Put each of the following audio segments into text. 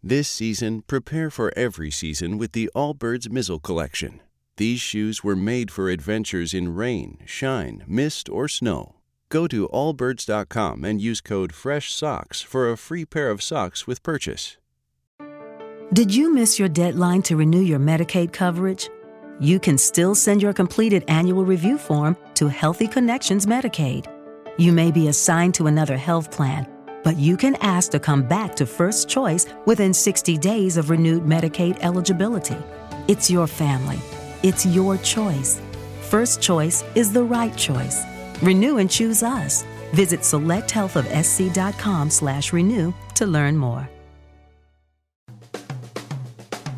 This season, prepare for every season with the Allbirds Mizzle Collection. These shoes were made for adventures in rain, shine, mist, or snow. Go to allbirds.com and use code FRESHSOCKS for a free pair of socks with purchase. Did you miss your deadline to renew your Medicaid coverage? You can still send your completed annual review form to Healthy Connections Medicaid. You may be assigned to another health plan, but you can ask to come back to First Choice within 60 days of renewed Medicaid eligibility. It's your family. It's your choice. First Choice is the right choice. Renew and choose us. Visit selecthealthofsc.com/renew to learn more.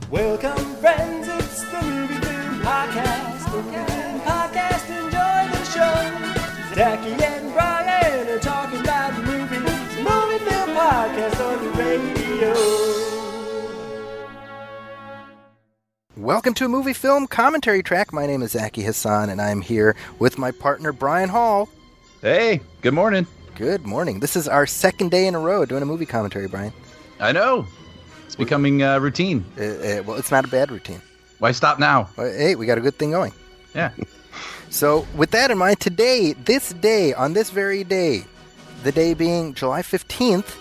Welcome, friends. It's the Movie Film Podcast. The Movie Film Podcast. Enjoy the show. Zachy and Brian are talking about movies. Movie Film Podcast on the radio. Welcome to a movie film commentary track. My name is Zachy Hassan, and I'm here with my partner Brian Hall. Hey, good morning. Good morning. This is our second day in a row doing a movie commentary, Brian. I know. It's becoming routine. Well, it's not a bad routine. Why stop now? Hey, we got a good thing going. Yeah. So, with that in mind, today, this day, on this very day, the day being July 15th,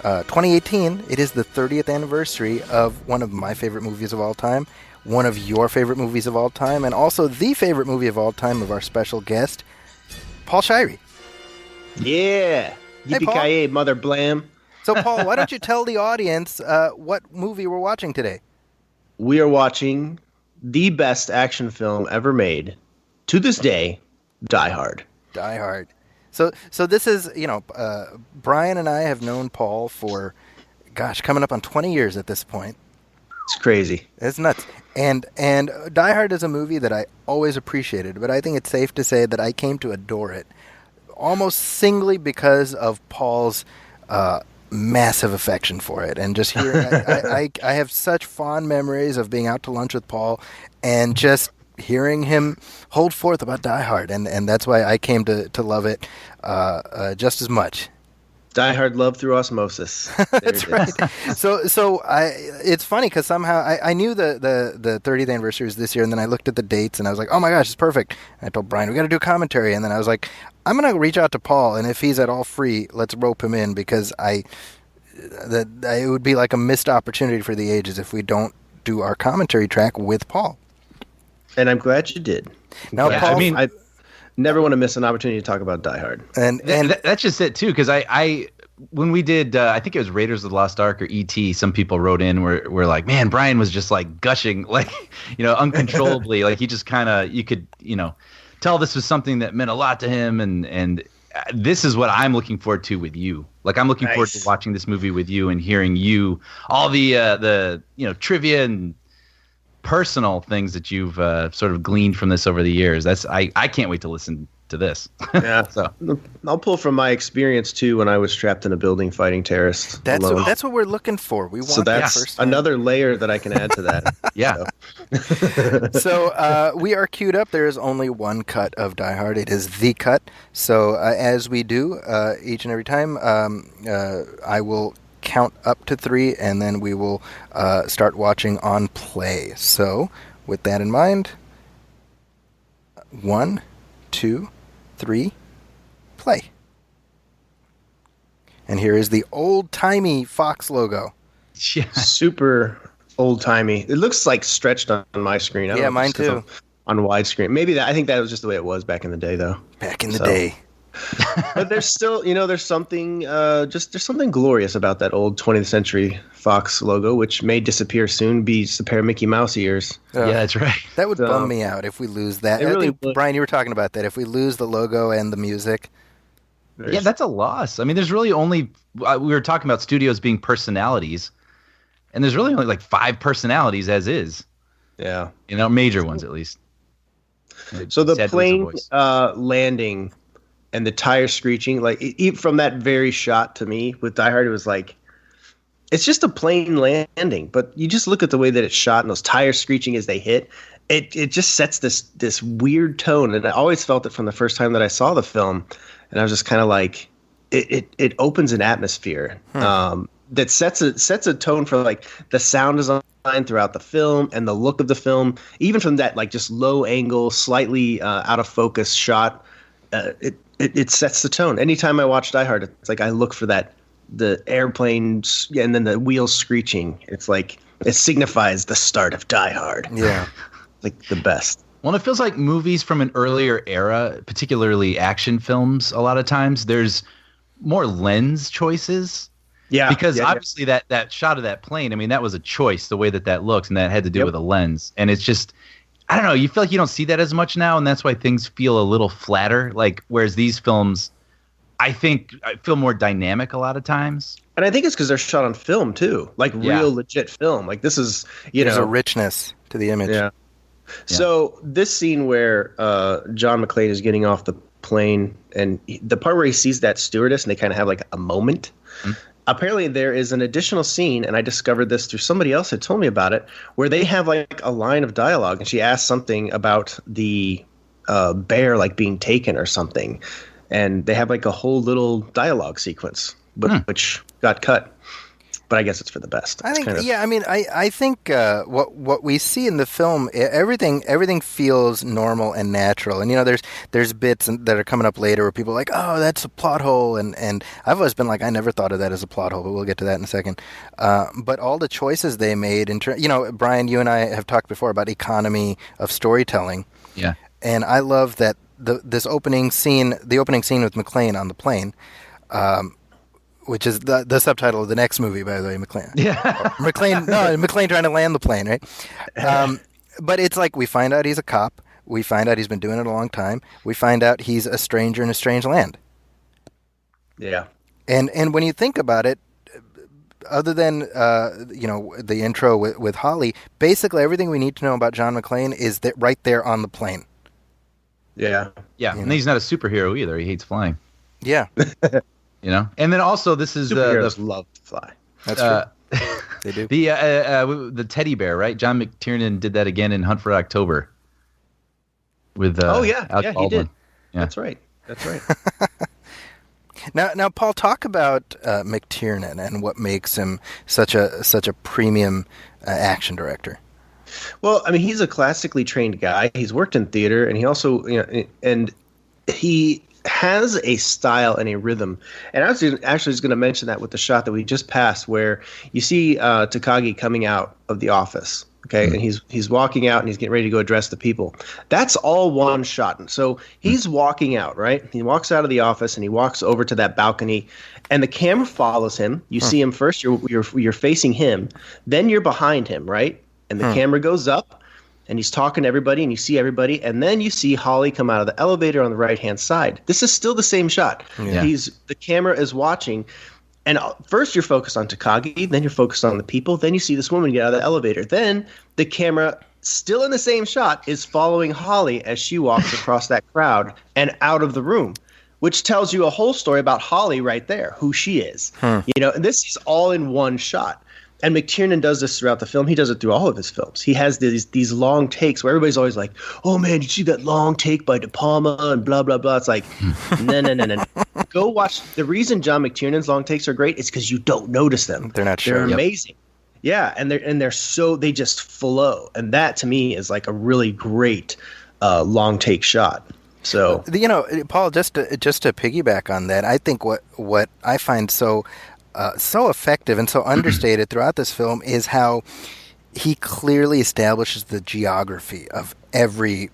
2018, it is the 30th anniversary of one of my favorite movies of all time, one of your favorite movies of all time, and also the favorite movie of all time of our special guest, Paul Shirey. Yeah. Yippee-ki-yay, mother blam. So, Paul, why don't you tell the audience what movie we're watching today? We are watching the best action film ever made, to this day, Die Hard. Die Hard. So this is, Brian and I have known Paul for, coming up on 20 years at this point. It's crazy. It's nuts. And Die Hard is a movie that I always appreciated, but I think it's safe to say that I came to adore it almost singly because of Paul's massive affection for it. And just hearing, I have such fond memories of being out to lunch with Paul and just hearing him hold forth about Die Hard, and that's why I came to love it just as much. Die Hard love through osmosis. That's right. So it's funny because somehow I knew the 30th anniversary was this year, and then I looked at the dates and I was like, oh my gosh, it's perfect. And I told Brian, we got to do a commentary, and then I was like, I'm going to reach out to Paul, and if he's at all free, let's rope him in, because it would be like a missed opportunity for the ages if we don't do our commentary track with Paul. And I'm glad you did. Now, Yeah, Paul, I never want to miss an opportunity to talk about Die Hard. and That's just it, too, because I when we did, I think it was Raiders of the Lost Ark or E.T., some people wrote in, were like, man, Brian was just like gushing, like, uncontrollably. Like he just kind of, you could, tell this was something that meant a lot to him. And this is what I'm looking forward to with you. Like I'm looking forward to watching this movie with you and hearing you, all the trivia and personal things that you've sort of gleaned from this over the years. I can't wait to listen to this. Yeah. So I'll pull from my experience too when I was trapped in a building fighting terrorists. that's what we're looking for. We want that's another layer that I can add to that. yeah. So we are queued up. There is only one cut of Die Hard. It is the cut. So as we do each and every time, I will count up to 3, and then we will start watching on play. So with that in mind, 1, 2, 3, play. And here is the old-timey Fox logo. Yeah. Super old-timey. It looks like stretched on my screen. I don't know, mine just 'cause too. I'm on widescreen. I think that was just the way it was back in the day, though. Back in the day. But there's still, there's something, there's something glorious about that old 20th century Fox logo, which may disappear soon, be just a pair of Mickey Mouse ears. Yeah, that's right. That would bum me out if we lose that. It really I think, would. Brian, you were talking about that. If we lose the logo and the music. Yeah, that's a loss. I mean, there's really only we were talking about studios being personalities, and there's really only like 5 personalities as is. Yeah. Major ones at least. So the Sad to lose a plane voice. landing and the tires screeching, like even from that very shot to me with Die Hard, it was like, it's just a plane landing, but you just look at the way that it's shot and those tires screeching as they hit. It just sets this weird tone, and I always felt it from the first time that I saw the film, and I was just kind of like, it opens an atmosphere. that sets a tone for like the sound design throughout the film and the look of the film, even from that like just low angle, slightly out of focus shot. It sets the tone. Anytime I watch Die Hard, it's like I look for the airplanes and then the wheels screeching. It's like it signifies the start of Die Hard. Yeah, like the best. Well, it feels like movies from an earlier era, particularly action films, a lot of times there's more lens choices. Yeah. Because obviously that shot of that plane, I mean, that was a choice, the way that looks, and that had to do with a lens. And it's just, I don't know, you feel like you don't see that as much now, and that's why things feel a little flatter. Like, whereas these films, I feel more dynamic a lot of times. And I think it's because they're shot on film, too. Like, real legit film. Like, this is, There's a richness to the image. Yeah. So this scene where John McClane is getting off the plane, and the part where he sees that stewardess and they kind of have like a moment. Mm-hmm. Apparently there is an additional scene, and I discovered this through somebody else had told me about it, where they have like a line of dialogue, and she asks something about the bear like being taken or something, and they have like a whole little dialogue sequence, which got cut. But I guess it's for the best. I think, I think what we see in the film, everything feels normal and natural. And there's bits that are coming up later where people are like, oh, that's a plot hole, and I've always been like, I never thought of that as a plot hole, but we'll get to that in a second. But all the choices they made, Brian, you and I have talked before about economy of storytelling. Yeah. And I love that the opening scene with McClane on the plane. Which is the subtitle of the next movie, by the way, McClane. Yeah. McClane trying to land the plane, right? But it's like we find out he's a cop. We find out he's been doing it a long time. We find out he's a stranger in a strange land. Yeah. And when you think about it, other than the intro with Holly, basically everything we need to know about John McClane is right there on the plane. Yeah. Yeah, and he's not a superhero either. He hates flying. Yeah. And then also this is superheroes love to fly. That's true. They do. The teddy bear, right? John McTiernan did that again in Hunt for October. With Alec he did. Yeah. That's right. Now, Paul, talk about McTiernan and what makes him such a premium action director. Well, I mean, he's a classically trained guy. He's worked in theater, and he also, and he has a style and a rhythm. And I was actually just going to mention that with the shot that we just passed, where you see Takagi coming out of the office. Okay, and he's walking out and he's getting ready to go address the people. That's all one shot. And so he's walking out, right? He walks out of the office and he walks over to that balcony, and the camera follows him. You see him first. You're facing him, then you're behind him, right? And the camera goes up, and he's talking to everybody, and you see everybody, and then you see Holly come out of the elevator on the right-hand side. This is still the same shot. Yeah. The camera is watching, and first you're focused on Takagi, then you're focused on the people, then you see this woman get out of the elevator. Then the camera, still in the same shot, is following Holly as she walks across that crowd and out of the room, which tells you a whole story about Holly right there, who she is. And this is all in one shot. And McTiernan does this throughout the film. He does it through all of his films. He has these long takes where everybody's always like, "Oh man, did you see that long take by De Palma and blah blah blah?" It's like, no. Go watch. The reason John McTiernan's long takes are great is because you don't notice them. They're not sure. They're amazing. Yeah, and they just flow. And that to me is like a really great long take shot. So Paul, just to piggyback on that, I think what I find so effective and so understated throughout this film is how he clearly establishes the geography of every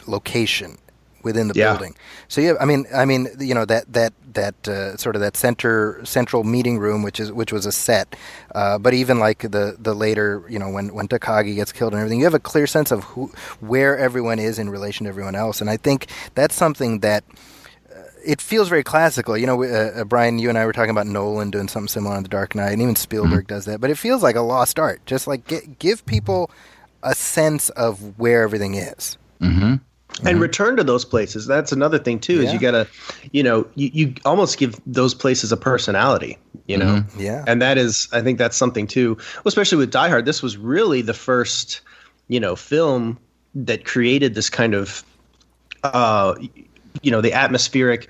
location within the building. So that sort of that central meeting room, which was a set, but even like the later, when Takagi gets killed and everything, you have a clear sense of where everyone is in relation to everyone else, and I think that's something that. It feels very classical. Brian, you and I were talking about Nolan doing something similar on The Dark Knight, and even Spielberg does that. But it feels like a lost art. Just like give people a sense of where everything is. And return to those places. That's another thing, too, is you got to, you almost give those places a personality, Yeah. And that is, I think that's something, too, especially with Die Hard. This was really the first, film that created this kind of the atmospheric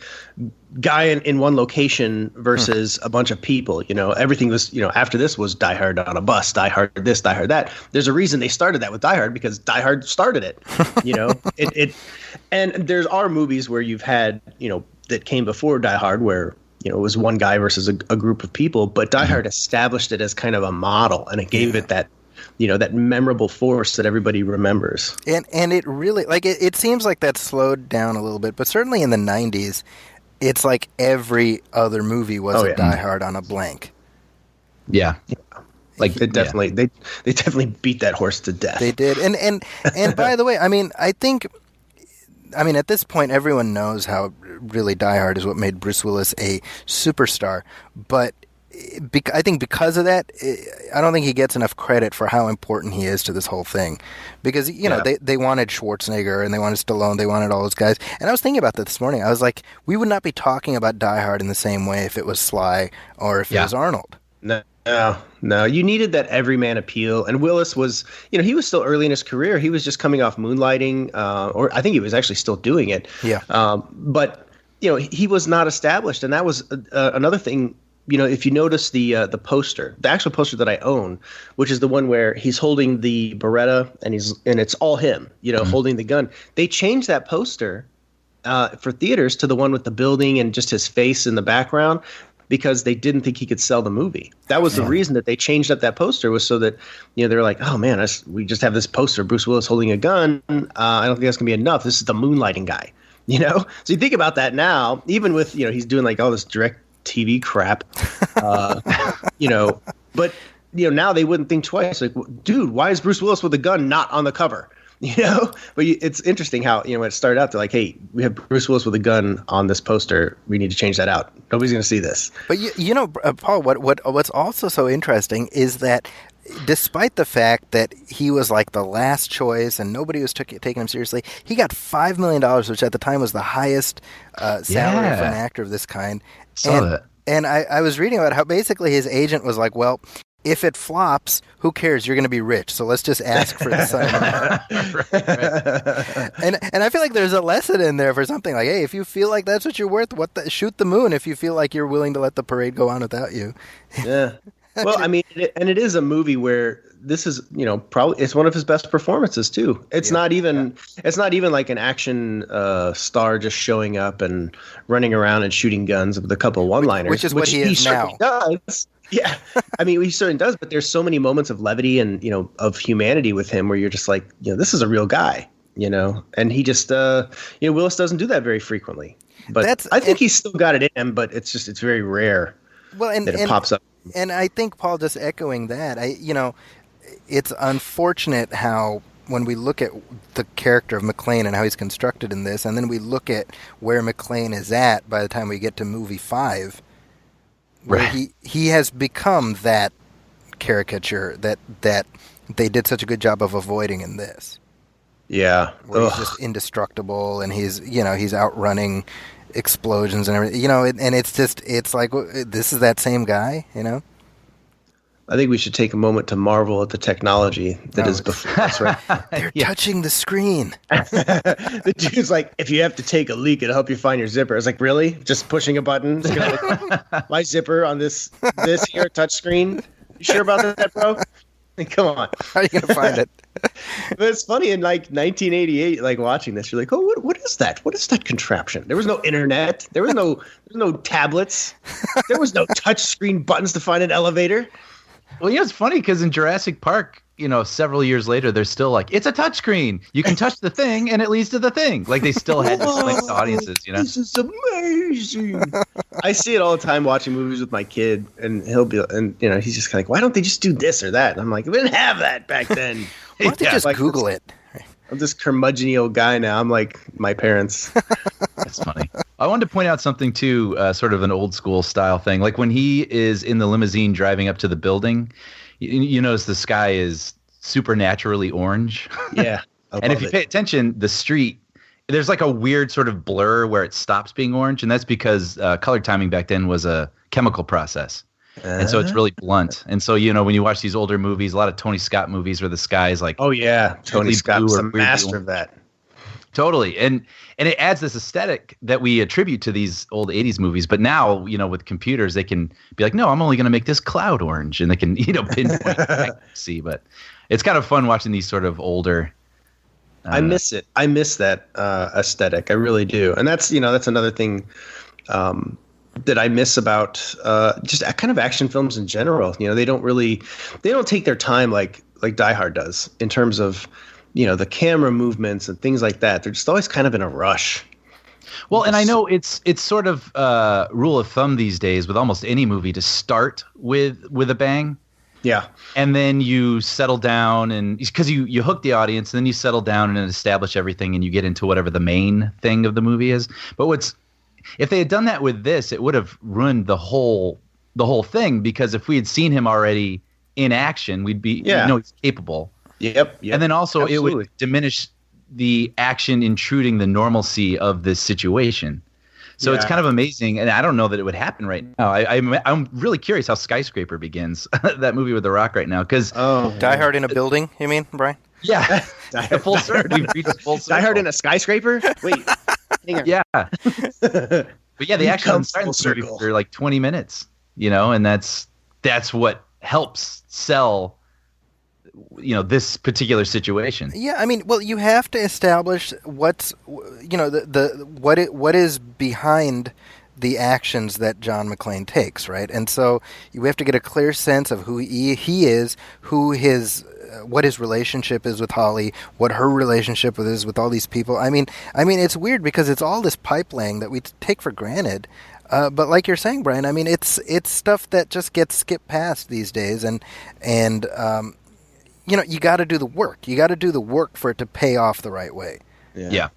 guy in one location versus a bunch of people. Everything was, after this was Die Hard on a bus, Die Hard this, Die Hard that. There's a reason they started that with Die Hard, because Die Hard started it. And there's are movies where you've had, that came before Die Hard where, it was one guy versus a group of people, but Die Hard established it as kind of a model, and it gave it that, that memorable force that everybody remembers. And it really, like, it seems like that slowed down a little bit, but certainly in the 90s, it's like every other movie was a Die Hard on a blank. Yeah. Like they definitely they definitely beat that horse to death. They did. And by the way, I mean at this point everyone knows how really Die Hard is what made Bruce Willis a superstar, but I think because of that, I don't think he gets enough credit for how important he is to this whole thing. Because, they wanted Schwarzenegger and they wanted Stallone, they wanted all those guys. And I was thinking about that this morning. I was like, we would not be talking about Die Hard in the same way if it was Sly or if it was Arnold. No. You needed that everyman appeal. And Willis was, he was still early in his career. He was just coming off Moonlighting, or I think he was actually still doing it. Yeah. But, he was not established. And that was another thing. If you notice the poster, the actual poster that I own, which is the one where he's holding the Beretta and it's all him, holding the gun. They changed that poster for theaters to the one with the building and just his face in the background because they didn't think he could sell the movie. That was the reason that they changed up that poster, was so that they're like, oh man, we just have this poster, Bruce Willis holding a gun. I don't think that's gonna be enough. This is the Moonlighting guy, So you think about that now, even with he's doing like all this direct TV crap, but now they wouldn't think twice. Like, dude, why is Bruce Willis with a gun not on the cover? But it's interesting how when it started out, they're like, hey, we have Bruce Willis with a gun on this poster. We need to change that out. Nobody's going to see this. But Paul, what's also so interesting is that despite the fact that he was like the last choice and nobody was taking him seriously, he got $5 million, which at the time was the highest salary for an actor of this kind. And I was reading about how basically his agent was like, well, if it flops, who cares? You're going to be rich, so let's just ask for the sum. And I feel like there's a lesson in there for something like, hey, if you feel like that's what you're worth, shoot the moon if you feel like you're willing to let the parade go on without you. Yeah. Well, I mean, it is a movie where this is, probably it's one of his best performances too. It's not even like an action star just showing up and running around and shooting guns with a couple of one-liners, which is what he is now. Does. Yeah, I mean, he certainly does. But there's so many moments of levity and of humanity with him where you're just like, this is a real guy, and he just Willis doesn't do that very frequently. But I think he's still got it in him, but it's very rare that it pops up. And I think, Paul, just echoing that, it's unfortunate how when we look at the character of McClane and how he's constructed in this, and then we look at where McClane is at by the time we get to movie 5, where he has become that caricature that they did such a good job of avoiding in this. Yeah. Where he's just indestructible, and he's outrunning explosions and everything, and it's like, this is that same guy, I think we should take a moment to marvel at the technology that is before us, right? They're touching the screen. The dude's like, if you have to take a leak, it'll help you find your zipper. I was like, really? Just pushing a button? It's gonna my zipper on this here touch screen? You sure about that, bro? Come on. How are you going to find it? But it's funny, in like 1988, like watching this, you're like, oh, what is that? What is that contraption? There was no internet. There was no tablets. There was no touch screen buttons to find an elevator. Well, it's funny because in Jurassic Park, several years later, they're still like, it's a touchscreen. You can touch the thing and it leads to the thing. Like they still had to explain to audiences, This is amazing. I see it all the time watching movies with my kid, and he's just kind of like, why don't they just do this or that? And I'm like, we didn't have that back then. Why don't they just Google it? I'm this curmudgeon-y old guy now. I'm like my parents. That's funny. I wanted to point out something too, sort of an old school style thing. Like when he is in the limousine driving up to the building, you notice the sky is supernaturally orange. Yeah. And if you pay attention, the street, there's like a weird sort of blur where it stops being orange. And that's because color timing back then was a chemical process. And so it's really blunt. And so, when you watch these older movies, a lot of Tony Scott movies where the sky is like, oh yeah, Tony Scott's a master of that. Totally. And it adds this aesthetic that we attribute to these old 80s movies. But now, with computers, they can be like, no, I'm only going to make this cloud orange. And they can, pinpoint accuracy. But it's kind of fun watching these sort of older. I miss it. I miss that aesthetic. I really do. And that's another thing that I miss about just kind of action films in general. They don't take their time like Die Hard does in terms of, the camera movements and things like that. They're just always kind of in a rush. Well, and I know it's sort of rule of thumb these days with almost any movie to start with a bang. Yeah. And then you settle down, and because you hook the audience, and then you settle down and establish everything, and you get into whatever the main thing of the movie is. But if they had done that with this, it would have ruined the whole thing, because if we had seen him already in action, we'd be he's capable. Yep. And then also absolutely. It would diminish the action intruding the normalcy of this situation. So it's kind of amazing, and I don't know that it would happen right now. I'm really curious how Skyscraper begins, that movie with The Rock right now. Die Hard in a building, you mean, Brian? Yeah, the full circle. We've reached full circle. Die Hard in a skyscraper? Wait, hang on. Yeah. But yeah, the action doesn't start in full the movie circle. for like 20 minutes, and that's what helps sell this particular situation. Yeah, I mean, well, you have to establish what's what is behind the actions that John McClane takes, right? And so you have to get a clear sense of who he is, what his relationship is with Holly, what her relationship is with all these people. I mean, it's weird because it's all this pipe laying that we take for granted. But like you're saying, Brian, I mean, it's stuff that just gets skipped past these days, and you got to do the work. You got to do the work for it to pay off the right way. Yeah.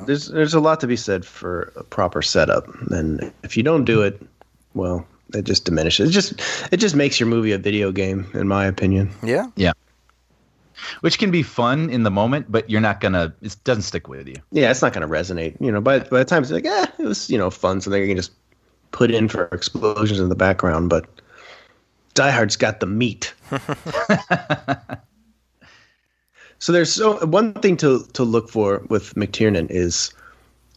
There's a lot to be said for a proper setup, and if you don't do it, well, it just diminishes. It just makes your movie a video game, in my opinion. Yeah. Yeah. Which can be fun in the moment, but it doesn't stick with you. Yeah, it's not gonna resonate. By the time it's like, it was fun, so they can just put in for explosions in the background. But Die Hard's got the meat. So there's one thing to look for with McTiernan is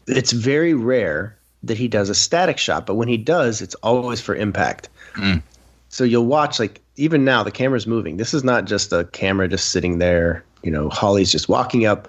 it's very rare that he does a static shot, but when he does, it's always for impact. Mm. So you'll watch, like, even now the camera's moving. This is not just a camera just sitting there. Holly's just walking up,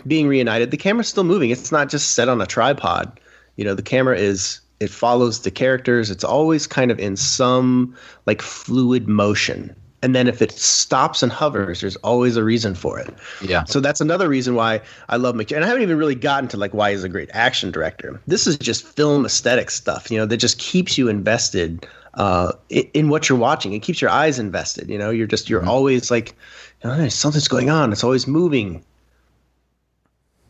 being reunited. The camera's still moving. It's not just set on a tripod. The camera it follows the characters. It's always kind of in some like fluid motion. And then if it stops and hovers, there's always a reason for it. Yeah. So that's another reason why I love McTiernan. And I haven't even really gotten to like why he's a great action director. This is just film aesthetic stuff, that just keeps you invested in what you're watching. It keeps your eyes invested. You're always like, something's going on. It's always moving.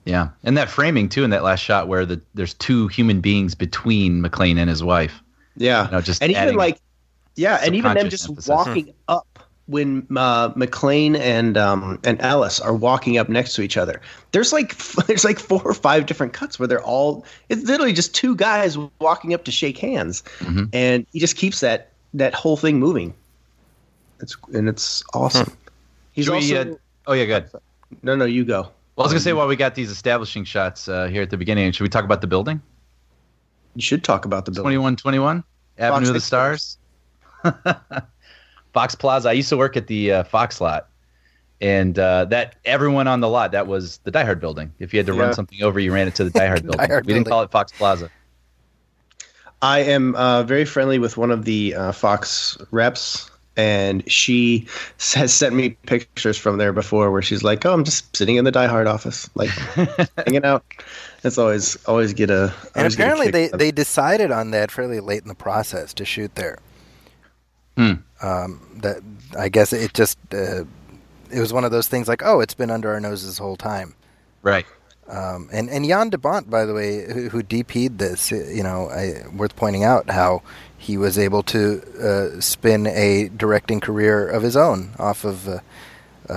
Yeah, and that framing too in that last shot where there's two human beings between McClane and his wife. Yeah, just and even like. Yeah, and even them subconscious just emphasis. walking up when McClane and Ellis are walking up next to each other. There's like 4 or 5 different cuts where it's literally just two guys walking up to shake hands, and he just keeps that whole thing moving. It's awesome. He's also. Oh yeah, good. No, you go. Well, I was gonna say while we got these establishing shots here at the beginning, should we talk about the building? You should talk about the building. 2121 Avenue of the Stars. Fox Plaza. I used to work at the Fox lot, and that everyone on the lot, that was the Die Hard building. If you had to run something over, you ran it to the Die Hard building. We didn't call it Fox Plaza. I am very friendly with one of the Fox reps, and she has sent me pictures from there before where she's like, "Oh, I'm just sitting in the Die Hard office, like hanging out." It's always get a. And apparently they decided on that fairly late in the process to shoot there. That I guess it just it was one of those things like, it's been under our noses this whole time, right? And Jan de Bont, by the way, who DP'd this, worth pointing out how he was able to spin a directing career of his own off of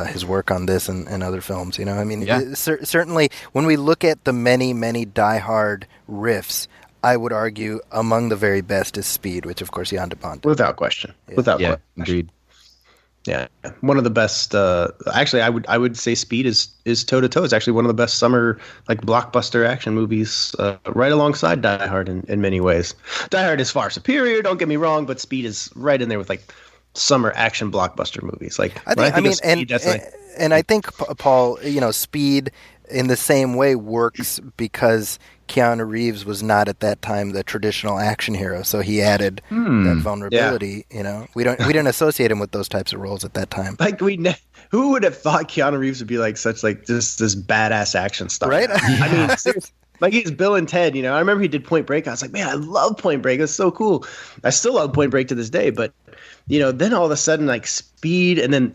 his work on this and other films. Certainly when we look at the many Die Hard riffs, I would argue among the very best is Speed, which of course Jan de Bont did. Without question. Without question. Agreed. Yeah, one of the best. Actually, I would say Speed is toe to toe. It's actually one of the best summer like blockbuster action movies, right alongside Die Hard in many ways. Die Hard is far superior. Don't get me wrong, but Speed is right in there with like summer action blockbuster movies. Like I think Paul, Speed in the same way works because Keanu Reeves was not at that time the traditional action hero, so he added that vulnerability. Yeah. We didn't associate him with those types of roles at that time. Like who would have thought Keanu Reeves would be like such like this badass action star? Right? I mean, seriously. Like he's Bill and Ted, I remember he did Point Break. I was like, man, I love Point Break. That's so cool. I still love Point Break to this day. But, then all of a sudden, like Speed, and then,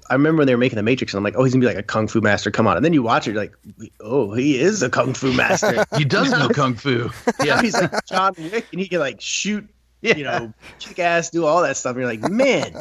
I remember when they were making The Matrix, and I'm like, oh, he's going to be like a Kung Fu master. Come on. And then you watch it, you're like, oh, he is a Kung Fu master. He does know Kung Fu. Yeah. He's like John Wick, and he can like shoot, kick ass, do all that stuff. And you're like, man,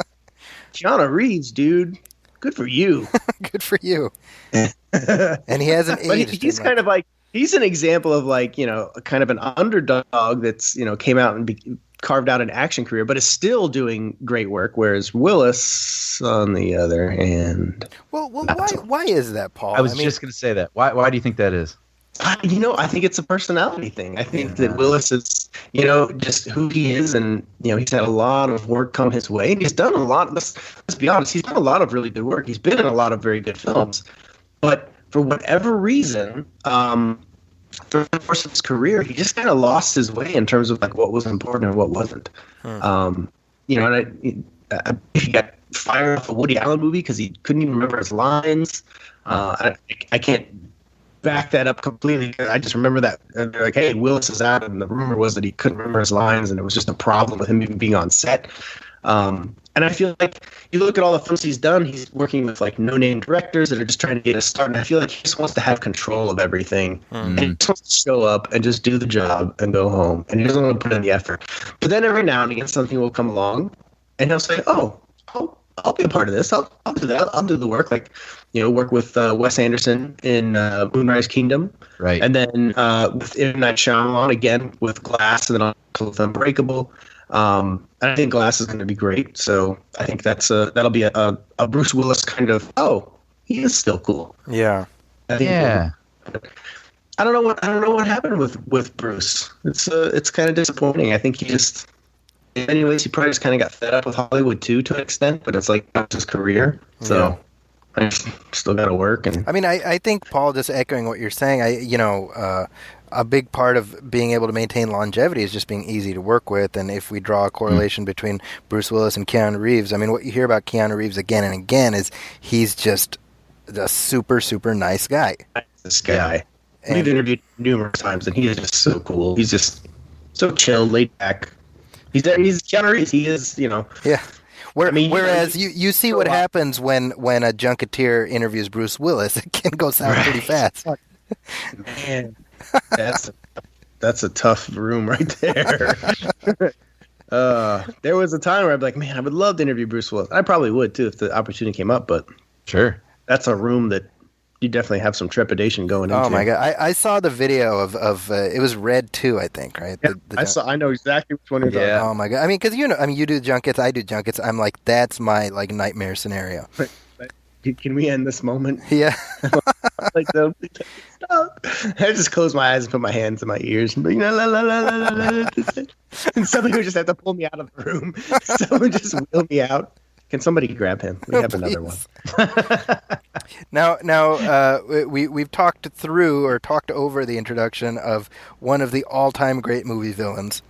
Keanu Reeves, dude, good for you. Good for you. And he hasn't aged. He's kind of like, he's an example of like, kind of an underdog that's, came out and carved out an action career, but is still doing great work. Whereas Willis, on the other hand, well, why is that, Paul? I was just going to say that. Why do you think that is? I think it's a personality thing. I think that Willis is, just who he is, and he's had a lot of work come his way, and he's done a lot. Let's be honest, he's done a lot of really good work. He's been in a lot of very good films, but for whatever reason, through the course of his career, he just kind of lost his way in terms of like what was important and what wasn't. And he got fired off a Woody Allen movie because he couldn't even remember his lines. I can't back that up completely. I just remember that they're like, hey, Willis is out, and the rumor was that he couldn't remember his lines, and it was just a problem with him even being on set. And I feel like you look at all the films he's done, he's working with like no-name directors that are just trying to get a start. And I feel like he just wants to have control of everything. And he just wants to show up and just do the job and go home. And he doesn't want to put in the effort. But then every now and again, something will come along and he'll say, oh, I'll be a part of this. I'll do that. I'll do the work. Like, work with Wes Anderson in Moonrise Kingdom. Right. And then with M. Night Shyamalan, again, with Glass, and then also with Unbreakable. And I think Glass is going to be great. So I think that'll be a Bruce Willis kind of, he is still cool. Yeah. I don't know what happened with Bruce. It's kind of disappointing. I think he just, in many ways, he probably just kind of got fed up with Hollywood too, to an extent. But it's like not his career. So I still got to work. And I mean, I think, Paul, just echoing what you're saying, a big part of being able to maintain longevity is just being easy to work with. And if we draw a correlation between Bruce Willis and Keanu Reeves, I mean, what you hear about Keanu Reeves again and again is he's just a super, super nice guy. This guy. We've interviewed him numerous times, and he is just so cool. He's just so chill, laid back. He's Keanu Reeves. He is, Yeah. Whereas you see what happens when a junketeer interviews Bruce Willis, it can go south pretty fast. Man. That's a tough room right there. There was a time where I'd be like, man, I would love to interview Bruce Willis. I probably would too if the opportunity came up, but sure, that's a room that you definitely have some trepidation going into. Oh my god, I saw the video of it was Red 2, I think, right? Yeah, I know exactly which one you're talking about. Oh my god, I mean, because you do junkets, I do junkets. I'm like, that's my like nightmare scenario. Can we end this moment? Yeah. Like, no, stop. I just close my eyes and put my hands in my ears and be la, la, la, la, la, la, la. And somebody would just have to pull me out of the room. Someone just wheel me out. Can somebody grab him? We have another one. Now, we've talked over the introduction of one of the all-time great movie villains.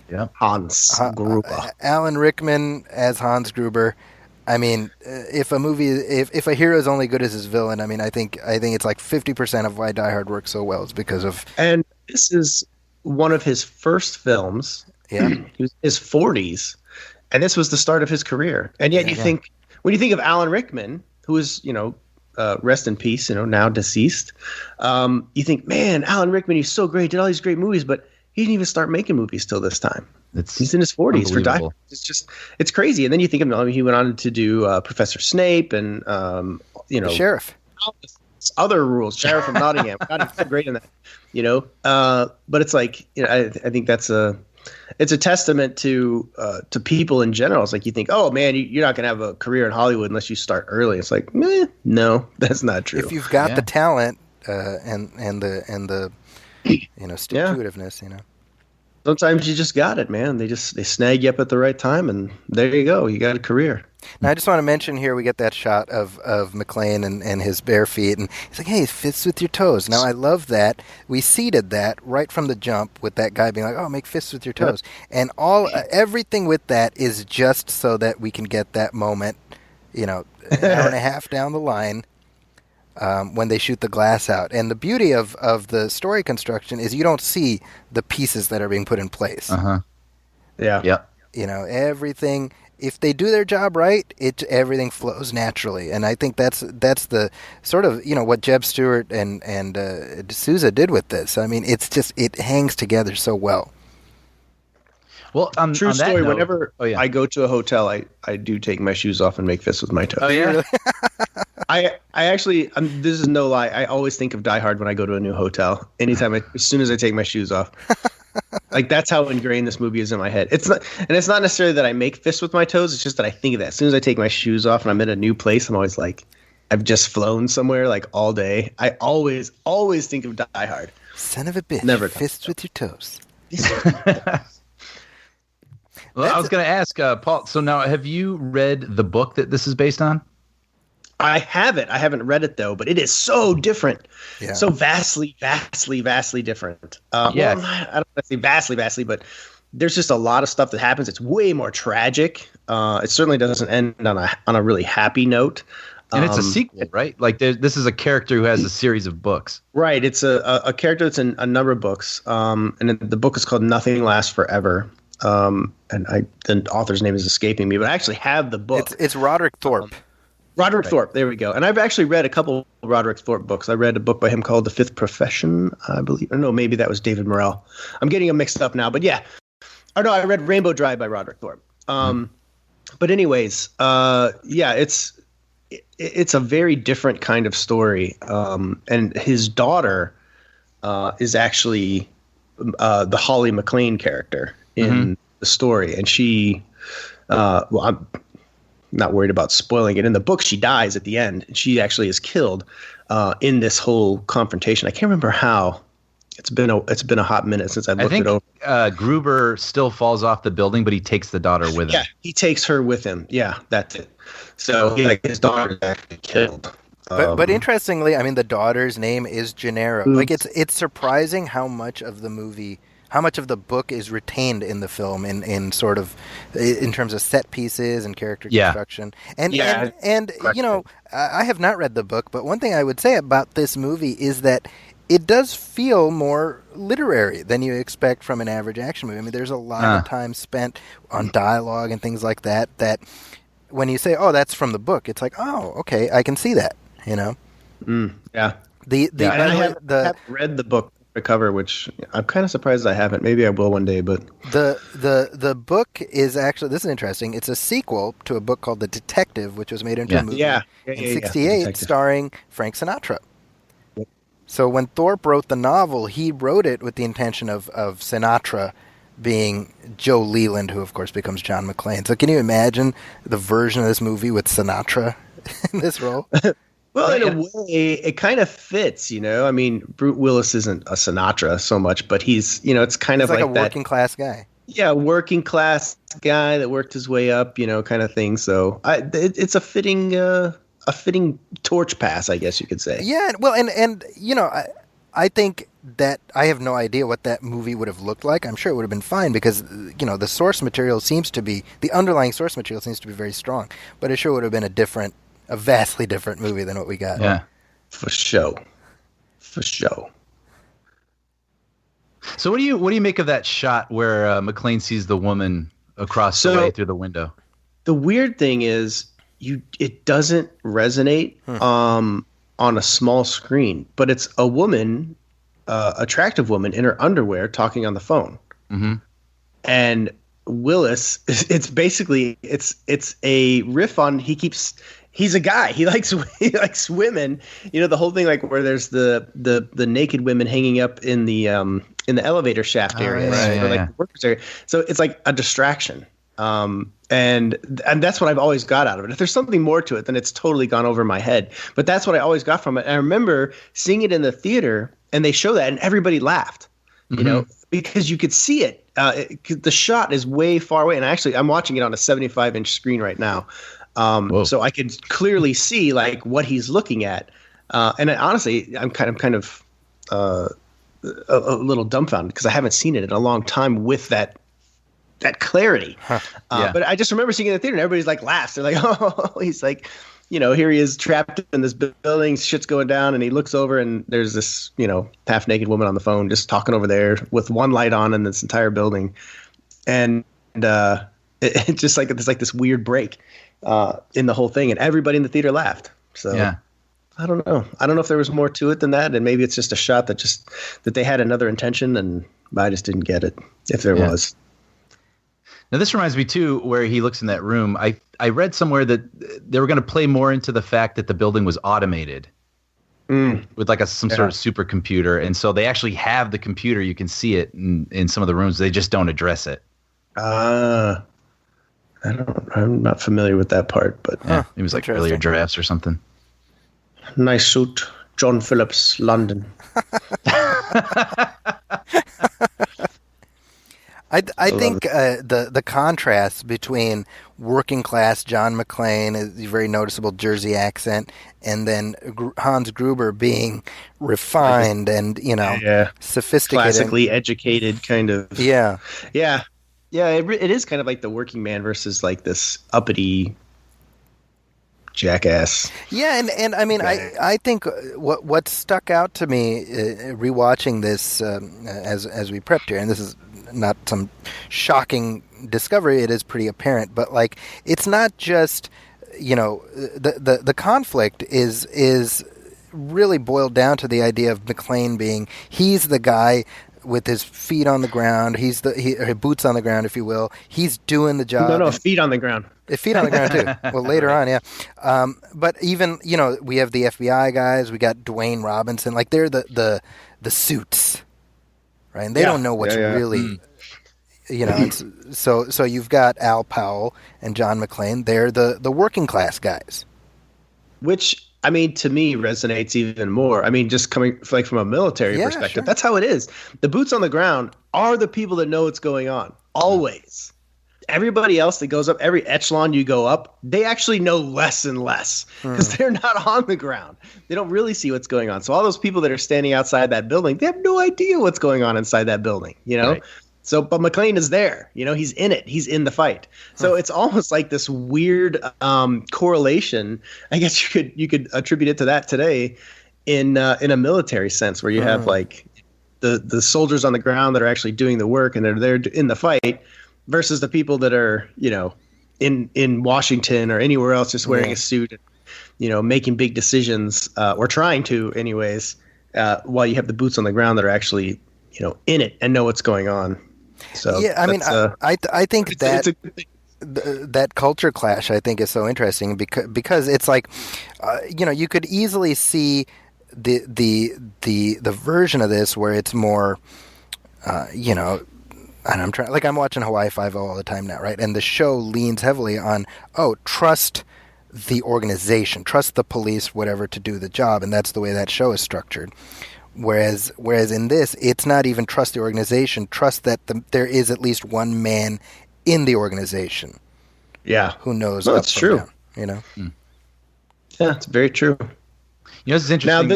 Yeah, Hans Gruber. Alan Rickman as Hans Gruber. I mean, if a hero is only good as his villain, I mean, I think it's like 50% of why Die Hard works so well is because of. And this is one of his first films. Yeah, he was in his 40s, and this was the start of his career. And yet, when you think of Alan Rickman, who is rest in peace, now deceased, you think, man, Alan Rickman, he's so great, did all these great movies, but he didn't even start making movies till this time. He's in his 40s for Die Hard. It's crazy. And then you think of him, he went on to do Professor Snape and, the Sheriff. Other rules, Sheriff of Nottingham. God, he's so great in that, but it's like, I think that's it's a testament to people in general. It's like you think, oh man, you're not gonna have a career in Hollywood unless you start early. It's like, no, that's not true. If you've got the talent and the stick-to-itiveness, Sometimes you just got it, man. They snag you up at the right time, and there you go. You got a career. Now, I just want to mention here, we get that shot of McClane and his bare feet, and he's like, hey, it fits with your toes. Now, I love that. We seeded that right from the jump with that guy being like, oh, make fists with your toes. And everything with that is just so that we can get that moment, an hour and a half down the line, when they shoot the glass out. And the beauty of the story construction is you don't see the pieces that are being put in place. Uh-huh. Yeah. Yep. Everything, if they do their job right, everything flows naturally. And I think that's the sort of, what Jeb Stewart and D'Souza did with this. I mean, it hangs together so well. Well, true on that story. note, Whenever I go to a hotel, I do take my shoes off and make fists with my toes. Oh yeah. I actually, this is no lie. I always think of Die Hard when I go to a new hotel. Anytime, as soon as I take my shoes off, like that's how ingrained this movie is in my head. It's not necessarily that I make fists with my toes. It's just that I think of that. As soon as I take my shoes off and I'm in a new place, I'm always like, I've just flown somewhere like all day. I always think of Die Hard. Son of a bitch! Never fists with your toes. Well, I was going to ask Paul. So now, have you read the book that this is based on? I haven't. I haven't read it though, but it is so different, so vastly different. Well, I don't want to say vastly, but there's just a lot of stuff that happens. It's way more tragic. It certainly doesn't end on a really happy note. And it's a sequel, right? Like this is a character who has a series of books. Right. It's a character that's in a number of books. And the book is called Nothing Lasts Forever. And the author's name is escaping me, but I actually have the book. It's Roderick Thorpe. Roderick Thorpe, there we go. And I've actually read a couple of Roderick Thorpe books. I read a book by him called The Fifth Profession, I believe. Or no, maybe that was David Morrell. I'm getting them mixed up now, but yeah. Or no, I read Rainbow Drive by Roderick Thorpe. But anyways, it's a very different kind of story. And his daughter is actually the Holly McClane character in the story. And she, I'm not worried about spoiling it. In the book, she dies at the end. And she actually is killed in this whole confrontation. I can't remember how. It's been a hot minute since I looked it over. Gruber still falls off the building, but he takes the daughter with him. Yeah, he takes her with him. Yeah, that's it. So his daughter is actually killed. But interestingly, I mean, the daughter's name is Gennaro. Like it's surprising how much of the movie, how much of the book is retained in the film in sort of in terms of set pieces and character construction. And I have not read the book, but one thing I would say about this movie is that it does feel more literary than you expect from an average action movie. I mean, there's a lot of time spent on dialogue and things like that when you say, oh, that's from the book, it's like, oh, okay, I can see that, Yeah. I haven't read the book to cover, which I'm kind of surprised I haven't. Maybe I will one day, but the book is actually, this is interesting. It's a sequel to a book called The Detective, which was made into a movie in 1968, starring Frank Sinatra. So when Thorpe wrote the novel, he wrote it with the intention of Sinatra being Joe Leland, who of course becomes John McClane. So can you imagine the version of this movie with Sinatra in this role? Well, in a way, it kind of fits, I mean, Bruce Willis isn't a Sinatra so much, but he's, it's kind of like a that working class guy. Yeah, working class guy that worked his way up, kind of thing. So it's a fitting torch pass, I guess you could say. Yeah, well, and I think that I have no idea what that movie would have looked like. I'm sure it would have been fine because, the underlying source material seems to be very strong. But it sure would have been a vastly different movie than what we got. Yeah, for sure. So what do you make of that shot where McClane sees the woman across the way through the window? The weird thing is, it doesn't resonate on a small screen, but it's a woman, attractive woman in her underwear talking on the phone. Mm-hmm. And Willis, it's basically it's a riff on he's a guy. He likes women. The whole thing, like where there's the naked women hanging up in the in the elevator shaft area, right, or like yeah. the workers area. So it's like a distraction. And that's what I've always got out of it. If there's something more to it, then it's totally gone over my head. But that's what I always got from it. And I remember seeing it in the theater, and they show that, and everybody laughed, you know, because you could see it. The shot is way far away, and I'm watching it on a 75-inch screen right now, so I could clearly see like what he's looking at. And honestly, I'm kind of a little dumbfounded because I haven't seen it in a long time with that clarity. But I just remember seeing it in the theater, and everybody's like laughs. They're like, oh, he's like, you know, here he is trapped in this building, shit's going down, and he looks over, and there's this, you know, half naked woman on the phone just talking over there with one light on in this entire building. And it's just like there's like this weird break in the whole thing, and everybody in the theater laughed. So Yeah. I don't know. I don't know if there was more to it than that, and maybe it's just a shot that they had another intention, and I just didn't get it, if there was. Now, this reminds me, too, where he looks in that room. I read somewhere that they were going to play more into the fact that the building was automated with like some sort of supercomputer. And so they actually have the computer. You can see it in some of the rooms. They just don't address it. I'm not familiar with that part, but It was like earlier drafts or something. Nice suit. John Phillips, London. I think the contrast between working class John McClane, a very noticeable Jersey accent, and then Hans Gruber being refined and, you know, sophisticated, classically educated kind of. Yeah. It is kind of like the working man versus like this uppity jackass. Yeah, and I mean, I think what stuck out to me rewatching this as we prepped here, and this is not some shocking discovery, it is pretty apparent, but like it's not just, you know, the conflict is really boiled down to the idea of McClane being, he's the guy with his feet on the ground, his boots on the ground, if you will, he's doing the job. No, feet on the ground. Feet on the ground too. Well, later on, yeah. But even, you know, we have the FBI guys, we got Dwayne Robinson, like they're the suits, right? And they don't know what's really, you know. So you've got Al Powell and John McClane. They're the working class guys. Which, I mean, to me resonates even more. I mean, just coming like from a military perspective, sure. That's how it is. The boots on the ground are the people that know what's going on. Always. Everybody else that goes up, every echelon you go up, they actually know less and less because they're not on the ground. They don't really see what's going on. So all those people that are standing outside that building, they have no idea what's going on inside that building, you know? Right. So, but McClane is there, you know, he's in it. He's in the fight. So it's almost like this weird correlation. I guess you could attribute it to that today in a military sense, where you have like the soldiers on the ground that are actually doing the work and they're there in the fight, versus the people that are, you know, in Washington or anywhere else just wearing a suit and, you know, making big decisions or trying to anyways, while you have the boots on the ground that are actually, you know, in it and know what's going on. So yeah, I mean, I think that culture clash, I think, is so interesting because it's like, you know, you could easily see the version of this where it's more, you know. And I'm watching Hawaii Five-0 all the time now, right? And the show leans heavily on, trust the organization, trust the police, whatever, to do the job, and that's the way that show is structured. Whereas in this, it's not even trust the organization, trust that there is at least one man in the organization. Yeah, who knows? No, that's true. Down, you know. Yeah, it's very true. You know, this is interesting. Now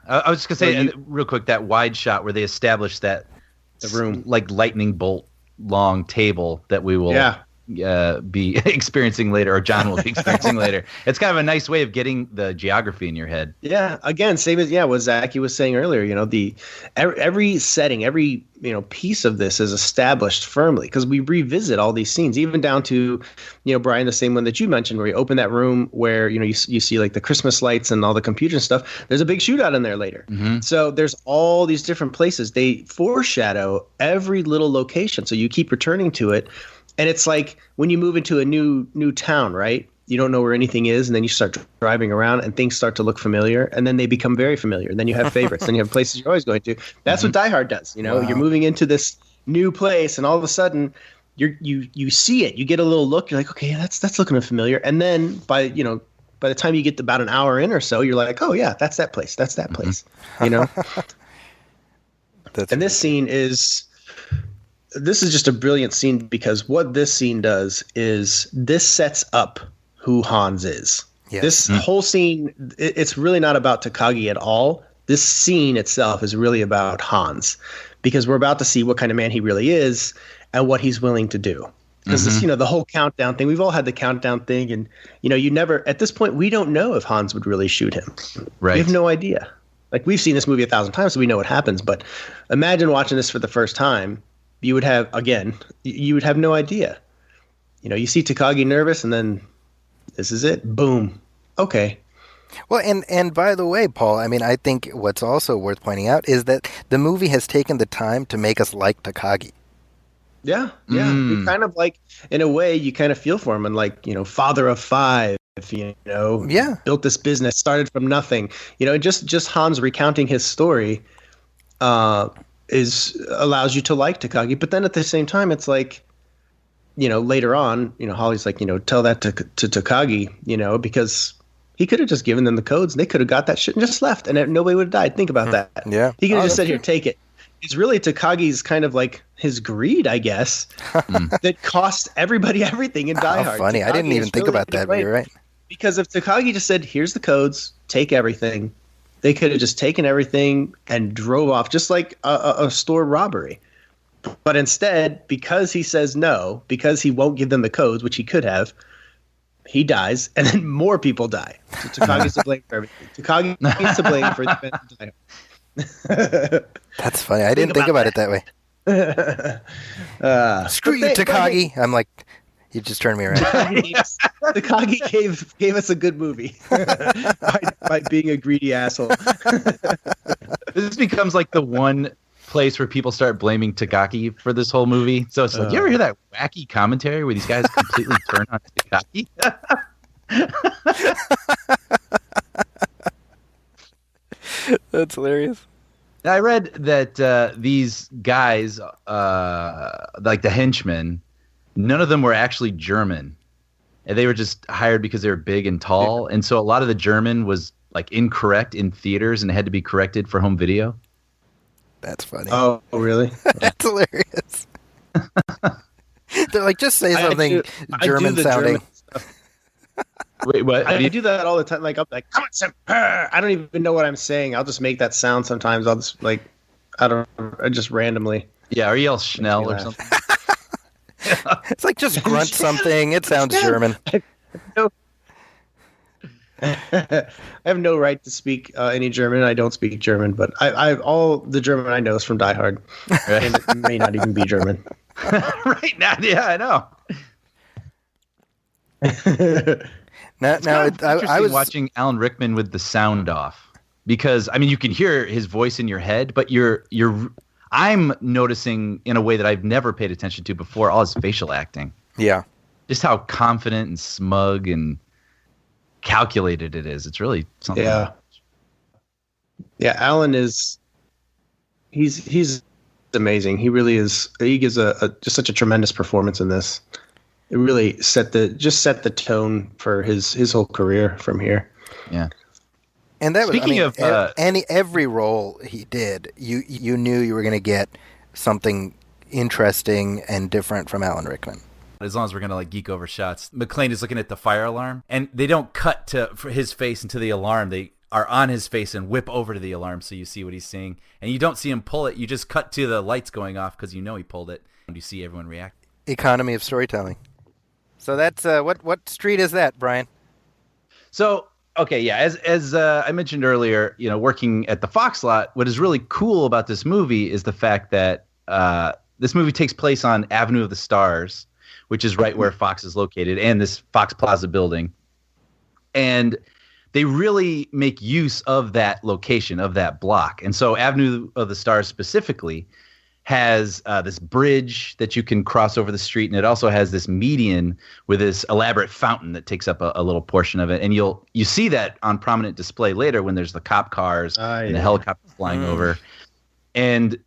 I was just gonna say real quick, that wide shot where they established that. The room, like lightning bolt long table that we will be experiencing later, or John will be experiencing later. It's kind of a nice way of getting the geography in your head. Yeah, again, same as what Zachy was saying earlier. You know, every setting, every piece of this is established firmly because we revisit all these scenes, even down to Brian, the same one that you mentioned, where you open that room where you see like the Christmas lights and all the computer and stuff. There's a big shootout in there later. Mm-hmm. So there's all these different places. They foreshadow every little location, so you keep returning to it. And it's like when you move into a new town, right? you don't know where anything is, and then you start driving around and things start to look familiar, and then they become very familiar. And then you have favorites, then you have places you're always going to. That's what Die Hard does. Wow. You're moving into this new place, and all of a sudden you see it. You get a little look. You're like, okay, that's looking familiar. And then by the time you get about an hour in or so, you're like, oh yeah, that's that place. That's that place. And this scene is just a brilliant scene, because what this scene does is this sets up who Hans is. Yes. This whole scene, it's really not about Takagi at all. This scene itself is really about Hans, because we're about to see what kind of man he really is and what he's willing to do. Because this, the whole countdown thing, we've all had the countdown thing, and you never, at this point, we don't know if Hans would really shoot him. Right. We have no idea. Like, we've seen this movie 1,000 times, so we know what happens. But imagine watching this for the first time. You would have no idea. You see Takagi nervous, and then this is it. Boom. Okay. Well, and by the way, Paul, I mean, I think what's also worth pointing out is that the movie has taken the time to make us like Takagi. Yeah. You kind of like, in a way, you kind of feel for him, and like, father of five, built this business, started from nothing. Just Hans recounting his story allows you to like Takagi. But then at the same time, it's like, later on, Holly's like, tell that to Takagi, because he could have just given them the codes, and they could have got that shit and just left, and nobody would have died. Think about that. Yeah. He could have just said, here, take it. It's really Takagi's kind of like his greed, I guess, that cost everybody everything in Die Hard. Funny. I didn't even think about that, but you're right. Because if Takagi just said, here's the codes, take everything, they could have just taken everything and drove off, just like a store robbery. But instead, because he says no, because he won't give them the codes, which he could have, he dies, and then more people die. So Takagi's to blame for everything. Takagi's to blame for the event of Die Hard. That's funny. I didn't think about it that way. Screw you, Takagi. I'm like, you just turned me around. Takagi gave us a good movie by being a greedy asshole. This becomes like the one place where people start blaming Takagi for this whole movie. So it's like, you ever hear that wacky commentary where these guys completely turn on Takagi? That's hilarious. I read that these guys, like the henchmen, none of them were actually German. And they were just hired because they were big and tall. And so a lot of the German was like incorrect in theaters and had to be corrected for home video. That's funny. Oh, really? That's hilarious. They're like, just say something German sounding. Wait, what? I do that all the time. Like, I'm like, come on, sir. I don't even know what I'm saying. I'll just make that sound sometimes. I'll just like, I just randomly. Yeah, or yell Schnell or something. It's like, just grunt something. It sounds German. I have no right to speak any German. I don't speak German, but I all the German I know is from Die Hard, and it may not even be German. Right now, yeah, I know. I was watching Alan Rickman with the sound off, because I mean you can hear his voice in your head, but I'm noticing in a way that I've never paid attention to before all his facial acting. Yeah, just how confident and smug and calculated it is. It's really something. Yeah, Alan is. He's amazing. He really is. He gives just such a tremendous performance in this. It really set the tone for his whole career from here. Yeah. And that Speaking was, every role he did, you knew you were going to get something interesting and different from Alan Rickman. As long as we're going to like geek over shots, McClane is looking at the fire alarm, and they don't cut for his face into the alarm. They are on his face and whip over to the alarm, so you see what he's seeing, and you don't see him pull it. You just cut to the lights going off because you know he pulled it, and you see everyone react. Economy of storytelling. So that's what street is that, Brian? So okay, yeah, as I mentioned earlier, working at the Fox lot, what is really cool about this movie is the fact that this movie takes place on Avenue of the Stars, which is right where Fox is located, and this Fox Plaza building. And they really make use of that location, of that block. And so Avenue of the Stars specifically has this bridge that you can cross over the street, and it also has this median with this elaborate fountain that takes up a little portion of it. And you see that on prominent display later when there's the cop cars and the helicopter flying over. And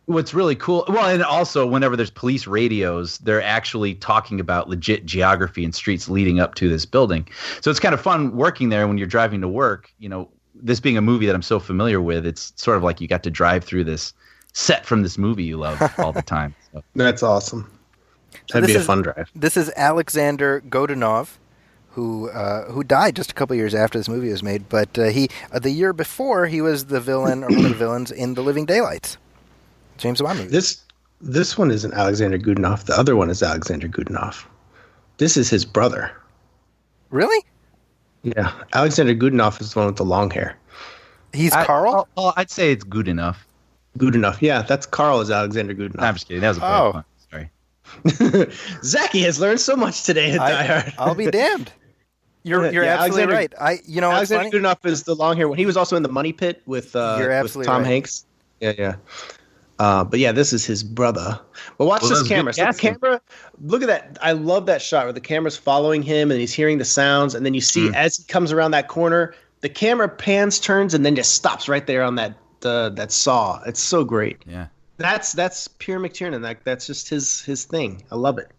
what's really cool, well, and also whenever there's police radios, they're actually talking about legit geography and streets leading up to this building. So it's kind of fun working there when you're driving to work. You know, this being a movie that I'm so familiar with, it's sort of like you got to drive through this set from this movie you love all the time. So. That's awesome. That'd be a fun drive. This is Alexander Godunov, who died just a couple years after this movie was made. But he the year before, he was the villain or one of the villains in The Living Daylights, James Bond movie. This one isn't Alexander Godunov. The other one is Alexander Godunov. This is his brother. Really? Yeah, Alexander Godunov is the one with the long hair. He's Carl? I'd say it's good enough. Good enough. Yeah, that's Carl is Alexander Godunov. I'm just kidding. That was a bad one. Sorry. Zachy has learned so much today at Die Hard. I'll be damned. You're absolutely right. Alexander Godunov is the long hair one. He was also in the Money Pit with Tom Hanks. Yeah. But yeah, this is his brother. But watch this camera. So the camera, look at that. I love that shot where the camera's following him and he's hearing the sounds, and then you see as he comes around that corner, the camera pans, turns, and then just stops right there on that saw. It's so great. Yeah. That's pure McTiernan. That's just his thing. I love it.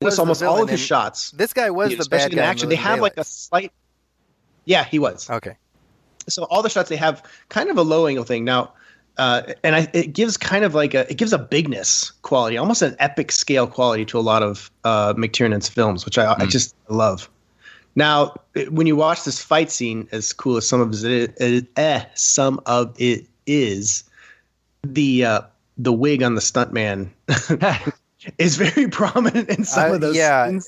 It's almost all of his shots. This guy was the bad guy. In action. They have like a slight. Yeah, he was. Okay. So all the shots they have kind of a low angle thing now, it gives kind of like it gives a bigness quality, almost an epic scale quality to a lot of McTiernan's films, which I just love. Now, when you watch this fight scene, as cool as some of it is, the wig on the stuntman is very prominent in some of those scenes.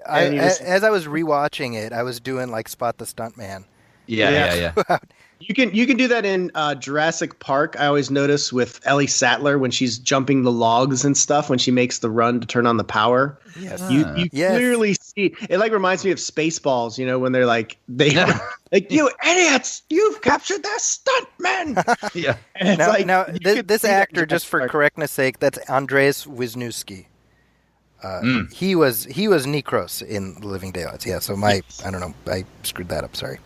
As I was rewatching it, I was doing like Spot the Stuntman. Yeah. You can do that in Jurassic Park. I always notice with Ellie Sattler when she's jumping the logs and stuff when she makes the run to turn on the power. Yes. You clearly see it. Like reminds me of Spaceballs. You know when they're like like you idiots, you've captured the stuntman. Yeah. And this actor, just for correctness' sake, that's Andrzej Wisniewski. He was Nikros in The Living Daylights. Yeah. So I don't know. I screwed that up. Sorry.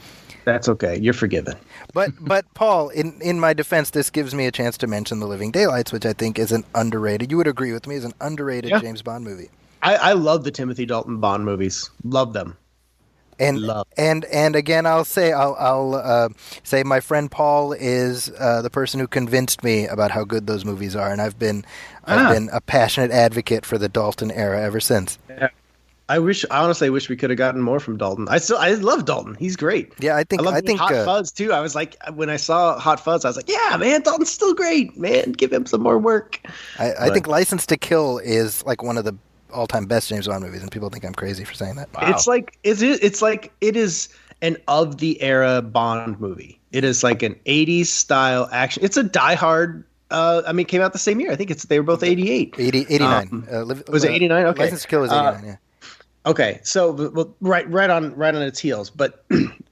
That's okay. You're forgiven. But Paul, in my defense, this gives me a chance to mention The Living Daylights, which I think is an underrated. You would agree with me, is an underrated James Bond movie. I love the Timothy Dalton Bond movies. Love them. And again, I'll say my friend Paul is the person who convinced me about how good those movies are, and I've been a passionate advocate for the Dalton era ever since. Yeah. I honestly wish we could have gotten more from Dalton. I love Dalton. He's great. Yeah, I think Hot Fuzz too. I was like, when I saw Hot Fuzz, I was like, yeah, man, Dalton's still great, man. Give him some more work. I think License to Kill is like one of the all-time best James Bond movies, and people think I'm crazy for saying that. Wow. It is an of the era Bond movie. It is like an 80s style action. It's a Die Hard. It came out the same year. I think they were both 88. 89. Was it 89? Okay. License to Kill was 89. Yeah. Okay, so right on its heels, but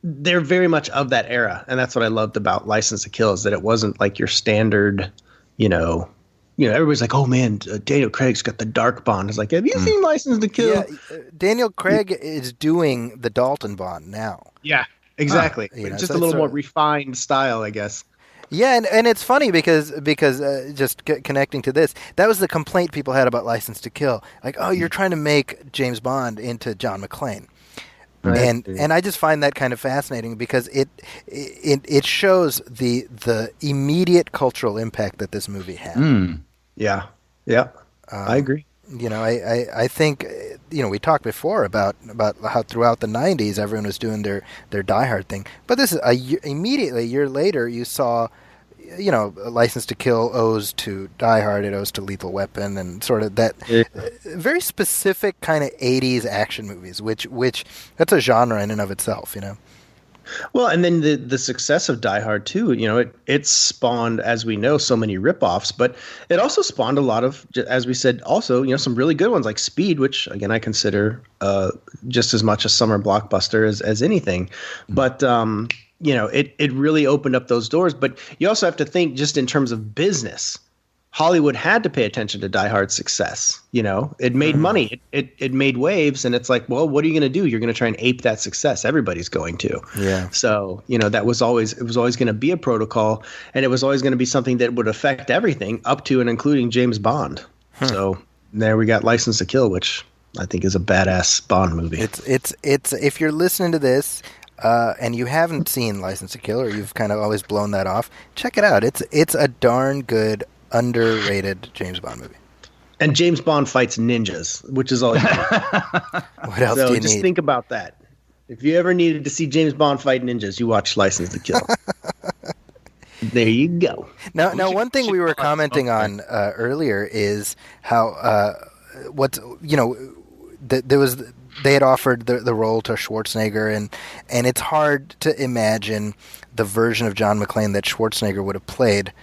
they're very much of that era, and that's what I loved about License to Kill is that it wasn't like your standard, everybody's like, oh man, Daniel Craig's got the dark Bond. It's like, have you seen License to Kill? Yeah, Daniel Craig is doing the Dalton Bond now. Yeah, exactly. Just a little more refined style, I guess. Yeah, and it's funny because just connecting to this, that was the complaint people had about License to Kill. Like, oh, you're trying to make James Bond into John McClane. Right. And I just find that kind of fascinating because it shows the immediate cultural impact that this movie had. Yeah. I agree. I think we talked before about how throughout the 90s everyone was doing their Die Hard thing, but this is immediately a year later you saw License to Kill owes to Die Hard, it owes to Lethal Weapon, and sort of that very specific kind of 80s action movies, which that's a genre in and of itself, Well, and then the success of Die Hard too, it spawned, as we know, so many ripoffs, but it also spawned a lot of, as we said, also, some really good ones like Speed, which again I consider just as much a summer blockbuster as anything. But it really opened up those doors. But you also have to think just in terms of business. Hollywood had to pay attention to Die Hard's success. You know, it made money. It made waves, and it's like, well, what are you going to do? You're going to try and ape that success. Everybody's going to. Yeah. So, you know, it was always going to be a protocol, and it was always going to be something that would affect everything up to and including James Bond. So there we got License to Kill, which I think is a badass Bond movie. It's if you're listening to this and you haven't seen License to Kill, or you've kind of always blown that off, check it out. It's a darn good, underrated James Bond movie. And James Bond fights ninjas, which is all you need. What else do you just need? think about that. If you ever needed to see James Bond fight ninjas, you watch License to Kill. There you go. Now, one thing we were commenting on earlier is how they had offered the role to Schwarzenegger, and it's hard to imagine the version of John McClane that Schwarzenegger would have played,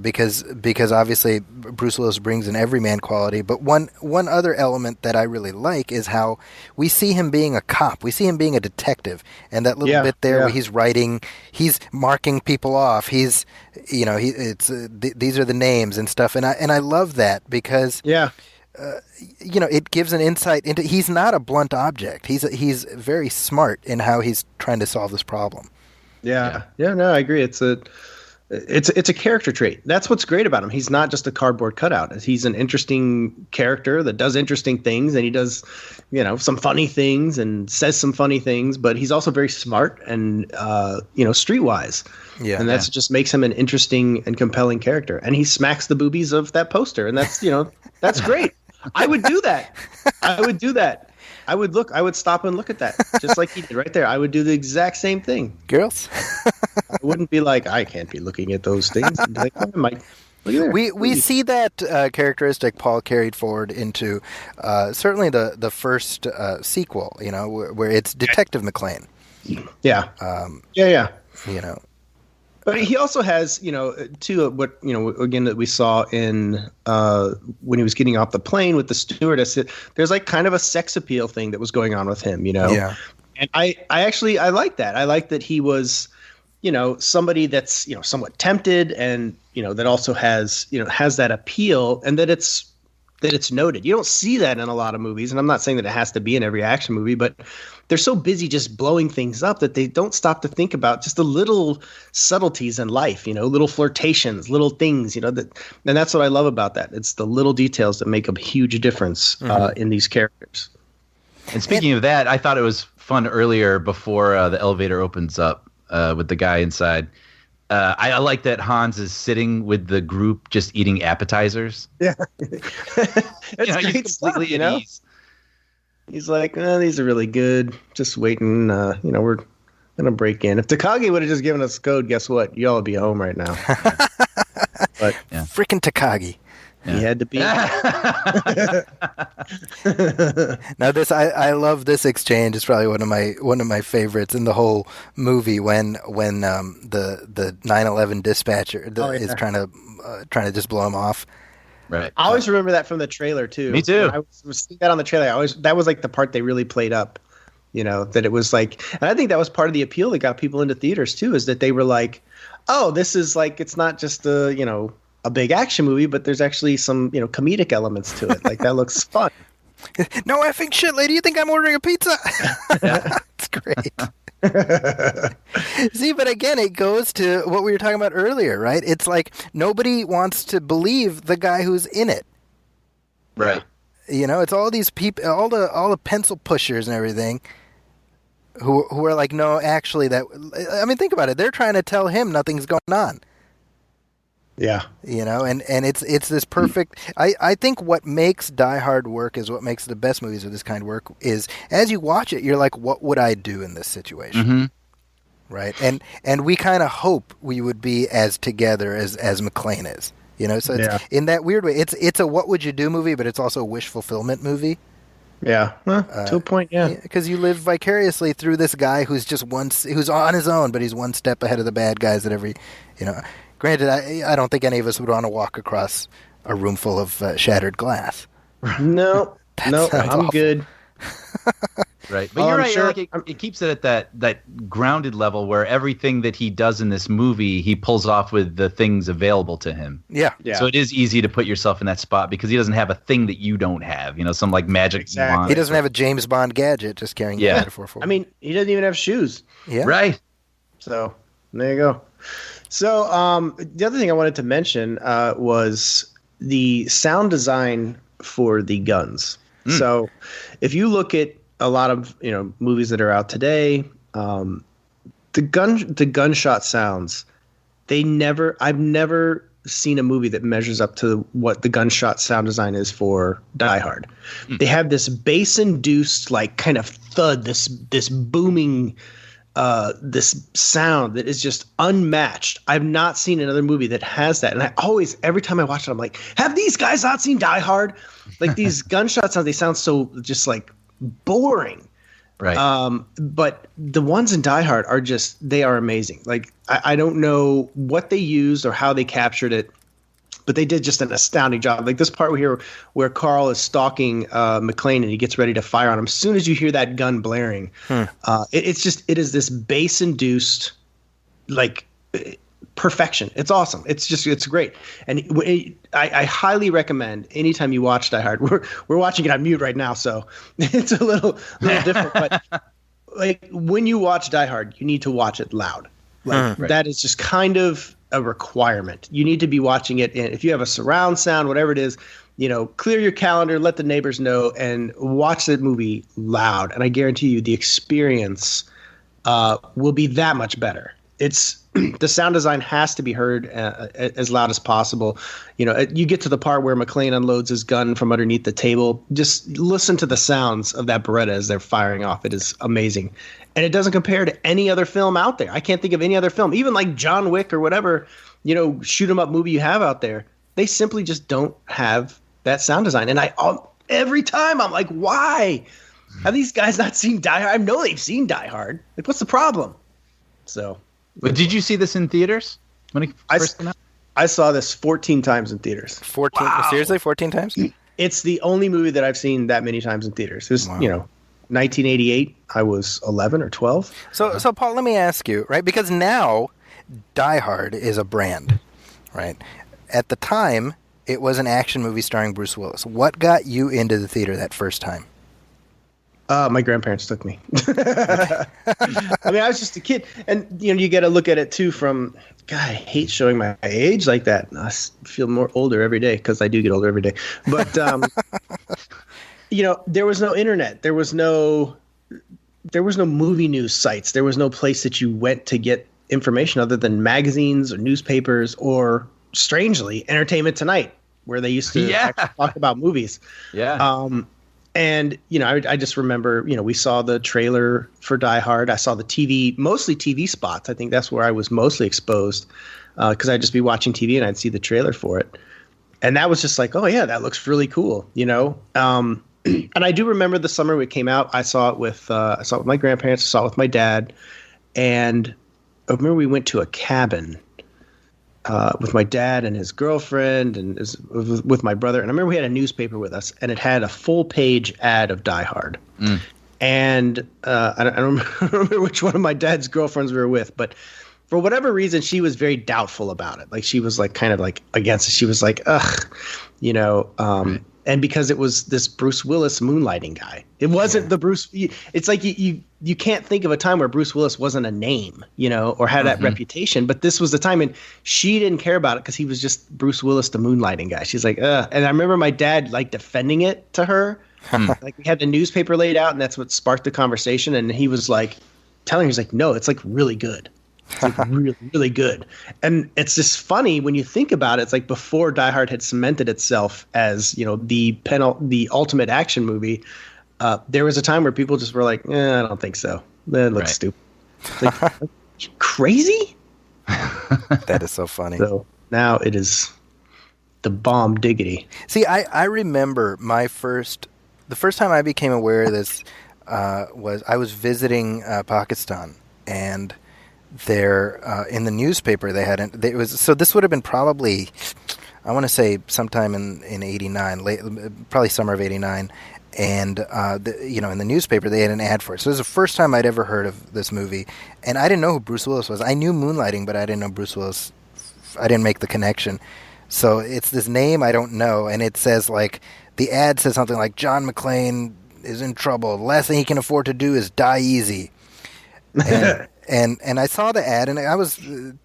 because obviously Bruce Willis brings an everyman quality. But one other element that I really like is how we see him being a cop. We see him being a detective, and that little bit there where he's writing, he's marking people off. He's, these are the names and stuff, and I love that because it gives an insight into, he's not a blunt object. He's very smart in how he's trying to solve this problem. Yeah, no, I agree. It's a character trait. That's what's great about him. He's not just a cardboard cutout. He's an interesting character that does interesting things, and he does, some funny things and says some funny things, but he's also very smart and, streetwise. Yeah. And that's just makes him an interesting and compelling character. And he smacks the boobies of that poster, and that's, that's great. I would do that. I would stop and look at that, just like he did right there. I would do the exact same thing. Girls? I wouldn't be like, I can't be looking at those things. I'd be like, oh, look at there. We see that characteristic Paul carried forward into certainly the first sequel, where it's Detective McClane. Yeah. Yeah. But he also has, again, that we saw in when he was getting off the plane with the stewardess, there's like kind of a sex appeal thing that was going on with him, Yeah. And I like that. I like that he was, somebody that's, somewhat tempted and, that also has that appeal, and that it's noted. You don't see that in a lot of movies, and I'm not saying that it has to be in every action movie, but they're so busy just blowing things up that they don't stop to think about just the little subtleties in life, little flirtations, little things, and that's what I love about that. It's the little details that make a huge difference in these characters. And speaking of that, I thought it was fun earlier before the elevator opens up with the guy inside. I like that Hans is sitting with the group just eating appetizers. Yeah. He's completely at ease. He's like, these are really good. Just waiting. We're going to break in. If Takagi would have just given us code, guess what? Y'all would be home right now. But Frickin' Takagi. Yeah. He had to be. Now I love this exchange. It's probably one of my favorites in the whole movie when the 9/11 dispatcher is trying to just blow him off. Right. I always remember that from the trailer too. Me too. When I was seeing that on the trailer, that was like the part they really played up. That it was like, and I think that was part of the appeal that got people into theaters too, is that they were like, oh, this is like, it's not just a big action movie, but there's actually some, comedic elements to it. Like, that looks fun. No effing shit, lady. You think I'm ordering a pizza? It's great. See, but again, it goes to what we were talking about earlier, right? It's like nobody wants to believe the guy who's in it. Right. It's all these people, all the pencil pushers and everything who are like, no, actually think about it. They're trying to tell him nothing's going on. Yeah. And it's this perfect. I think what makes Die Hard work is what makes the best movies of this kind work is as you watch it, you're like, what would I do in this situation? Mm-hmm. Right. And we kind of hope we would be as together as McClane is, so it's in that weird way, it's a what would you do movie, but it's also a wish fulfillment movie. Yeah. To a point. Yeah. Because you live vicariously through this guy who's just who's on his own, but he's one step ahead of the bad guys at every, Granted, I don't think any of us would want to walk across a room full of shattered glass. No, I'm awful. good. Right, but Oh, you're I'm right. sure- Like it keeps it at that grounded level where everything that he does in this movie, he pulls off with the things available to him. Yeah. Yeah. So it is easy to put yourself in that spot because he doesn't have a thing that you don't have. You know, some like magic Exactly. wand. He doesn't have a James Bond gadget just carrying the Yeah. metaphor forward. I mean, he doesn't even have shoes. yeah. Right. So there you go. So the other thing I wanted to mention was the sound design for the guns. So if you look at a lot of movies that are out today, the gunshot sounds, I've never seen a movie that measures up to what the gunshot sound design is for Die Hard. They have this bass induced like kind of thud, this booming this sound that is just unmatched. I've not seen another movie that has that. And I always, every time I watch it, I'm like, have these guys not seen Die Hard? Like these gunshot sounds, they sound so just like boring. Right. But the ones in Die Hard are they are amazing. Like I don't know what they used or how they captured it, but they did just an astounding job. Like this part here where Carl is stalking McClane and he gets ready to fire on him. As soon as you hear that gun blaring, it is this bass induced like perfection. It's awesome. It's great. And I highly recommend anytime you watch Die Hard. We're watching it on mute right now, so it's a little different. But like when you watch Die Hard, you need to watch it loud. Like that is just kind of a requirement. You need to be watching it if you have a surround sound, whatever it is, clear your calendar, let the neighbors know, and watch that movie loud. And I guarantee you the experience will be that much better. The sound design has to be heard as loud as possible. You get to the part where McClane unloads his gun from underneath the table. Just listen to the sounds of that Beretta as they're firing off. It is amazing. And it doesn't compare to any other film out there. I can't think of any other film, even like John Wick or whatever, shoot 'em up movie you have out there. They simply just don't have that sound design. And every time I'm like, why have these guys not seen Die Hard? I know they've seen Die Hard. Like, what's the problem? So. But did you see this in theaters when it first came out? I saw this 14 times in theaters. 14. Seriously, 14 times? It's the only movie that I've seen that many times in theaters. It was, 1988. I was 11 or 12. So Paul, let me ask you, right? Because now Die Hard is a brand, right? At the time, it was an action movie starring Bruce Willis. What got you into the theater that first time? My grandparents took me. I mean, I was just a kid. And, you got to look at it, too, from, God, I hate showing my age like that. I feel more older every day because I do get older every day. But, there was no internet. There was no movie news sites. There was no place that you went to get information other than magazines or newspapers or, strangely, Entertainment Tonight, where they used to actually talk about movies. Yeah. And, I just remember, we saw the trailer for Die Hard. I saw the mostly TV spots. I think that's where I was mostly exposed because I'd just be watching TV and I'd see the trailer for it. And that was just like, oh, yeah, that looks really cool, And I do remember the summer it came out. I saw it with my grandparents. I saw it with my dad. And I remember we went to a cabin with my dad and his girlfriend and with my brother. And I remember we had a newspaper with us, and it had a full-page ad of Die Hard. And I don't remember which one of my dad's girlfriends we were with, but for whatever reason, she was very doubtful about it. Like, she was like kind of like against it. She was like, ugh, and because it was this Bruce Willis moonlighting guy. It wasn't the Bruce. It's like you can't think of a time where Bruce Willis wasn't a name, or had that reputation. But this was the time, and she didn't care about it because he was just Bruce Willis, the moonlighting guy. She's like, ugh. And I remember my dad like defending it to her. Like, we had the newspaper laid out, and that's what sparked the conversation. And he was like telling her, he's like, no, it's like really good. It's like really, really good. And it's just funny when you think about it. It's like before Die Hard had cemented itself as, the ultimate action movie, there was a time where people just were like, I don't think so. That looks stupid. It's like, crazy? That is so funny. So now it is the bomb diggity. See, I remember the first time I became aware of this was I was visiting Pakistan, and there in the newspaper they had so this would have been probably, I want to say sometime in 89, probably summer of 89, and in the newspaper they had an ad for it. So it was the first time I'd ever heard of this movie, and I didn't know who Bruce Willis was. I knew Moonlighting, but I didn't know Bruce Willis. I didn't make the connection. So it's this name I don't know, and it says like the ad says something like John McClane is in trouble. The last thing he can afford to do is die easy. And I saw the ad, and I was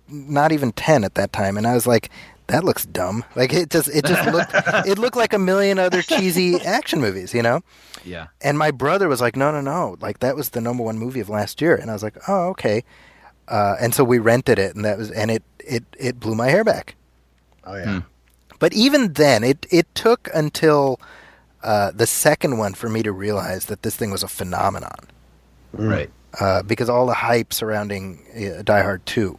not even 10 at that time, and I was like, that looks dumb. Like it just looked like a million other cheesy action movies, you know? Yeah. And my brother was like, no, like that was the #1 movie of last year, and I was like, oh, okay. And so we rented it, and it blew my hair back. Oh yeah. But even then, it took until the second one for me to realize that this thing was a phenomenon. Right. Because all the hype surrounding Die Hard 2.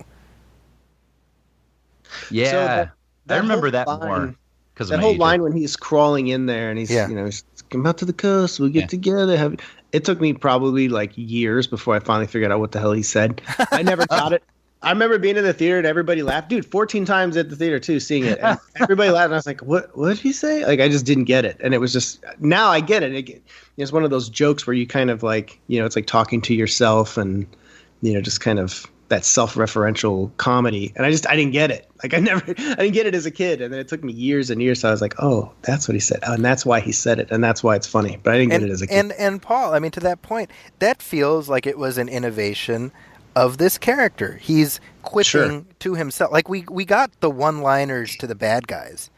Yeah. So I remember whole that line- more. Because That whole line when he's crawling in there and he's, he's come out to the coast, we'll get together. It took me probably like years before I finally figured out what the hell he said. I never got it. I remember being in the theater and everybody laughed. Dude, 14 times at the theater too, seeing it. And everybody laughed and I was like, what did he say? Like, I just didn't get it. And it was just, now I get it. It's one of those jokes where you kind of like, it's like talking to yourself and, just kind of that self-referential comedy. And I didn't get it. Like I didn't get it as a kid. And then it took me years and years. So I was like, oh, that's what he said. Oh, and that's why he said it. And that's why it's funny. But I didn't get it as a kid. And Paul, I mean, to that point, that feels like it was an innovation of this character. He's quipping to himself. Like we got the one-liners to the bad guys.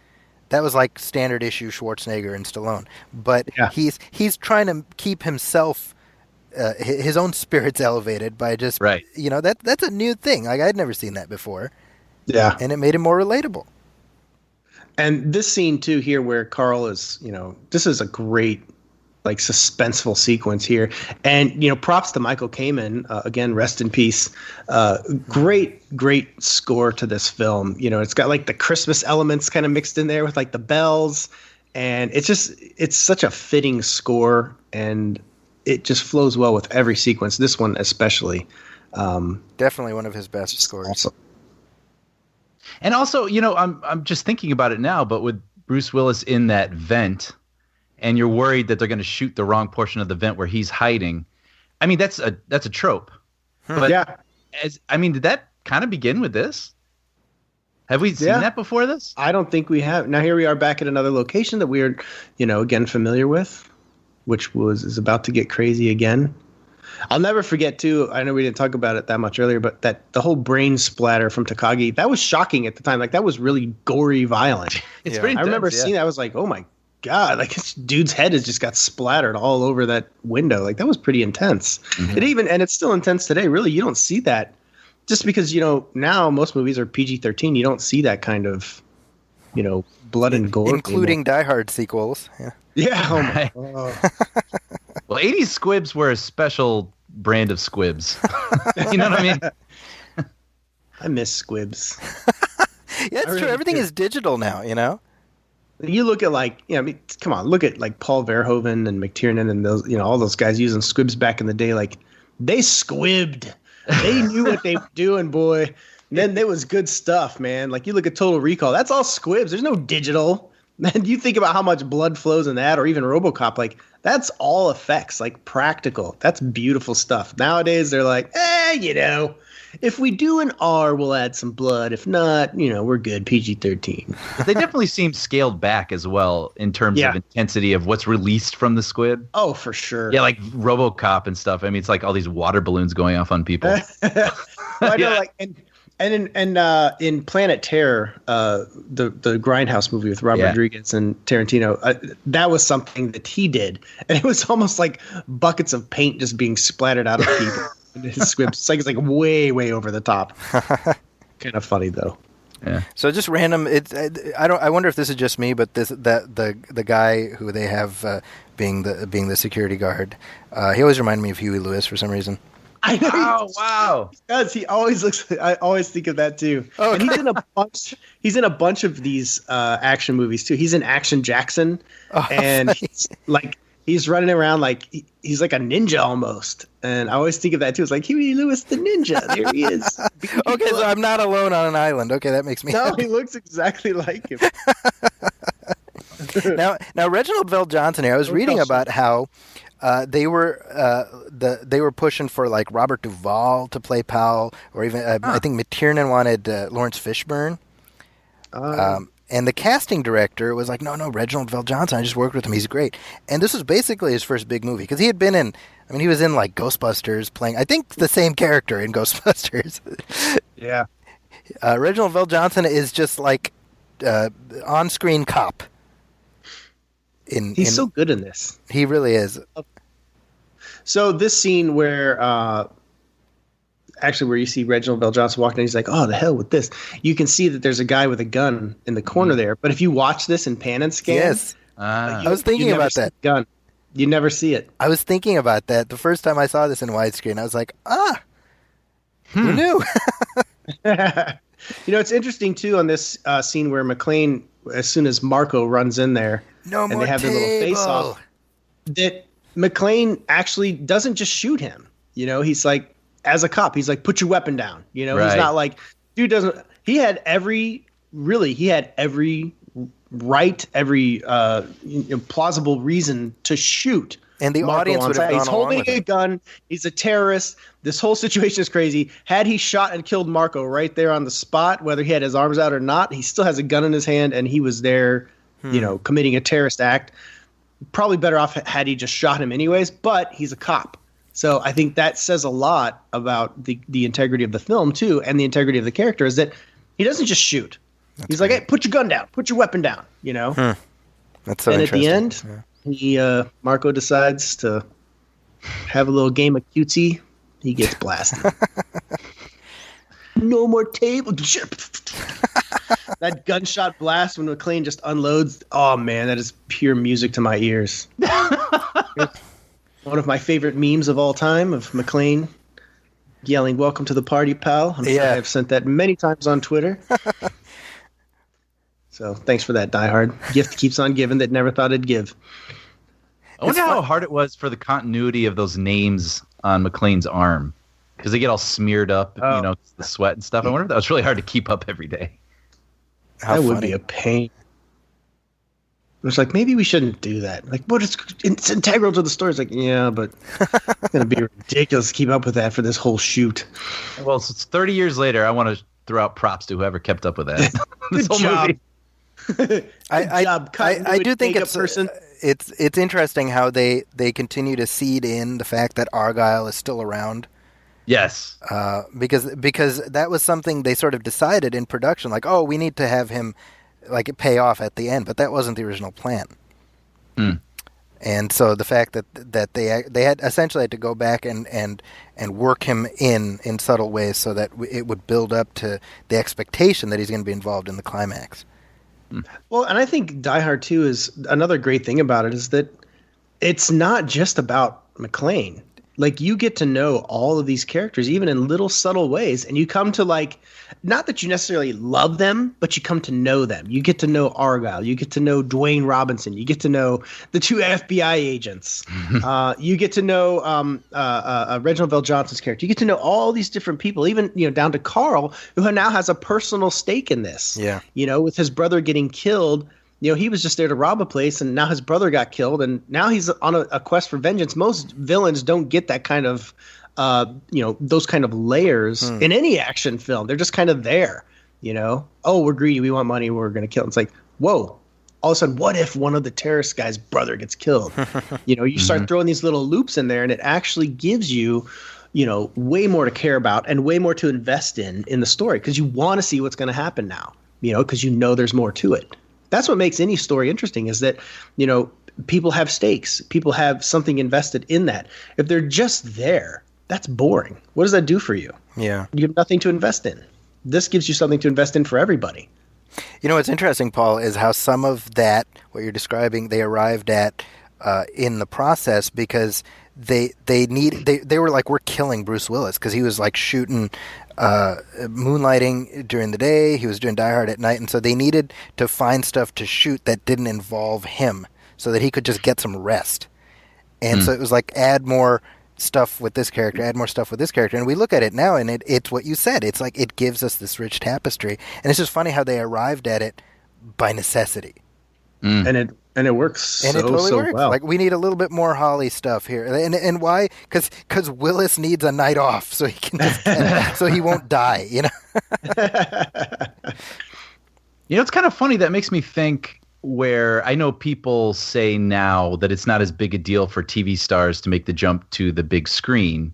That was like standard issue Schwarzenegger and Stallone. But he's trying to keep himself his own spirits elevated by just that's a new thing. Like I'd never seen that before. Yeah. And it made him more relatable. And this scene too here where Carl is, this is a great like suspenseful sequence here. And, props to Michael Kamen, again, rest in peace. Great score to this film. It's got like the Christmas elements kind of mixed in there with like the bells. And it's such a fitting score and it just flows well with every sequence. This one especially. Definitely one of his best scores. Awesome. And also, I'm just thinking about it now, but with Bruce Willis in that vent, and you're worried that they're going to shoot the wrong portion of the vent where he's hiding. I mean, that's a trope. But did that kind of begin with this? Have we seen that before this? I don't think we have. Now here we are back at another location that we're, again familiar with, which is about to get crazy again. I'll never forget too. I know we didn't talk about it that much earlier, but that the whole brain splatter from Takagi, that was shocking at the time. Like that was really gory, violent. It's pretty intense, I remember seeing that. I was like, oh my God, like this dude's head has just got splattered all over that window. Like that was pretty intense. Mm-hmm. And it's still intense today. Really, you don't see that just because, now most movies are PG-13. You don't see that kind of, blood and gore. Including Die Hard sequels. Yeah. Yeah. Oh my God. Well, 80s squibs were a special brand of squibs. You know what I mean? I miss squibs. Yeah, it's true. Everything is digital now, You look at come on, look at like Paul Verhoeven and McTiernan and those, all those guys using squibs back in the day. Like they squibbed. They knew what they were doing, boy. And then there was good stuff, man. Like you look at Total Recall, that's all squibs. There's no digital. Man, you think about how much blood flows in that, or even RoboCop. Like that's all effects, like practical. That's beautiful stuff. Nowadays they're like, if we do an R, we'll add some blood. If not, we're good. PG-13. They definitely seem scaled back as well in terms of intensity of what's released from the squib. Oh, for sure. Yeah, like RoboCop and stuff. I mean, it's like all these water balloons going off on people. I know, like, and in Planet Terror, the Grindhouse movie with Robert Rodriguez and Tarantino, that was something that he did, and it was almost like buckets of paint just being splattered out of people. His squibs. It's like way over the top. Kind of funny though. Yeah. So just random. I wonder if this is just me, but the guy who they have being the security guard, he always reminded me of Huey Lewis for some reason. I know. Oh wow! He does. He always looks. I always think of that too. Oh, and he's in a bunch of these action movies too. He's in Action Jackson, and he's running around like he's like a ninja almost. And I always think of that too. It's like Huey Lewis the ninja. There he is. Okay, so I'm not alone on an island. Okay, that makes me happy. He looks exactly like him. Now Reginald Vell Johnson here. I was reading about how they were pushing for like Robert Duvall to play Powell, or even I think McTiernan wanted Lawrence Fishburne. And the casting director was like, no, Reginald Vell Johnson. I just worked with him. He's great. And this was basically his first big movie because he had been in. I mean, he was in like Ghostbusters, playing I think the same character in Ghostbusters. Yeah. Reginald Vell Johnson is just like on-screen cop. He's so good in this. He really is. So this scene where where you see Reginald Vell Johnson walking in, he's like, oh, the hell with this. You can see that there's a guy with a gun in the corner there. But if you watch this in pan and scan, yes, I was thinking about that. Gun. You never see it. I was thinking about that the first time I saw this in widescreen. I was like, who knew? It's interesting too on this scene where McClane, as soon as Marco runs in there, and they have their little face-off, that McClane actually doesn't just shoot him. He's like, as a cop, he's like, put your weapon down. He's not like, dude doesn't. He had every right, every plausible reason to shoot. And the Marco audience would have gone He's along holding with a it. gun. He's a terrorist. This whole situation is crazy. Had he shot and killed Marco right there on the spot, whether he had his arms out or not, he still has a gun in his hand, and he was there, committing a terrorist act. Probably better off had he just shot him anyways, but he's a cop. So I think that says a lot about the integrity of the film, too, and the integrity of the character, is that he doesn't just shoot. He's like, hey, put your gun down. Put your weapon down, That's so and interesting. at the end, Marco decides to have a little game of cutesy. He gets blasted. No more table. That gunshot blast when McClane just unloads. Oh, man, that is pure music to my ears. One of my favorite memes of all time of McClane yelling, "Welcome to the party, pal." I'm sure I've sent that many times on Twitter. So thanks for that, Die Hard. Gift keeps on giving that never thought it'd give. I wonder how hard it was for the continuity of those names on McClane's arm, because they get all smeared up, the sweat and stuff. I wonder if that was really hard to keep up every day. That would be a pain. It was like, maybe we shouldn't do that. Like, but it's integral to the story. It's like, yeah, but it's going to be ridiculous to keep up with that for this whole shoot. Well, it's 30 years later. I want to throw out props to whoever kept up with that. This whole movie. I do think it's interesting how they continue to seed in the fact that Argyle is still around. Yes. Because that was something they sort of decided in production, like, oh, we need to have him like pay off at the end, but that wasn't the original plan. And so the fact that they had essentially had to go back and work him in subtle ways so that it would build up to the expectation that he's going to be involved in the climax. Well, and I think Die Hard 2 is another great thing about it is that it's not just about McClane. Like, you get to know all of these characters, even in little subtle ways, and you come to, like, not that you necessarily love them, but you come to know them. You get to know Argyle. You get to know Dwayne Robinson. You get to know the two FBI agents. You get to know Reginald Vell Johnson's character. You get to know all these different people, even, down to Carl, who now has a personal stake in this. Yeah. With his brother getting killed. He was just there to rob a place, and now his brother got killed, and now he's on a quest for vengeance. Most villains don't get that kind of, those kind of layers in any action film. They're just kind of there, Oh, we're greedy. We want money. We're going to kill. It's like, whoa. All of a sudden, what if one of the terrorist guy's brother gets killed? You start throwing these little loops in there, and it actually gives you, way more to care about and way more to invest in the story because you want to see what's going to happen now, because there's more to it. That's what makes any story interesting is that, people have stakes. People have something invested in that. If they're just there, that's boring. What does that do for you? Yeah. You have nothing to invest in. This gives you something to invest in for everybody. What's interesting, Paul, is how some of that, what you're describing, they arrived at in the process because they were like, we're killing Bruce Willis because he was like shooting moonlighting during the day. He was doing Die Hard at night. And so they needed to find stuff to shoot that didn't involve him so that he could just get some rest. And so it was like, add more stuff with this character, add more stuff with this character. And we look at it now and it's what you said. It's like, it gives us this rich tapestry. And it's just funny how they arrived at it by necessity. And And it works And it totally works. well. Like, we need a little bit more Holly stuff here. And why? Because Willis needs a night off so he can so he won't die, you know? You know, it's kind of funny. That makes me think where I know people say now that it's not as big a deal for TV stars to make the jump to the big screen,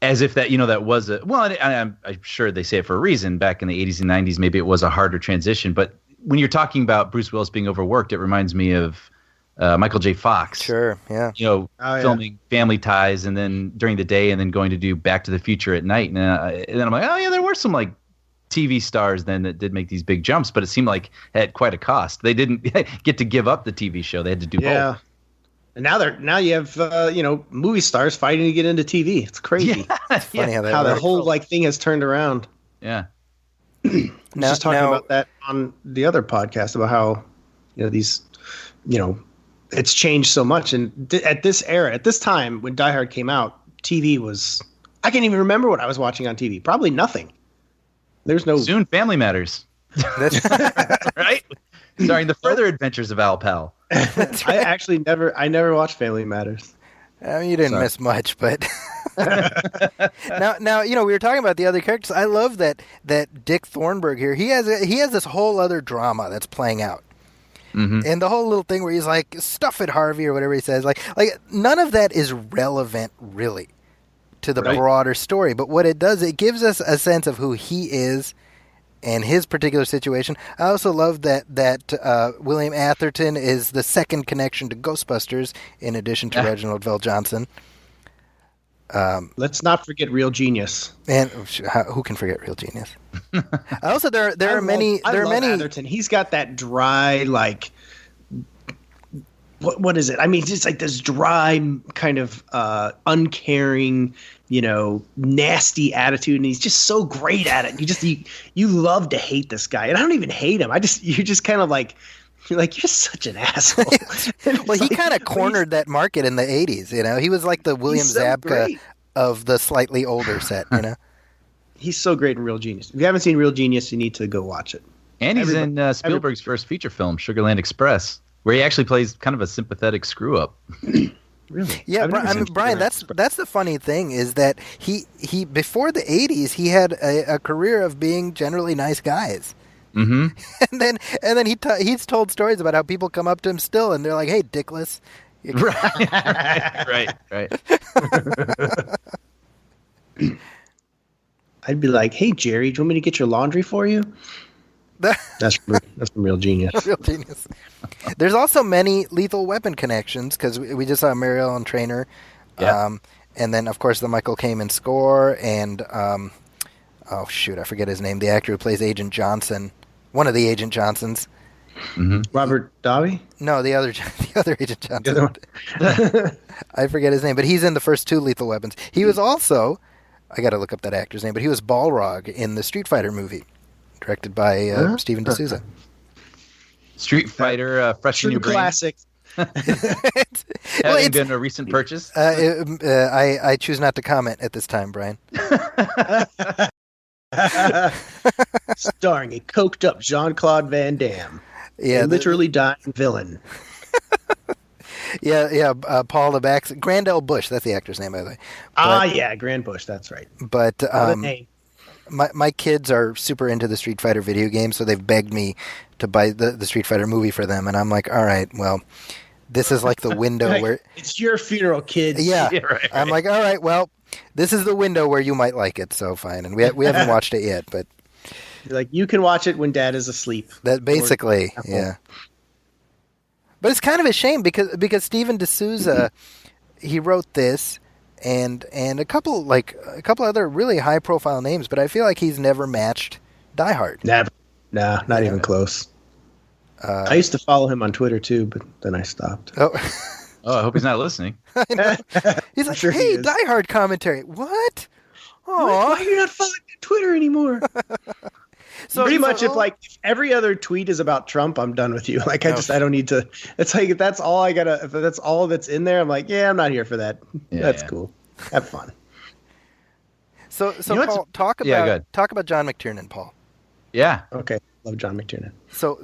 as if that, you know, that was I'm sure they say it for a reason. Back in the 80s and 90s, maybe it was a harder transition. But when you're talking about Bruce Willis being overworked, it reminds me of Michael J. Fox. Sure, yeah. You know, filming Family Ties and then during the day and then going to do Back to the Future at night. And then I'm like, oh, yeah, there were some like TV stars then that did make these big jumps, but it seemed like it had quite a cost. They didn't get to give up the TV show. They had to do both. And now you have movie stars fighting to get into TV. It's crazy. It's funny how the whole like thing has turned around. Yeah. Just talking about that on the other podcast about how these it's changed so much. And at this time when Die Hard came out, TV was, I can't even remember what I was watching on TV. Probably nothing. There's no soon Family Matters. That's right. Starring the further adventures of Al Pal. I never watched Family Matters. I mean, you didn't miss much, but now we were talking about the other characters. I love that Dick Thornburg here. He has this whole other drama that's playing out, and the whole little thing where he's like, "Stuff it, Harvey," or whatever he says. Like none of that is relevant really to the broader story. But what it does, it gives us a sense of who he is and his particular situation. I also love that William Atherton is the second connection to Ghostbusters, in addition to Reginald VelJohnson. Let's not forget Real Genius. And who can forget Real Genius? Also, there are many. Atherton. He's got that dry, like, what is it? I mean, it's like this dry kind of uncaring, nasty attitude, and he's just so great at it. You love to hate this guy, and I don't even hate him. You're just kind of like, you're such an asshole. Well, he kind of cornered that market in the 80s. He was like the William Zabka of the slightly older set. He's so great in Real Genius. If you haven't seen Real Genius, you need to go watch it. And he's in Spielberg's first feature film, Sugarland Express, where he actually plays kind of a sympathetic screw up. Really? Yeah, Brian, that's the funny thing is that he before the 80s he had a career of being generally nice guys. Mm-hmm. And then he's told stories about how people come up to him still and they're like, "Hey, Dickless." Right. I'd be like, "Hey, Jerry, do you want me to get your laundry for you?" That's from Real Genius. Real Genius. There's also many Lethal Weapon connections because we just saw Mary Ellen Trainor, and then of course the Michael Kamen score, and oh shoot, I forget his name. The actor who plays Agent Johnson, one of the Agent Johnsons. Mm-hmm. Robert Davi? No, the other Agent Johnson. The other one. I forget his name, but he's in the first two Lethal Weapons. He was also, I got to look up that actor's name, but he was Balrog in the Street Fighter movie, directed by Steven D'Souza. Street Fighter, fresh in your brain. Classic. Having been a recent purchase. I choose not to comment at this time, Brian. Starring a coked up Jean-Claude Van Damme. Yeah, literally dying villain. Paul LeBax, Grandel Bush, that's the actor's name, by the way. Grand Bush, that's right. But my kids are super into the Street Fighter video game, so they've begged me to buy the Street Fighter movie for them, and I'm like, all right, well, this is like the window where it's your funeral, kids. Yeah, right. I'm like, all right, well, this is the window where you might like it, so fine, and we haven't watched it yet, but you're like, you can watch it when Dad is asleep. That basically, yeah. But it's kind of a shame because Steven D'Souza, he wrote this. And a couple other really high profile names, but I feel like he's never matched Die Hard. Never. Nah, not even close. I used to follow him on Twitter too, but then I stopped. Oh, I hope he's not listening. I know. He's like, sure hey, Die Hard commentary. What? Oh, why are you not following me on Twitter anymore? Pretty much, if every other tweet is about Trump, I'm done with you. Like, I don't need to. It's like, if that's all I gotta, if that's all that's in there, I'm like, yeah, I'm not here for that. That's cool. Have fun. So Paul, talk about John McTiernan, Paul. Yeah. Okay. Love John McTiernan. So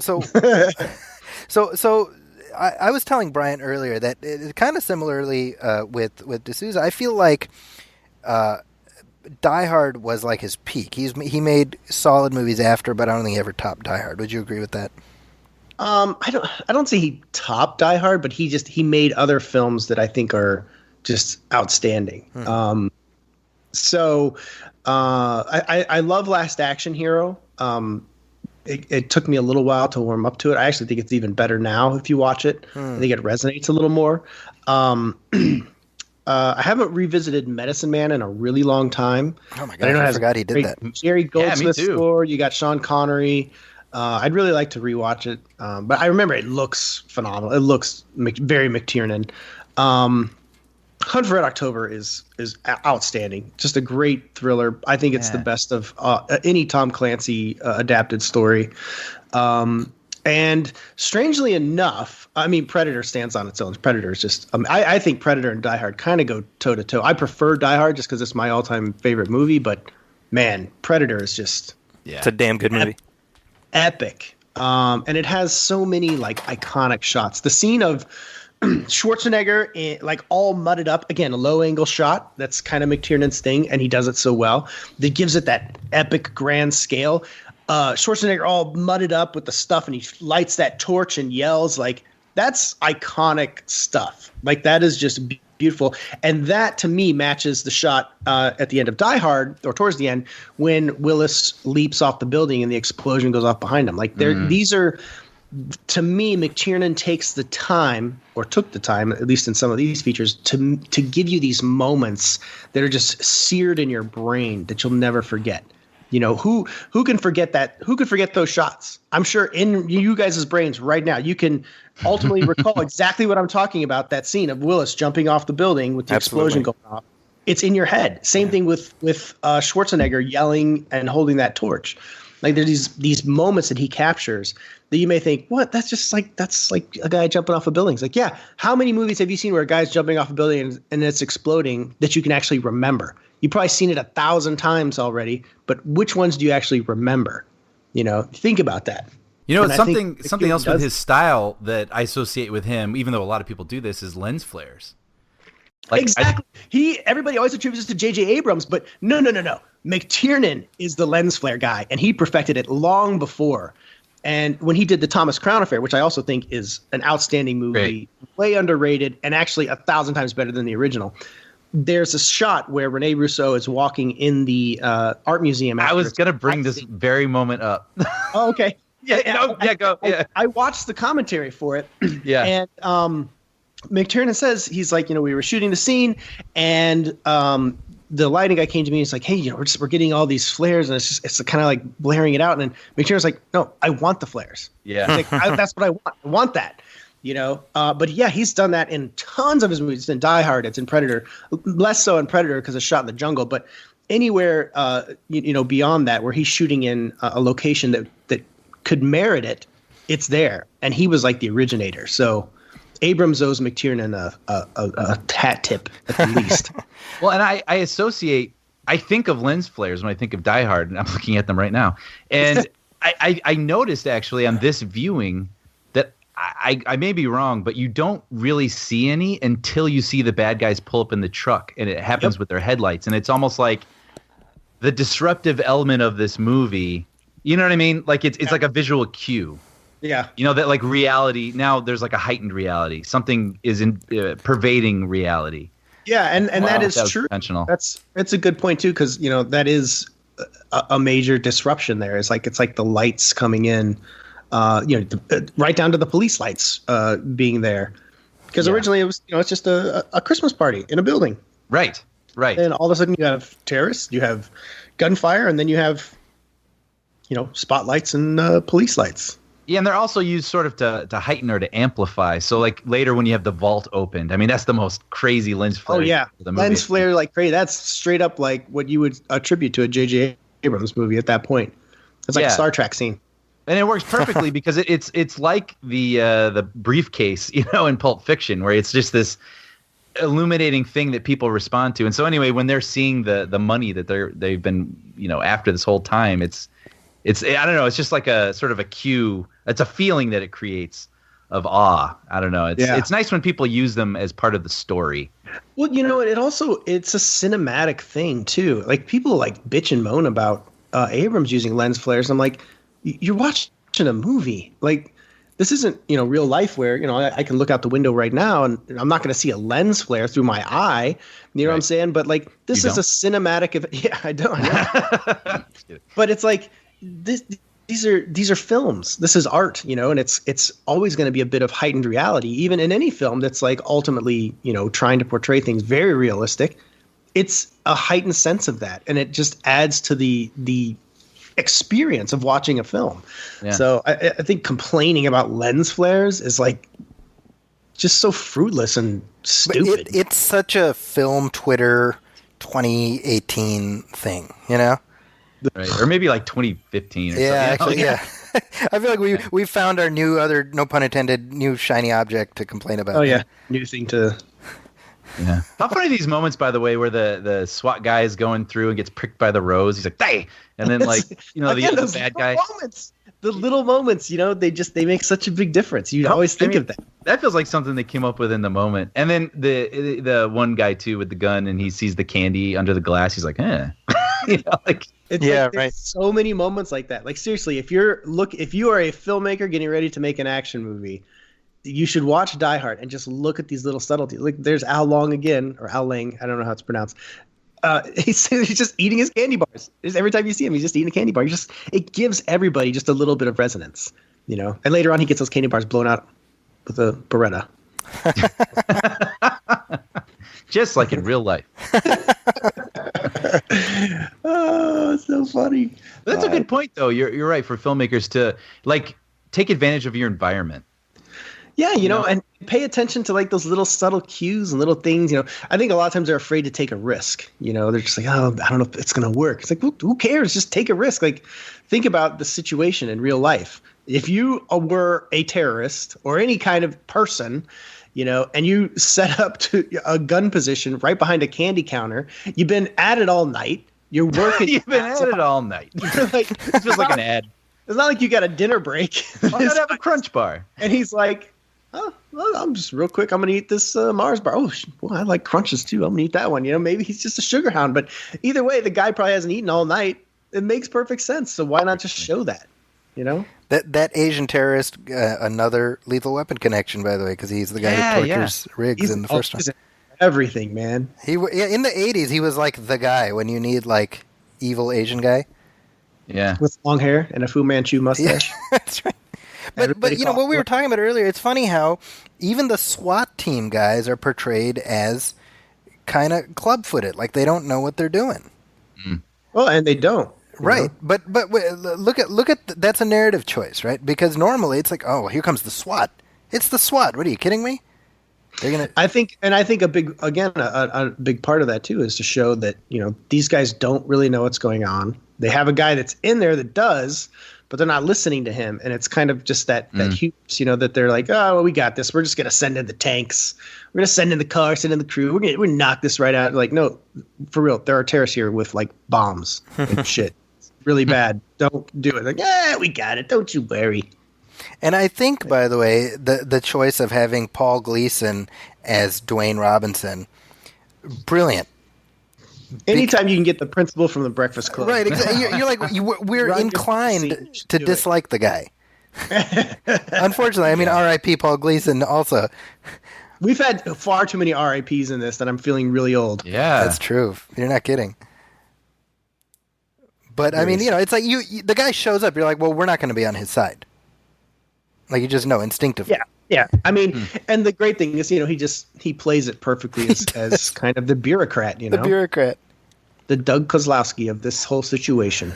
I was telling Brian earlier that kind of similarly with D'Souza, I feel like Die Hard was like his peak. He made solid movies after, but I don't think he ever topped Die Hard. Would you agree with that? I don't say he topped Die Hard, but he made other films that I think are just outstanding. I love Last Action Hero. It took me a little while to warm up to it. I actually think it's even better now if you watch it. I think it resonates a little more. I haven't revisited Medicine Man in a really long time. Oh my gosh, I forgot he did that. Jerry Goldsmith score. You got Sean Connery. I'd really like to rewatch it, but I remember it looks phenomenal. It looks very McTiernan. Hunt for Red October is outstanding. Just a great thriller. I think it's the best of any Tom Clancy adapted story. And strangely enough, I mean, Predator stands on its own. Predator is just I think Predator and Die Hard kind of go toe to toe. I prefer Die Hard just because it's my all-time favorite movie, but man, Predator is just it's a damn good movie. Epic. And it has so many like iconic shots. The scene of Schwarzenegger like all mudded up, again, a low angle shot. That's kind of McTiernan's thing, and he does it so well. That gives it that epic grand scale. Schwarzenegger all mudded up with the stuff, and he lights that torch and yells. Like, that's iconic stuff. Like, that is just beautiful. And that, to me, matches the shot at the end of Die Hard, or towards the end, when Willis leaps off the building and the explosion goes off behind him. Like, these are, to me, McTiernan takes the time, or took the time, at least in some of these features, to give you these moments that are just seared in your brain that you'll never forget. You know, who can forget that? Who could forget those shots? I'm sure in you guys' brains right now, you can ultimately recall exactly what I'm talking about, that scene of Willis jumping off the building with the explosion going off. It's in your head. Same thing with Schwarzenegger yelling and holding that torch. Like, there's these moments that he captures that you may think, what? That's like a guy jumping off a building. It's like, yeah, how many movies have you seen where a guy's jumping off a building and it's exploding that you can actually remember? You've probably seen it 1,000 times already, but which ones do you actually remember? You know, think about that. You know, it's something else with his style that I associate with him, even though a lot of people do this, is lens flares. Like, exactly. Everybody always attributes this to J.J. Abrams, but no. McTiernan is the lens flare guy, and he perfected it long before. And when he did the Thomas Crown Affair, which I also think is an outstanding movie, way underrated, and actually 1,000 times better than the original. There's a shot where Rene Russo is walking in the art museum. I was going to bring this very moment up. Oh, okay. Go. I watched the commentary for it. Yeah. And McTiernan says, he's like, we were shooting the scene, and the lighting guy came to me and he's like, hey, we're getting all these flares, and it's kind of like blaring it out. And McTiernan's like, no, I want the flares. Yeah. Like, that's what I want. I want that. But yeah, he's done that in tons of his movies. It's in Die Hard, it's in Predator, less so in Predator because it's shot in the jungle, but anywhere, beyond that, where he's shooting in a location that could merit it, it's there. And he was like the originator. So Abrams owes McTiernan a hat tip at the least. Well, and I think of lens flares when I think of Die Hard, and I'm looking at them right now. And I noticed actually on this viewing that I may be wrong, but you don't really see any until you see the bad guys pull up in the truck, and it happens with their headlights. And it's almost like the disruptive element of this movie. You know what I mean? Like it's like a visual cue. Yeah. That like reality, now there's like a heightened reality. Something is pervading reality. Yeah, and that is true. Intentional. It's a good point too, because that is a major disruption there. It's like the lights coming in, right down to the police lights being there, because originally it was it's just a Christmas party in a building. Right. And all of a sudden you have terrorists, you have gunfire, and then you have spotlights and police lights. Yeah, and they're also used sort of to heighten or to amplify. So, like, later when you have the vault opened, I mean, that's the most crazy lens flare. Oh, yeah. Lens flare like crazy. That's straight up like what you would attribute to a J.J. Abrams movie at that point. It's like a Star Trek scene. And it works perfectly because it's like the briefcase, in Pulp Fiction, where it's just this illuminating thing that people respond to. And so anyway, when they're seeing the money that they've been, after this whole time, it's I don't know, it's just like a sort of a cue. It's a feeling that it creates awe. I don't know. Yeah. It's nice when people use them as part of the story. Well, it's a cinematic thing too. Like people like bitch and moan about Abrams using lens flares. I'm like, you're watching a movie. Like this isn't, real life where, I can look out the window right now and I'm not going to see a lens flare through my eye. You know what I'm saying? But like this is a cinematic event. Yeah, I don't. But it's like these are films. This is art, and it's always going to be a bit of heightened reality, even in any film that's like ultimately, trying to portray things very realistic. It's a heightened sense of that, and it just adds to the experience of watching a film. Yeah. So I think complaining about lens flares is like just so fruitless and stupid. It's such a film Twitter 2018 thing, Right. Or maybe like 2015 or something. Actually, yeah. I feel like we found our no pun intended, new shiny object to complain about. Oh, yeah. New thing to... Yeah. How funny are these moments, by the way, where the SWAT guy is going through and gets pricked by the rose. He's like, "Hey!" And then again, the bad guy. The little moments, they make such a big difference. You always think of that. That feels like something they came up with in the moment. And then the one guy too with the gun, and he sees the candy under the glass. He's like, "Eh." Right. So many moments like that. Like seriously, if you are a filmmaker getting ready to make an action movie, you should watch Die Hard and just look at these little subtleties. Like there's Al Long again, or Al Lang. I don't know how it's pronounced. He's just eating his candy bars. Just every time you see him, he's just eating a candy bar. It gives everybody just a little bit of resonance, And later on, he gets those candy bars blown out with a Beretta. Just like in real life. Oh, it's so funny. But that's a good point, though. You're right, for filmmakers to take advantage of your environment. Yeah, and pay attention to like those little subtle cues and little things. I think a lot of times they're afraid to take a risk. They're just like, oh, I don't know if it's going to work. It's like, who cares? Just take a risk. Like, think about the situation in real life. If you were a terrorist or any kind of person, and you set up to a gun position right behind a candy counter, you've been at it all night. You're working. You've been at it all night. Like, it feels like an ad. It's not like you got a dinner break. Why not have a Crunch bar? And he's like, oh, well, I'm just real quick. I'm going to eat this Mars bar. Oh, well, I like Crunches too. I'm going to eat that one. Maybe he's just a sugar hound. But either way, the guy probably hasn't eaten all night. It makes perfect sense. So why not just show that? That Asian terrorist, another Lethal Weapon connection, by the way, because he's the guy who tortures Riggs in the first one. Everything, man. In the 80s, he was like the guy when you need like evil Asian guy. Yeah, with long hair and a Fu Manchu mustache. Yeah, that's right. But what we were talking about earlier, it's funny how even the SWAT team guys are portrayed as kind of club-footed, like they don't know what they're doing. Mm. Well, and they don't. Right, but look at that's a narrative choice, right? Because normally it's like, oh, well, here comes the SWAT. It's the SWAT. What are you kidding me? They're gonna. I think a big part of that too is to show that these guys don't really know what's going on. They have a guy that's in there that does, but they're not listening to him, and it's kind of just that hubris, that they're like, oh, well, we got this. We're just gonna send in the tanks. We're gonna send in the car, send in the crew. We're gonna knock this right out. Like, no, for real, there are terrorists here with like bombs and shit. Really bad. Don't do it. Like, we got it. Don't you worry. And I think, by the way, the choice of having Paul Gleason as Dwayne Robinson, brilliant. Anytime you can get the principal from the Breakfast Club. Right. Exactly. You're like, we're inclined to dislike the guy. Unfortunately, I mean, R.I.P. Paul Gleason also. We've had far too many RIPs in this that I'm feeling really old. Yeah. That's true. You're not kidding. But, I mean, it's like the guy shows up. You're like, well, we're not going to be on his side. Like, you just know instinctively. Yeah. I mean, and the great thing is, he plays it perfectly as kind of the bureaucrat, The bureaucrat. The Doug Kozlowski of this whole situation.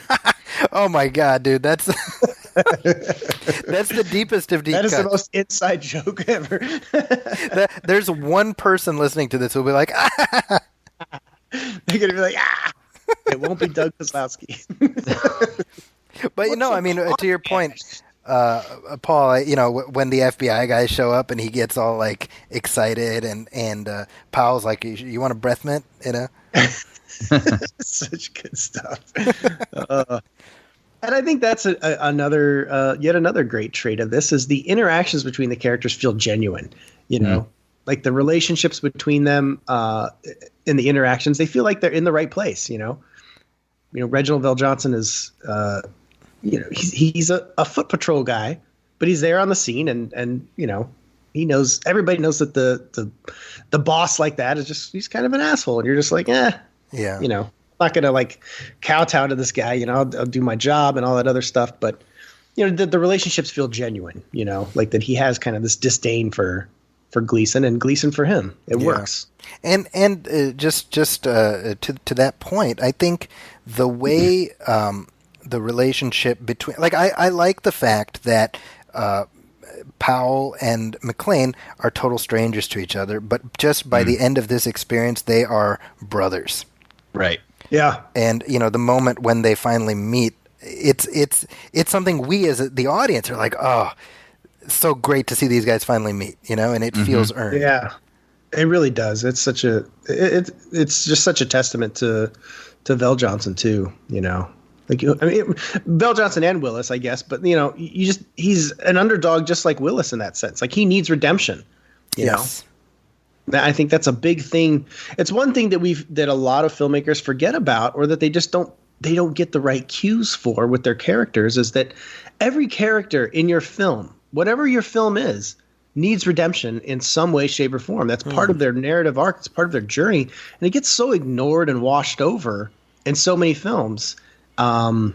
Oh, my God, dude. That's the deepest of deep That is cuts. the most inside joke ever. There's one person listening to this who'll be like, They're going to be like, It won't be Doug Kozlowski. But, I mean, to your point, Paul, when the FBI guys show up and he gets all, like, excited and Powell's like, you want a breath mint, Such good stuff. And I think that's another yet another great trait of this is the interactions between the characters feel genuine. You know, like the relationships between them in the interactions, they feel like they're in the right place. You know, Reginald VelJohnson is he's a foot patrol guy, but he's there on the scene, and everybody knows that the boss like that is just he's kind of an asshole, and you're just like, yeah. I'm not gonna like kowtow to this guy. I'll do my job and all that other stuff, but the relationships feel genuine. Like that he has kind of this disdain for Gleason and Gleason for him. It works. And just to that point, I think the way the relationship between I like the fact that Powell and McClane are total strangers to each other, but just by the end of this experience, they are brothers. Right. Yeah. And the moment when they finally meet, it's something we as the audience are like, oh, so great to see these guys finally meet, and it feels earned. Yeah. It really does. It's such it's just such a testament to VelJohnson too, VelJohnson and Willis, I guess, but he's an underdog just like Willis in that sense. Like he needs redemption, you know. I think that's a big thing. It's one thing that a lot of filmmakers forget about, or that they just don't get the right cues for with their characters, is that every character in your film, whatever your film is, needs redemption in some way, shape, or form. That's part of their narrative arc. It's part of their journey, and it gets so ignored and washed over in so many films. And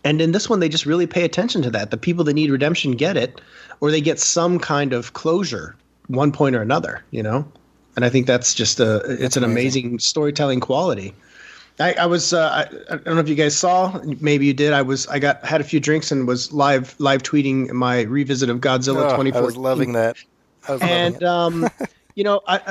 in this one, they just really pay attention to that. The people that need redemption get it, or they get some kind of closure, one point or another, And I think that's just it's an amazing storytelling quality. I was I don't know if you guys saw, maybe you did. I had a few drinks and was live tweeting my revisit of Godzilla 2014. I was loving that. I'm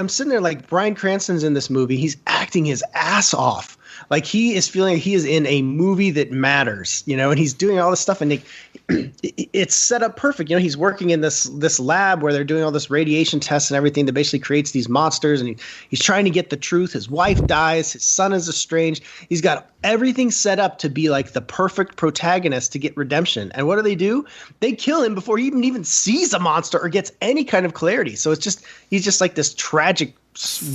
sitting there like Bryan Cranston's in this movie. He's acting his ass off. Like he is feeling like he is in a movie that matters, and he's doing all this stuff, and it's set up perfect. He's working in this lab where they're doing all this radiation tests and everything that basically creates these monsters, and he's trying to get the truth. His wife dies, his son is estranged. He's got everything set up to be like the perfect protagonist to get redemption. And what do? They kill him before he even sees a monster or gets any kind of clarity. So he's just like this tragic,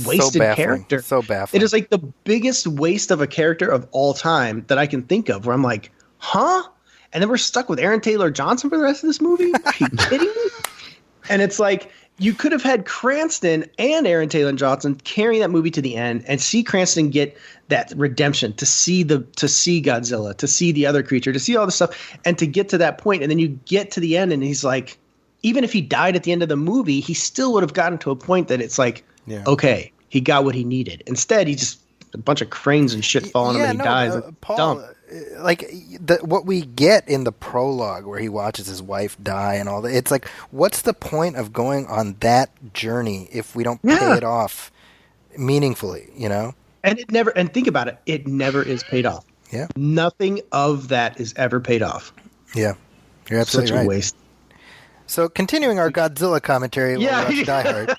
wasted character. So baffling. It is like the biggest waste of a character of all time that I can think of, where I'm like, huh? And then we're stuck with Aaron Taylor Johnson for the rest of this movie? Are you kidding me? And it's like, you could have had Cranston and Aaron Taylor Johnson carrying that movie to the end and see Cranston get that redemption, to see Godzilla, to see the other creature, to see all this stuff, and to get to that point. And then you get to the end and he's like, even if he died at the end of the movie, he still would have gotten to a point that it's like, okay, he got what he needed. Instead, he just a bunch of cranes and shit fall on him and he dies. Paul, dumb. What we get in the prologue where he watches his wife die and all that, it's like, what's the point of going on that journey if we don't pay it off meaningfully, And think about it, it never is paid off. Yeah. Nothing of that is ever paid off. Yeah. You're absolutely Such right. a waste. So continuing our Godzilla commentary, we'll watch Die Hard.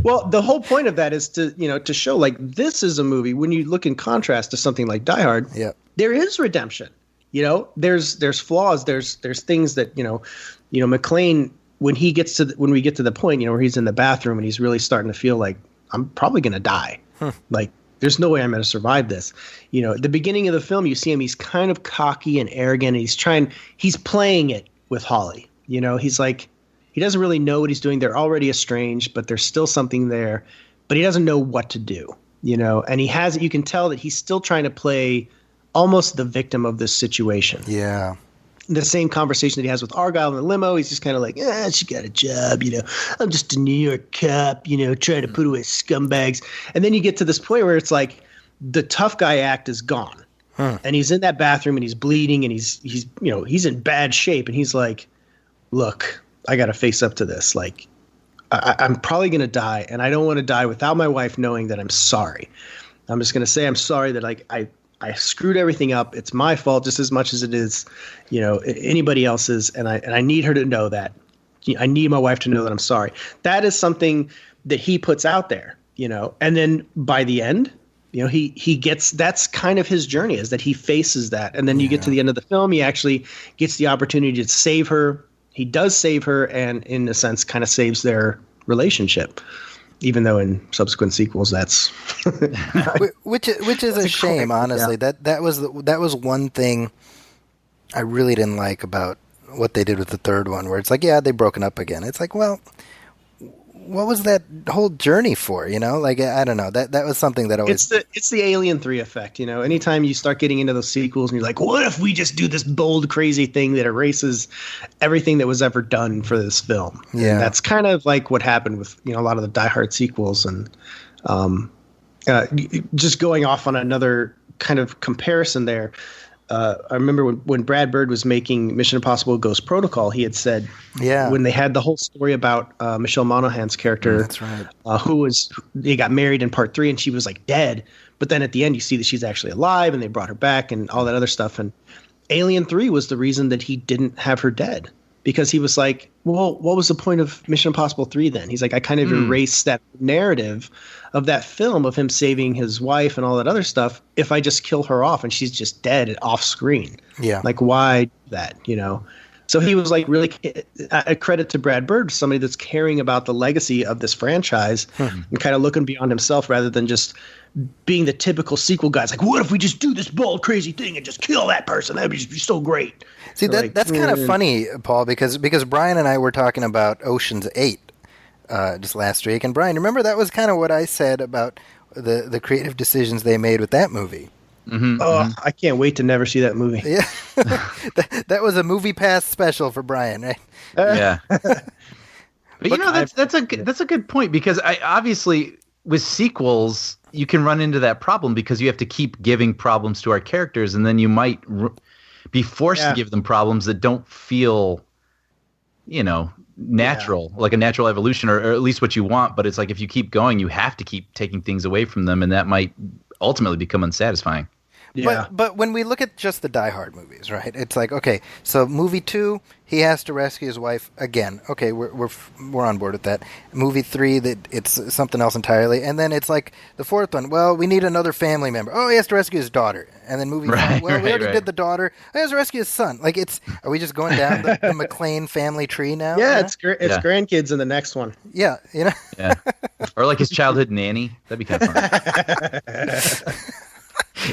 Well, the whole point of that is to show like this is a movie when you look in contrast to something like Die Hard. Yeah. There is redemption. There's flaws. There's things that McClane, when we get to the point where he's in the bathroom and he's really starting to feel like I'm probably gonna die. Like there's no way I'm gonna survive this. At the beginning of the film, you see him. He's kind of cocky and arrogant. And he's playing it with Holly. He's like. He doesn't really know what he's doing. They're already estranged, but there's still something there. But he doesn't know what to do, And you can tell that he's still trying to play almost the victim of this situation. Yeah. The same conversation that he has with Argyle in the limo, he's just kind of like, she got a job, I'm just a New York cop, trying to put away scumbags. And then you get to this point where it's like the tough guy act is gone. And he's in that bathroom and he's bleeding and he's in bad shape. And he's like, look, I got to face up to this. Like, I'm probably going to die, and I don't want to die without my wife knowing that I'm sorry. I'm just going to say I'm sorry that I screwed everything up. It's my fault just as much as it is, anybody else's, and I need her to know that. I need my wife to know that I'm sorry. That is something that he puts out there, And then by the end, You know, he gets, that's kind of his journey, is that he faces that. And then you get to the end of the film, he actually gets the opportunity to save her. He does save her, and in a sense kind of saves their relationship, even though in subsequent sequels that's which is a shame, honestly. Yeah. That was one thing I really didn't like about what they did with the third one, where it's like, yeah, they've broken up again. It's like, well, what was that whole journey for? You know, like, I don't know. That was something that always. It's the Alien 3 effect. You know, anytime you start getting into those sequels and you're like, what if we just do this bold, crazy thing that erases everything that was ever done for this film? Yeah, and that's kind of like what happened with, you know, a lot of the Die Hard sequels. And just going off on another kind of comparison there. I remember when Brad Bird was making Mission Impossible Ghost Protocol, he had said, when they had the whole story about Michelle Monaghan's character, that's right, he got married in part 3 and she was like dead, but then at the end you see that she's actually alive and they brought her back and all that other stuff. And Alien 3 was the reason that he didn't have her dead, because he was like, well, what was the point of Mission Impossible 3 then? He's like, I kind of erased that narrative of that film of him saving his wife and all that other stuff if I just kill her off and she's just dead off screen. Yeah. Like, why that, you know? So he was like, really a credit to Brad Bird, somebody that's caring about the legacy of this franchise and kind of looking beyond himself rather than just being the typical sequel guy. It's like, what if we just do this bold, crazy thing and just kill that person? That would just be so great. See, So like, that's kind of funny, Paul, because Brian and I were talking about Ocean's 8 just last week. And Brian, remember that was kind of what I said about the creative decisions they made with that movie. I can't wait to never see that movie. Yeah, that was a Movie Pass special for Brian, right? Yeah. But you know, that's a good point, because I obviously with sequels you can run into that problem because you have to keep giving problems to our characters, and then you might be forced to give them problems that don't feel, you know, natural, like a natural evolution, or at least what you want. But it's like, if you keep going, you have to keep taking things away from them, and that might ultimately become unsatisfying. Yeah. But when we look at just the Die Hard movies, right? It's like, okay, so movie 2, he has to rescue his wife again. Okay, we're on board with that. Movie 3, that it's something else entirely, and then it's like the fourth one. Well, we need another family member. Oh, he has to rescue his daughter. And then movie 5, well, we already did the daughter. He has to rescue his son. Like, are we just going down the McClane family tree now? Yeah, it's grandkids in the next one. Yeah, you know. Yeah, or like his childhood nanny. That'd be kind of fun.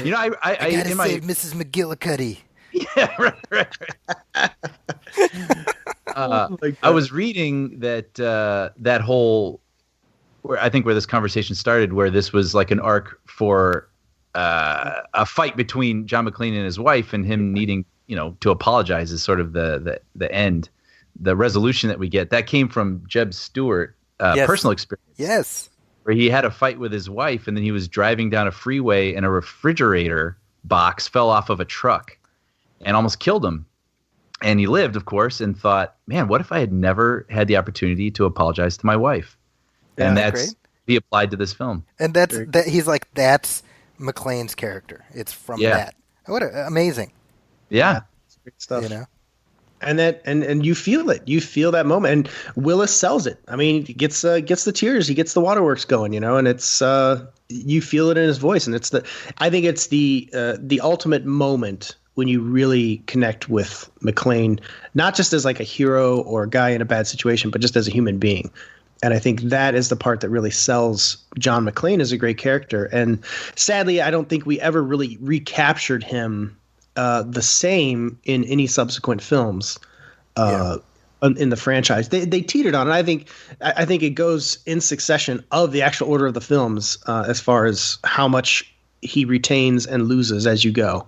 You know, I gotta save Mrs. McGillicuddy. Yeah, right. I was reading that that whole, where this conversation started, where this was like an arc for a fight between John McClane and his wife, and him needing, you know, to apologize is sort of the end, the resolution that we get. That came from Jeb Stewart, personal experience. Yes. Where he had a fight with his wife, and then he was driving down a freeway and a refrigerator box fell off of a truck and almost killed him. And he lived, of course, and thought, man, what if I had never had the opportunity to apologize to my wife? Yeah, and that's great. He applied to this film. And he's like, that's McClane's character. It's from that. Amazing. Yeah. It's great stuff. You know? And you feel it. You feel that moment. And Willis sells it. I mean, he gets the tears. He gets the waterworks going, you know, and it's you feel it in his voice. And I think it's the ultimate moment when you really connect with McClane, not just as like a hero or a guy in a bad situation, but just as a human being. And I think that is the part that really sells John McClane as a great character. And sadly, I don't think we ever really recaptured him the same in any subsequent films in the franchise. They teetered on it. I think it goes in succession of the actual order of the films as far as how much he retains and loses as you go.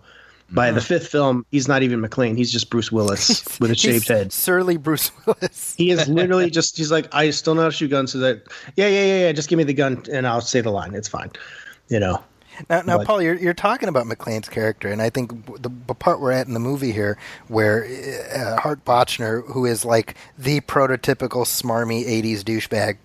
By the fifth film, he's not even McClane. He's just Bruce Willis with a shaved head. Surly Bruce Willis. He is literally he's like, I still know how to shoot guns. So that, yeah. Just give me the gun and I'll say the line. It's fine. You know. Now, Paul, you're talking about McClane's character, and I think the part we're at in the movie here, where Hart Bochner, who is like the prototypical smarmy '80s douchebag,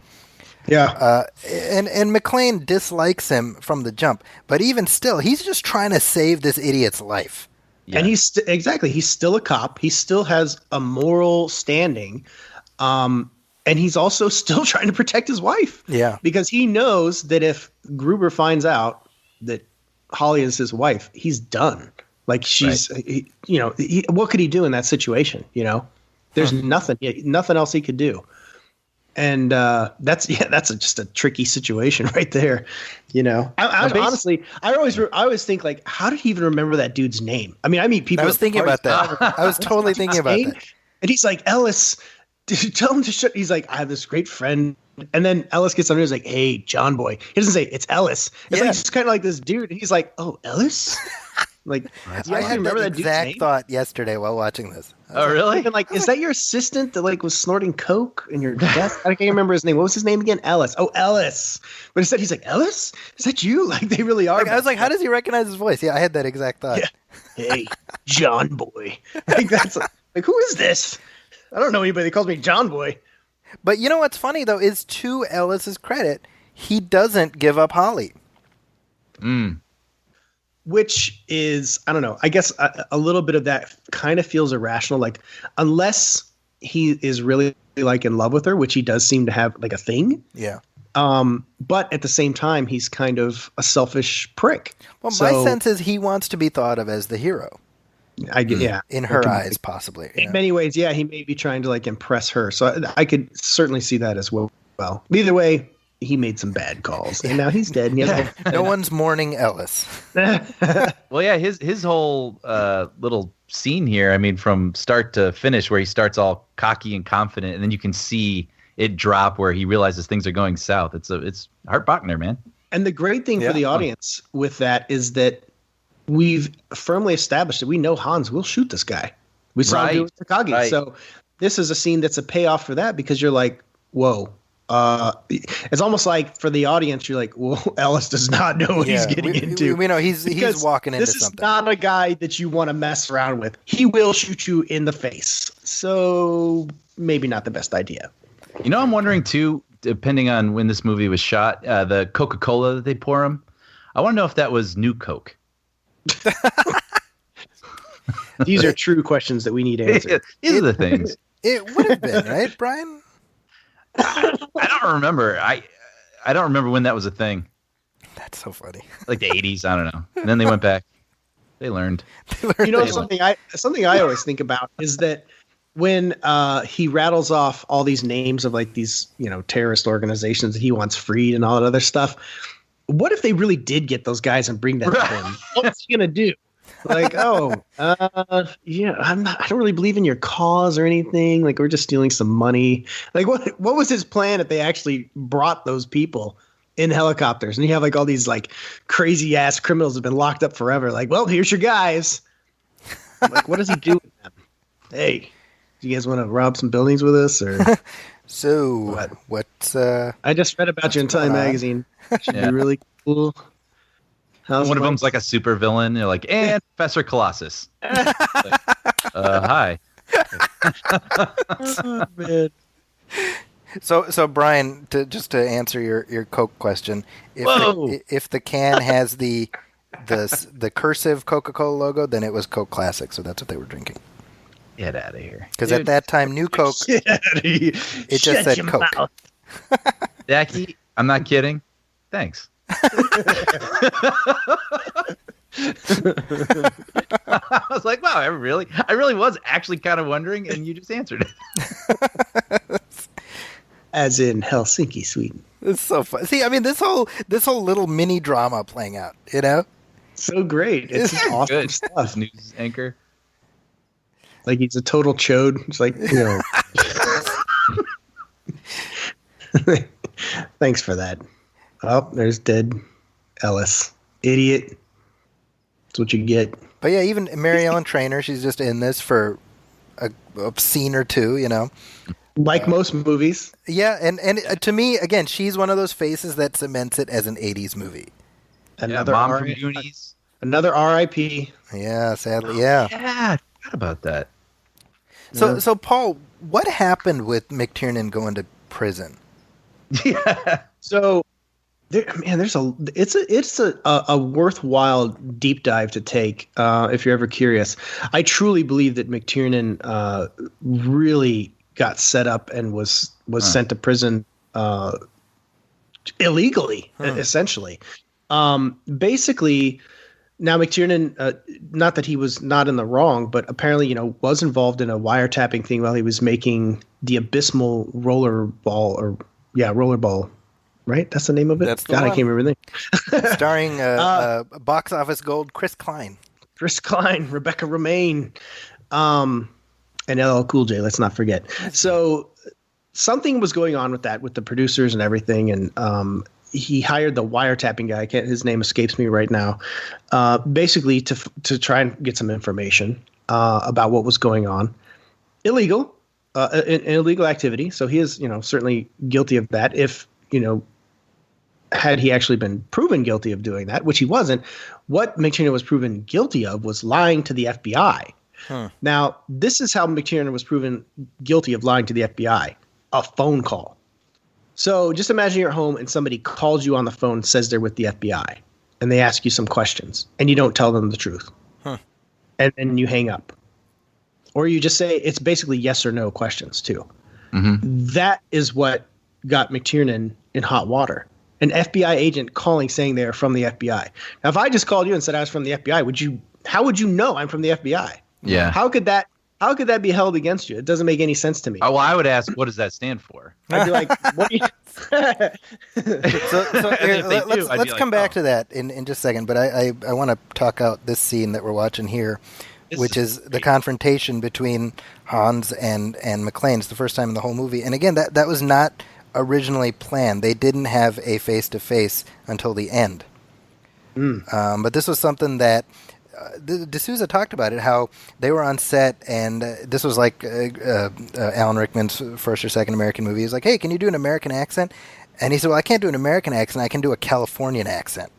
and McClane dislikes him from the jump, but even still, he's just trying to save this idiot's life. Yeah. And he's still a cop. He still has a moral standing, and he's also still trying to protect his wife. Yeah, because he knows that if Gruber finds out that Holly is his wife, he's done. Like she's, what could he do in that situation? There's nothing else he could do. And that's just a tricky situation right there. Honestly, I always think like, how did he even remember that dude's name? I mean, I meet people. I was thinking about that. I was totally thinking about that. And he's like, Ellis, did you tell him to shut? He's like, I have this great friend. And then Ellis gets on there. He's like, hey, John Boy. He doesn't say it's Ellis. It's like he's kind of like this dude. And he's like, oh, Ellis. Like, I had that exact thought yesterday while watching this. Oh, really? And like, is that your assistant that like was snorting coke in your desk? I can't remember his name. What was his name again? Ellis. Oh, Ellis. But instead, he's like, Ellis? Is that you? Like, they really are. Like, I was like, how does he recognize his voice? Yeah, I had that exact thought. Yeah. Hey, John Boy. Like, that's like, who is this? I don't know anybody that calls me John Boy. But you know what's funny though is to Ellis's credit, he doesn't give up Holly. Which is, I don't know, I guess a little bit of that kind of feels irrational. Like, unless he is really like in love with her, which he does seem to have like a thing. Yeah. But at the same time, he's kind of a selfish prick. Well, my sense is he wants to be thought of as the hero. In her eyes, possibly. In many ways, yeah, he may be trying to like impress her. So I could certainly see that as well. Well, either way, he made some bad calls, and now he's dead. No one's mourning Ellis. Well, yeah, his whole little scene here. I mean, from start to finish, where he starts all cocky and confident, and then you can see it drop where he realizes things are going south. It's Hart Bachner, man. And the great thing for the audience with that is that we've firmly established that we know Hans will shoot this guy. We saw him do it with Takagi. Right. So this is a scene that's a payoff for that, because you're like, whoa. It's almost like for the audience, you're like, well, Ellis does not know what he's getting into. We know he's walking into something. This is not a guy that you want to mess around with. He will shoot you in the face. So maybe not the best idea. I'm wondering too, depending on when this movie was shot, the Coca-Cola that they pour him, I want to know if that was New Coke. These are true questions that we need answered. These are the things. It would have been, right, Brian? I don't remember. I don't remember when that was a thing. That's so funny. Like the 80s, I don't know. And then they went back. They learned. Something I always think about is that when he rattles off all these names of like these, terrorist organizations that he wants freed and all that other stuff. What if they really did get those guys and bring them to him? What's he gonna do? Like, I don't really believe in your cause or anything. Like, we're just stealing some money. Like, what was his plan if they actually brought those people in helicopters? And you have like all these like crazy ass criminals that have been locked up forever. Like, well, here's your guys. Like, what does he do with them? Hey, do you guys want to rob some buildings with us or? So what's I just read about you in Time magazine. Should be really cool. One of them's like a super villain. You're like, and Professor Colossus. Hi. Oh, man. So Brian, to answer your Coke question, if the can has the cursive Coca-Cola logo, then it was Coke Classic. So that's what they were drinking. Get out of here. Because at that time, New Coke, it just said Coke. Jackie, I'm not kidding. Thanks. I was like, wow, I really was actually kind of wondering, and you just answered it. As in Helsinki, Sweden. It's so fun. See, I mean, this whole little mini drama playing out, so great. It's awesome good stuff. This news anchor. Like he's a total chode. It's like, Thanks for that. Oh, there's dead Ellis. Idiot. That's what you get. But yeah, even Mary Ellen Trainor, she's just in this for a scene or two, Like most movies. Yeah, and to me, again, she's one of those faces that cements it as an 80s movie. Another Mom from Goonies. Another R.I.P. Yeah, sadly, yeah. Yeah, I forgot about that. So Paul, what happened with McTiernan going to prison? Yeah. So, it's a worthwhile deep dive to take if you're ever curious. I truly believe that McTiernan really got set up and was sent to prison illegally, essentially. Basically, now McTiernan, not that he was not in the wrong, but apparently, was involved in a wiretapping thing while he was making the Abysmal rollerball, right? That's the name of it? That's the God, I one. can't remember the name. Starring box office gold Chris Klein. Chris Klein, Rebecca Romaine, and LL Cool J, let's not forget. So something was going on with that, with the producers and everything, and he hired the wiretapping guy. His name escapes me right now. Basically, to try and get some information about what was going on. Illegal, an illegal activity. So he is, certainly guilty of that. If had he actually been proven guilty of doing that, which he wasn't, what McTiernan was proven guilty of was lying to the FBI. Now, this is how McTiernan was proven guilty of lying to the FBI: a phone call. So just imagine you're at home and somebody calls you on the phone and says they're with the FBI, and they ask you some questions, and you don't tell them the truth. And then you hang up. Or you just say it's basically yes or no questions too. That is what got McTiernan in hot water. An FBI agent calling saying they're from the FBI. Now, if I just called you and said I was from the FBI, how would you know I'm from the FBI? Yeah. How could that be held against you? It doesn't make any sense to me. Well, I would ask, what does that stand for? I'd be like, what do you Let's come back to that in just a second. But I want to talk out this scene that we're watching here, which is the confrontation between Hans and McClane. It's the first time in the whole movie. And again, that was not originally planned. They didn't have a face-to-face until the end. But this was something that D'Souza talked about it, how they were on set, and this was like Alan Rickman's first or second American movie. He's like, hey, can you do an American accent? And he said, well, I can't do an American accent. I can do a Californian accent.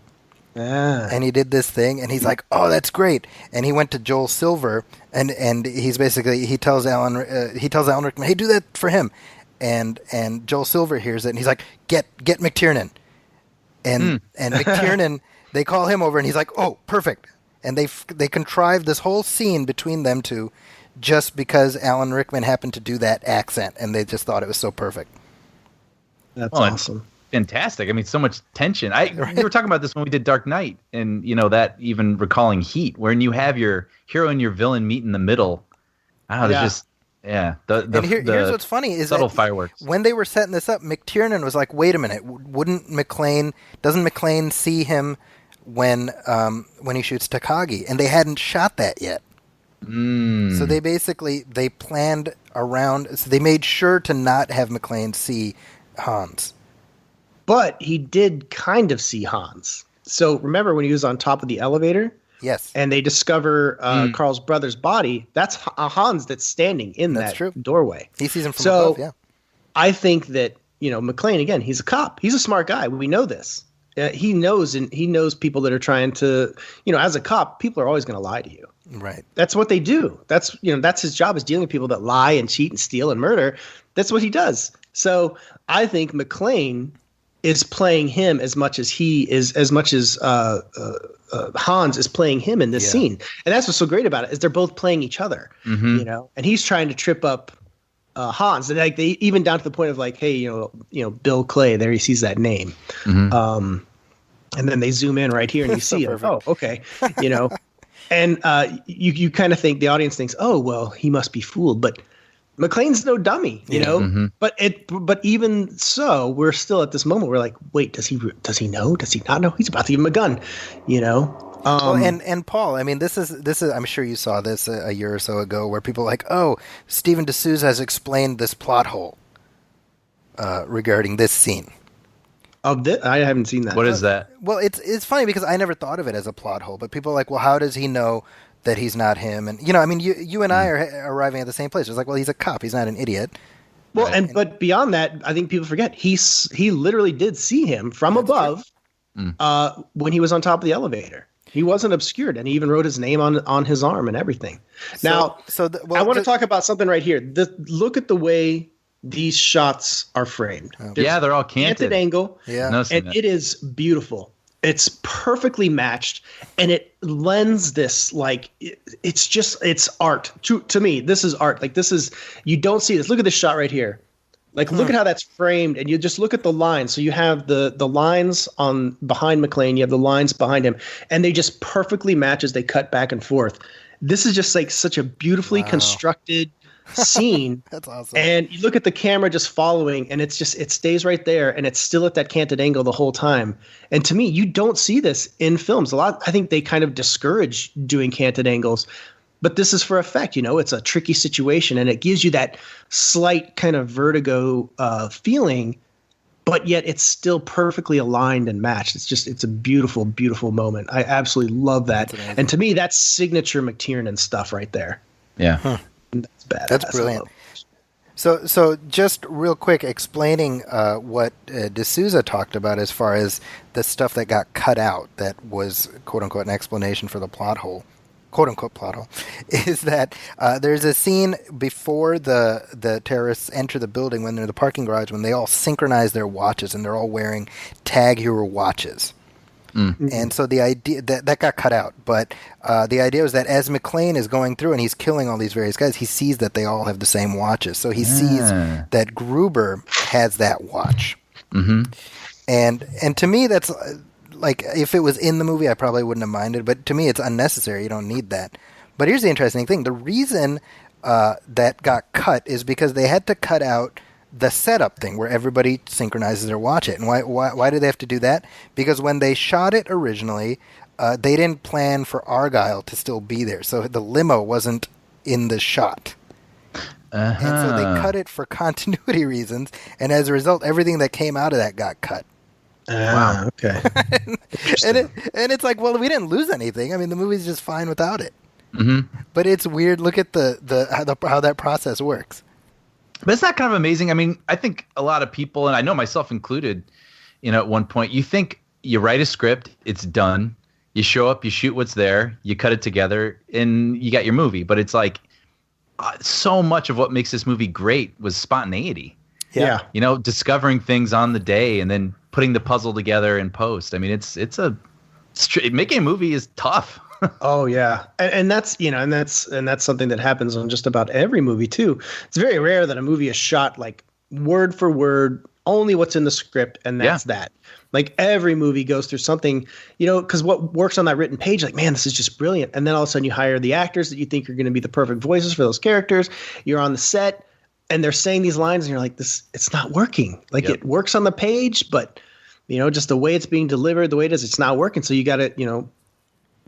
And he did this thing, and he's like, oh, that's great. And he went to Joel Silver, and he's basically, he tells Alan Rickman, hey, do that for him. And Joel Silver hears it, and he's like, get McTiernan. And McTiernan, they call him over, and he's like, oh, perfect. And they contrived this whole scene between them two just because Alan Rickman happened to do that accent, and they just thought it was so perfect. That's awesome. Fantastic. I mean, so much tension. We were talking about this when we did Dark Knight, and that even recalling Heat, when you have your hero and your villain meet in the middle. I don't know, there's just here's what's funny is subtle that fireworks. When they were setting this up, McTiernan was like, wait a minute, doesn't McClane see him when he shoots Takagi? And they hadn't shot that yet. So they planned around, so they made sure to not have McClane see Hans. But he did kind of see Hans. So remember when he was on top of the elevator? Yes. And they discover Carl's brother's body. That's Hans that's standing in that doorway. He sees him from above, yeah. I think that, McClane, again, he's a cop. He's a smart guy. We know this. He knows people that are trying to, as a cop, people are always going to lie to you. Right. That's what they do. That's his job, is dealing with people that lie and cheat and steal and murder. That's what he does. So I think McClane is playing him as much as Hans is playing him in this scene. And that's what's so great about it, is they're both playing each other, and he's trying to trip up Hans. And like, they even down to the point of like, hey, Bill Clay, there he sees that name. And then they zoom in right here and you see it. Oh, okay. And you kind of think, the audience thinks, oh, well, he must be fooled. But McClane's no dummy, But even so, we're still at this moment. We're like, wait, does he know? Does he not know? He's about to give him a gun, and Paul, I mean, this is. I'm sure you saw this a year or so ago, where people are like, oh, Steven D'Souza has explained this plot hole regarding this scene. I haven't seen that. What is that? Well, it's funny because I never thought of it as a plot hole, but people are like, well, how does he know that he's not him? And you and I are arriving at the same place. It's like, well, he's a cop. He's not an idiot. Well, but beyond that, I think people forget he literally did see him from above when he was on top of the elevator. He wasn't obscured, and he even wrote his name on his arm and everything. Now, I want to talk about something right here. Look at the way these shots are framed. They're all canted angle. Yeah, and it is beautiful. It's perfectly matched, and it lends this, like, it's art. To me, this is art. Like, this is, you don't see this. Look at this shot right here. Like, look at how that's framed, and you just look at the lines. So you have the lines on behind McClane, you have the lines behind him, and they just perfectly match as they cut back and forth. This is just like such a beautifully constructed scene. That's awesome. And you look at the camera just following, and it stays right there, and it's still at that canted angle the whole time. And to me, you don't see this in films a lot. I think they kind of discourage doing canted angles. But this is for effect, it's a tricky situation, and it gives you that slight kind of vertigo feeling, but yet it's still perfectly aligned and matched. It's a beautiful, beautiful moment. I absolutely love that. And to me, that's signature McTiernan stuff right there. Yeah. That's badass. That's brilliant. So just real quick, explaining what D'Souza talked about as far as the stuff that got cut out that was, quote unquote, an explanation for the plot hole. Quote unquote plot hole, is that there's a scene before the terrorists enter the building when they're in the parking garage, when they all synchronize their watches and they're all wearing Tag Heuer watches. And so the idea that got cut out, but the idea was that as McClane is going through and he's killing all these various guys, he sees that they all have the same watches. So he sees that Gruber has that watch. And to me, that's like, if it was in the movie, I probably wouldn't have minded. But to me, it's unnecessary. You don't need that. But here's the interesting thing. The reason that got cut is because they had to cut out the setup thing where everybody synchronizes their watch it. And why do they have to do that? Because when they shot it originally, they didn't plan for Argyle to still be there. So the limo wasn't in the shot. And so they cut it for continuity reasons. And as a result, everything that came out of that got cut. Wow. Okay. and it's like, well, we didn't lose anything. I mean, the movie's just fine without it. But it's weird. Look at how that process works. But it's not kind of amazing. I mean, I think a lot of people, and I know myself included, at one point, you think you write a script, it's done. You show up, you shoot what's there, you cut it together, and you got your movie. But it's like so much of what makes this movie great was spontaneity. Yeah. Discovering things on the day and then putting the puzzle together in post. I mean, making a movie is tough. Oh yeah, and that's that's something that happens on just about every movie too. It's very rare that a movie is shot like word for word, only what's in the script, and that's that. Like every movie goes through something, because what works on that written page, like, man, this is just brilliant. And then all of a sudden you hire the actors that you think are going to be the perfect voices for those characters. You're on the set and they're saying these lines and you're like, it's not working. Like it works on the page, but just the way it's being delivered, the way it is, it's not working. So you got to,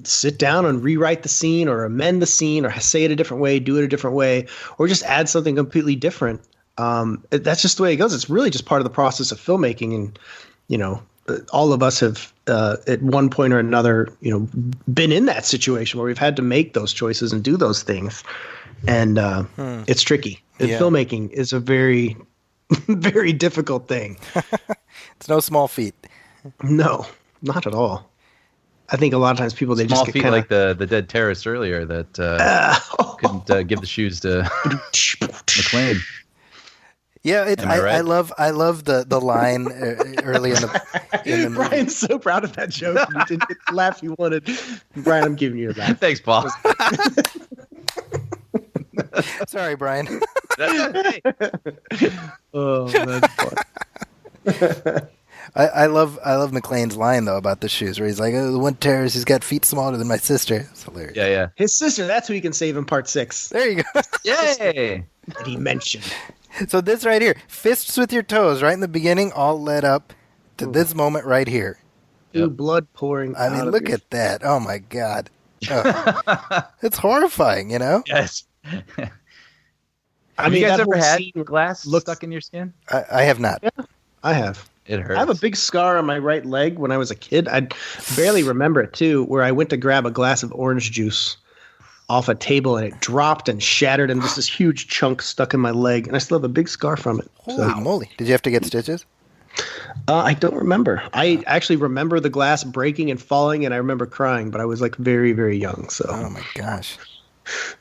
sit down and rewrite the scene or amend the scene or say it a different way, do it a different way, or just add something completely different. That's just the way it goes. It's really just part of the process of filmmaking. And, all of us have at one point or another, been in that situation where we've had to make those choices and do those things. And it's tricky. Filmmaking is a very, very difficult thing. It's no small feat. No, not at all. I think a lot of times people, they small just get feet kind of like the dead terrorist earlier that couldn't give the shoes to McClane. Yeah, right? I love the line early in the movie. Brian's so proud of that joke. You didn't get the laugh you wanted. Brian, I'm giving you a laugh. Thanks, Paul. Sorry, Brian. Oh, that's fun. I love McClane's line though about the shoes, where he's like, "Oh, the one terrorist, he's got feet smaller than my sister." It's hilarious. Yeah. His sister, that's who he can save in part 6. There you go. Yay! That he mentioned. So this right here, fists with your toes, right in the beginning, all led up to this moment right here. Ooh, blood pouring. I mean, look at that. Oh my God. Oh. It's horrifying, Yes. I mean, you guys that ever whole had scene glass stuck in your skin? I have not. Yeah, I have. It hurts. I have a big scar on my right leg when I was a kid. I barely remember it too, where I went to grab a glass of orange juice off a table and it dropped and shattered and just this huge chunk stuck in my leg, and I still have a big scar from it. Holy moly. Did you have to get stitches? I don't remember. I actually remember the glass breaking and falling, and I remember crying, but I was like very, very young. So. Oh my gosh.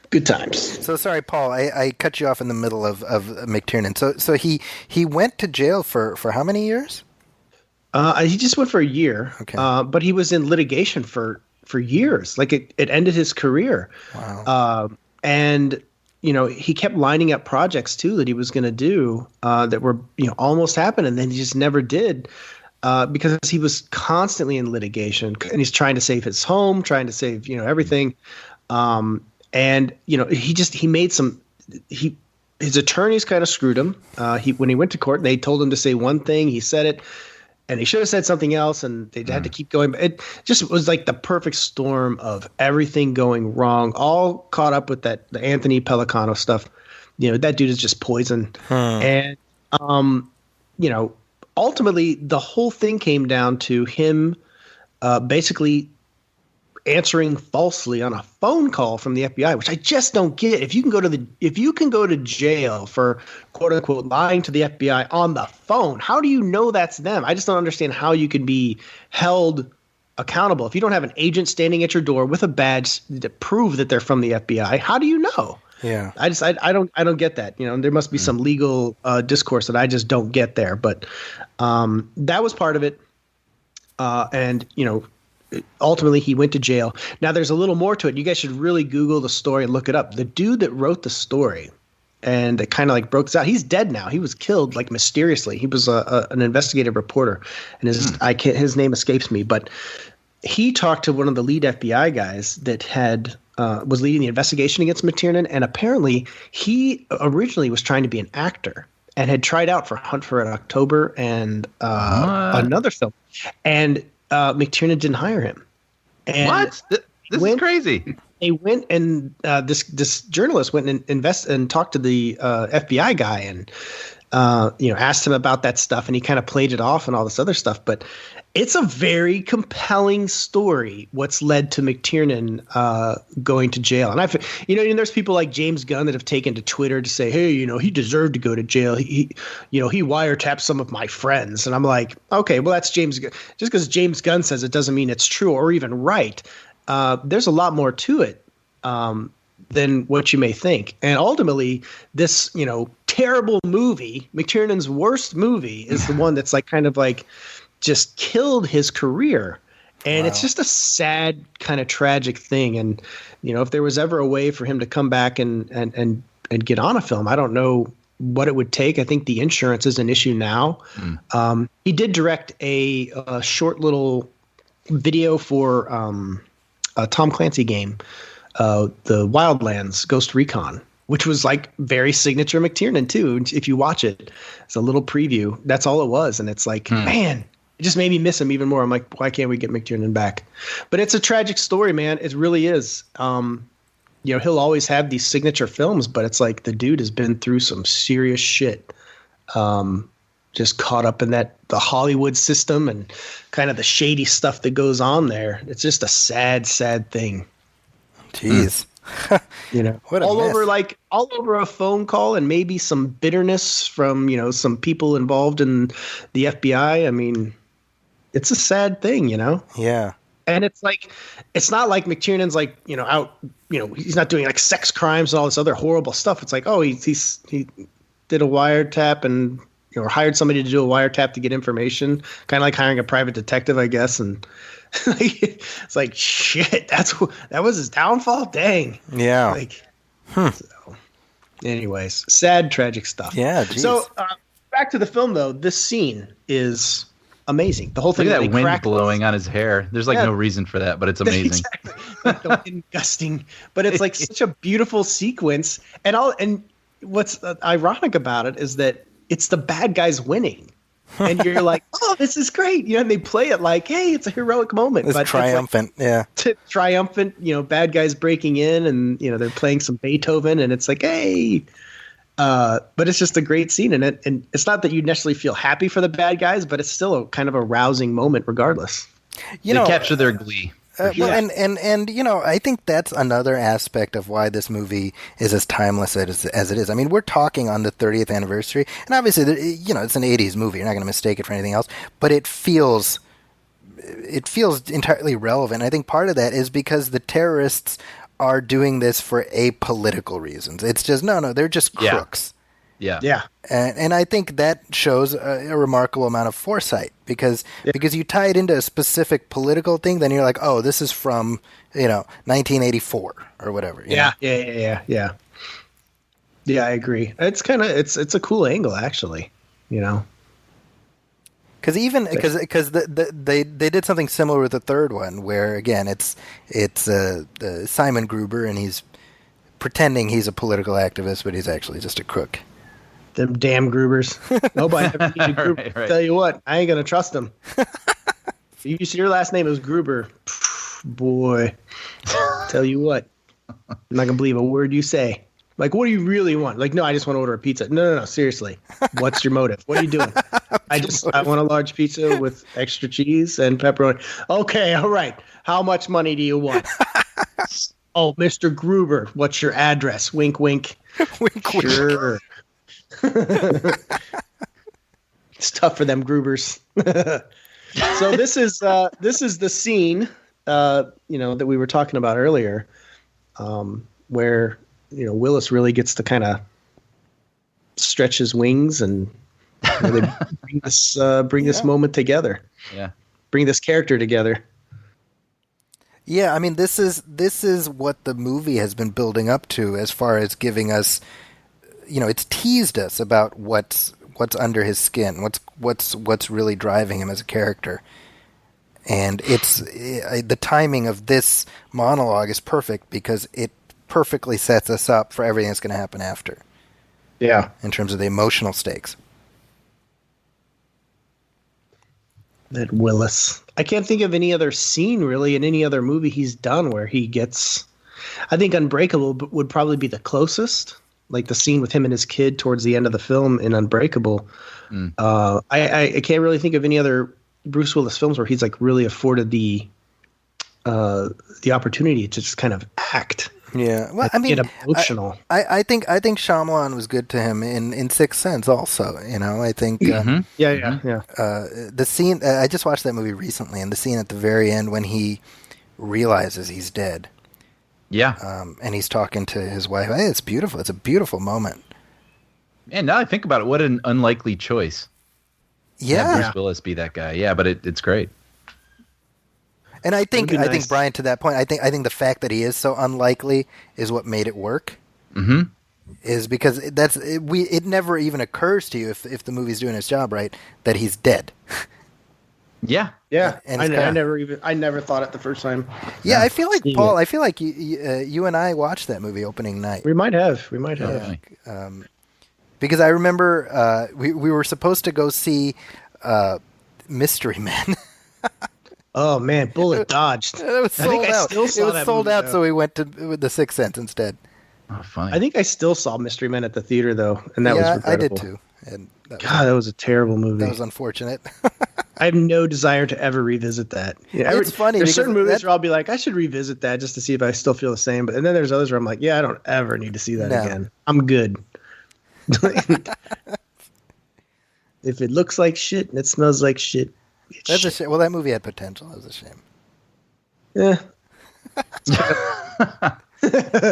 Good times. So sorry, Paul. I cut you off in the middle of McTiernan. So he went to jail for how many years? He just went for a year. Okay. But he was in litigation for years. Like it ended his career. Wow. And he kept lining up projects too that he was going to do that were almost happened, and then he just never did because he was constantly in litigation, and he's trying to save his home, trying to save everything, and he made some his attorneys kind of screwed him. When he went to court, they told him to say one thing, he said it. And he should have said something else, and they had to keep going. But it just was like the perfect storm of everything going wrong, all caught up with the Anthony Pellicano stuff. That dude is just poison. And, ultimately, the whole thing came down to him basically answering falsely on a phone call from the FBI, which I just don't get. If you can go to jail for quote unquote lying to the FBI on the phone, how do you know that's them? I just don't understand how you can be held accountable if you don't have an agent standing at your door with a badge to prove that they're from the FBI. How do you know? Yeah, I don't get that. There must be some legal discourse that I just don't get there. But that was part of it, and ultimately he went to jail. Now there's a little more to it. You guys should really Google the story and look it up. The dude that wrote the story and it kind of like broke this out, he's dead now. He was killed like mysteriously. He was an investigative reporter, and his name escapes me, but he talked to one of the lead FBI guys that was leading the investigation against McTiernan, and apparently he originally was trying to be an actor and had tried out for Hunt for Red October and another film, and McTiernan didn't hire him. And what? This is crazy. They went and this journalist went and talked to the FBI guy and asked him about that stuff, and he kind of played it off and all this other stuff. But it's a very compelling story what's led to McTiernan going to jail. And and there's people like James Gunn that have taken to Twitter to say, hey, he deserved to go to jail. He wiretapped some of my friends. And I'm like, okay, well, that's James Gunn. Just because James Gunn says it doesn't mean it's true or even right. There's a lot more to it than what you may think. And ultimately, this, terrible movie, McTiernan's worst movie, is the one that's like kind of like just killed his career. And It's just a sad kind of tragic thing. And, if there was ever a way for him to come back and get on a film, I don't know what it would take. I think the insurance is an issue now. He did direct a short little video for a Tom Clancy game, the Wildlands Ghost Recon, which was like very signature McTiernan too. If you watch it, it's a little preview. That's all it was. And it's like, man, it just made me miss him even more. I'm like, why can't we get McTiernan back? But it's a tragic story, man. It really is. He'll always have these signature films, but it's like the dude has been through some serious shit. Just caught up in the Hollywood system and kind of the shady stuff that goes on there. It's just a sad, sad thing. Jeez. What a mess. all over a phone call, and maybe some bitterness from, some people involved in the FBI. I mean, it's a sad thing, Yeah. And it's like, it's not like McTiernan's like, out, he's not doing like sex crimes and all this other horrible stuff. It's like, oh, he did a wiretap and, or hired somebody to do a wiretap to get information, kind of like hiring a private detective, I guess. And it's like, shit, that was his downfall. Dang. Yeah. So, anyways, sad, tragic stuff. Yeah. Geez. So back to the film though, this scene is amazing. The whole thing. Look at that wind blowing on his hair. There's no reason for that, but it's amazing. Exactly. The wind gusting, but it's like such a beautiful sequence. And what's ironic about it is that it's the bad guys winning. And you're like, oh, this is great. And they play it like, hey, it's a heroic moment. It's triumphant. It's like, triumphant, bad guys breaking in and, they're playing some Beethoven and it's like, hey. But it's just a great scene. And it's not that you necessarily feel happy for the bad guys, but it's still a kind of a rousing moment regardless. They capture their glee. Sure. And I think that's another aspect of why this movie is as timeless as it is. I mean, we're talking on the 30th anniversary, and obviously, it's an 80s movie. You're not going to mistake it for anything else, but it feels entirely relevant. I think part of that is because the terrorists are doing this for apolitical reasons. It's just, they're just crooks. Yeah. Yeah. And I think that shows a remarkable amount of foresight because you tie it into a specific political thing, then you're like, oh, this is from 1984 or whatever. Yeah. Yeah, I agree. It's kind of it's a cool angle actually. You know. Because they did something similar with the third one, where again it's Simon Gruber, and he's pretending he's a political activist, but he's actually just a crook. Them damn Grubers. Nobody ever needed Gruber. Right. Tell you what, I ain't gonna trust them. If you see your last name is Gruber, boy. Tell you what, I'm not gonna believe a word you say. Like, what do you really want? Like, no, I just want to order a pizza. No, seriously. What's your motive? What are you doing? I want a large pizza with extra cheese and pepperoni. Okay, all right. How much money do you want? Oh, Mr. Gruber, what's your address? Wink, wink. Wink, wink. Sure. It's tough for them Grubers. So this is the scene, that we were talking about earlier, where Willis really gets to kind of stretch his wings and really bring this moment together. Yeah. Bring this character together. Yeah, I mean, this is what the movie has been building up to, as far as giving us, it's teased us about what's under his skin, what's really driving him as a character, and the timing of this monologue is perfect because it perfectly sets us up for everything that's going to happen after. Yeah, in terms of the emotional stakes. That Willis. I can't think of any other scene really in any other movie he's done where he gets. I think Unbreakable would probably be the closest, like the scene with him and his kid towards the end of the film in Unbreakable. I can't really think of any other Bruce Willis films where he's like really afforded the opportunity to just kind of act. Yeah, well, I mean, get emotional. I think Shyamalan was good to him in Sixth Sense also. I think. The scene I just watched that movie recently, and the scene at the very end when he realizes he's dead. Yeah. And he's talking to his wife. Hey, it's beautiful. It's a beautiful moment. And now I think about it, what an unlikely choice. Yeah. Have Bruce Willis be that guy. Yeah, but it's great. And I think nice. Brian, to that point, I think the fact that he is so unlikely is what made it work. Mm-hmm. Is because it never even occurs to you if the movie's doing its job right that he's dead. Yeah. Yeah. And I never thought it the first time. Yeah, I feel like Paul. I feel like you and I watched that movie opening night. We might have. Because I remember we were supposed to go see Mystery Men. Oh man, bullet dodged. It was sold out. It was sold out, so we went to The Sixth Sense instead. Oh, funny. I think I still saw Mystery Men at the theater though, and that was regrettable. I did too. And that was a terrible movie. That was unfortunate. I have no desire to ever revisit that. It's funny. There's certain movies where I'll be like, I should revisit that just to see if I still feel the same. And then there's others where I'm like, yeah, I don't ever need to see that again. I'm good. If it looks like shit and it smells like shit, that's a shame. Well, that movie had potential. That was a shame. Yeah.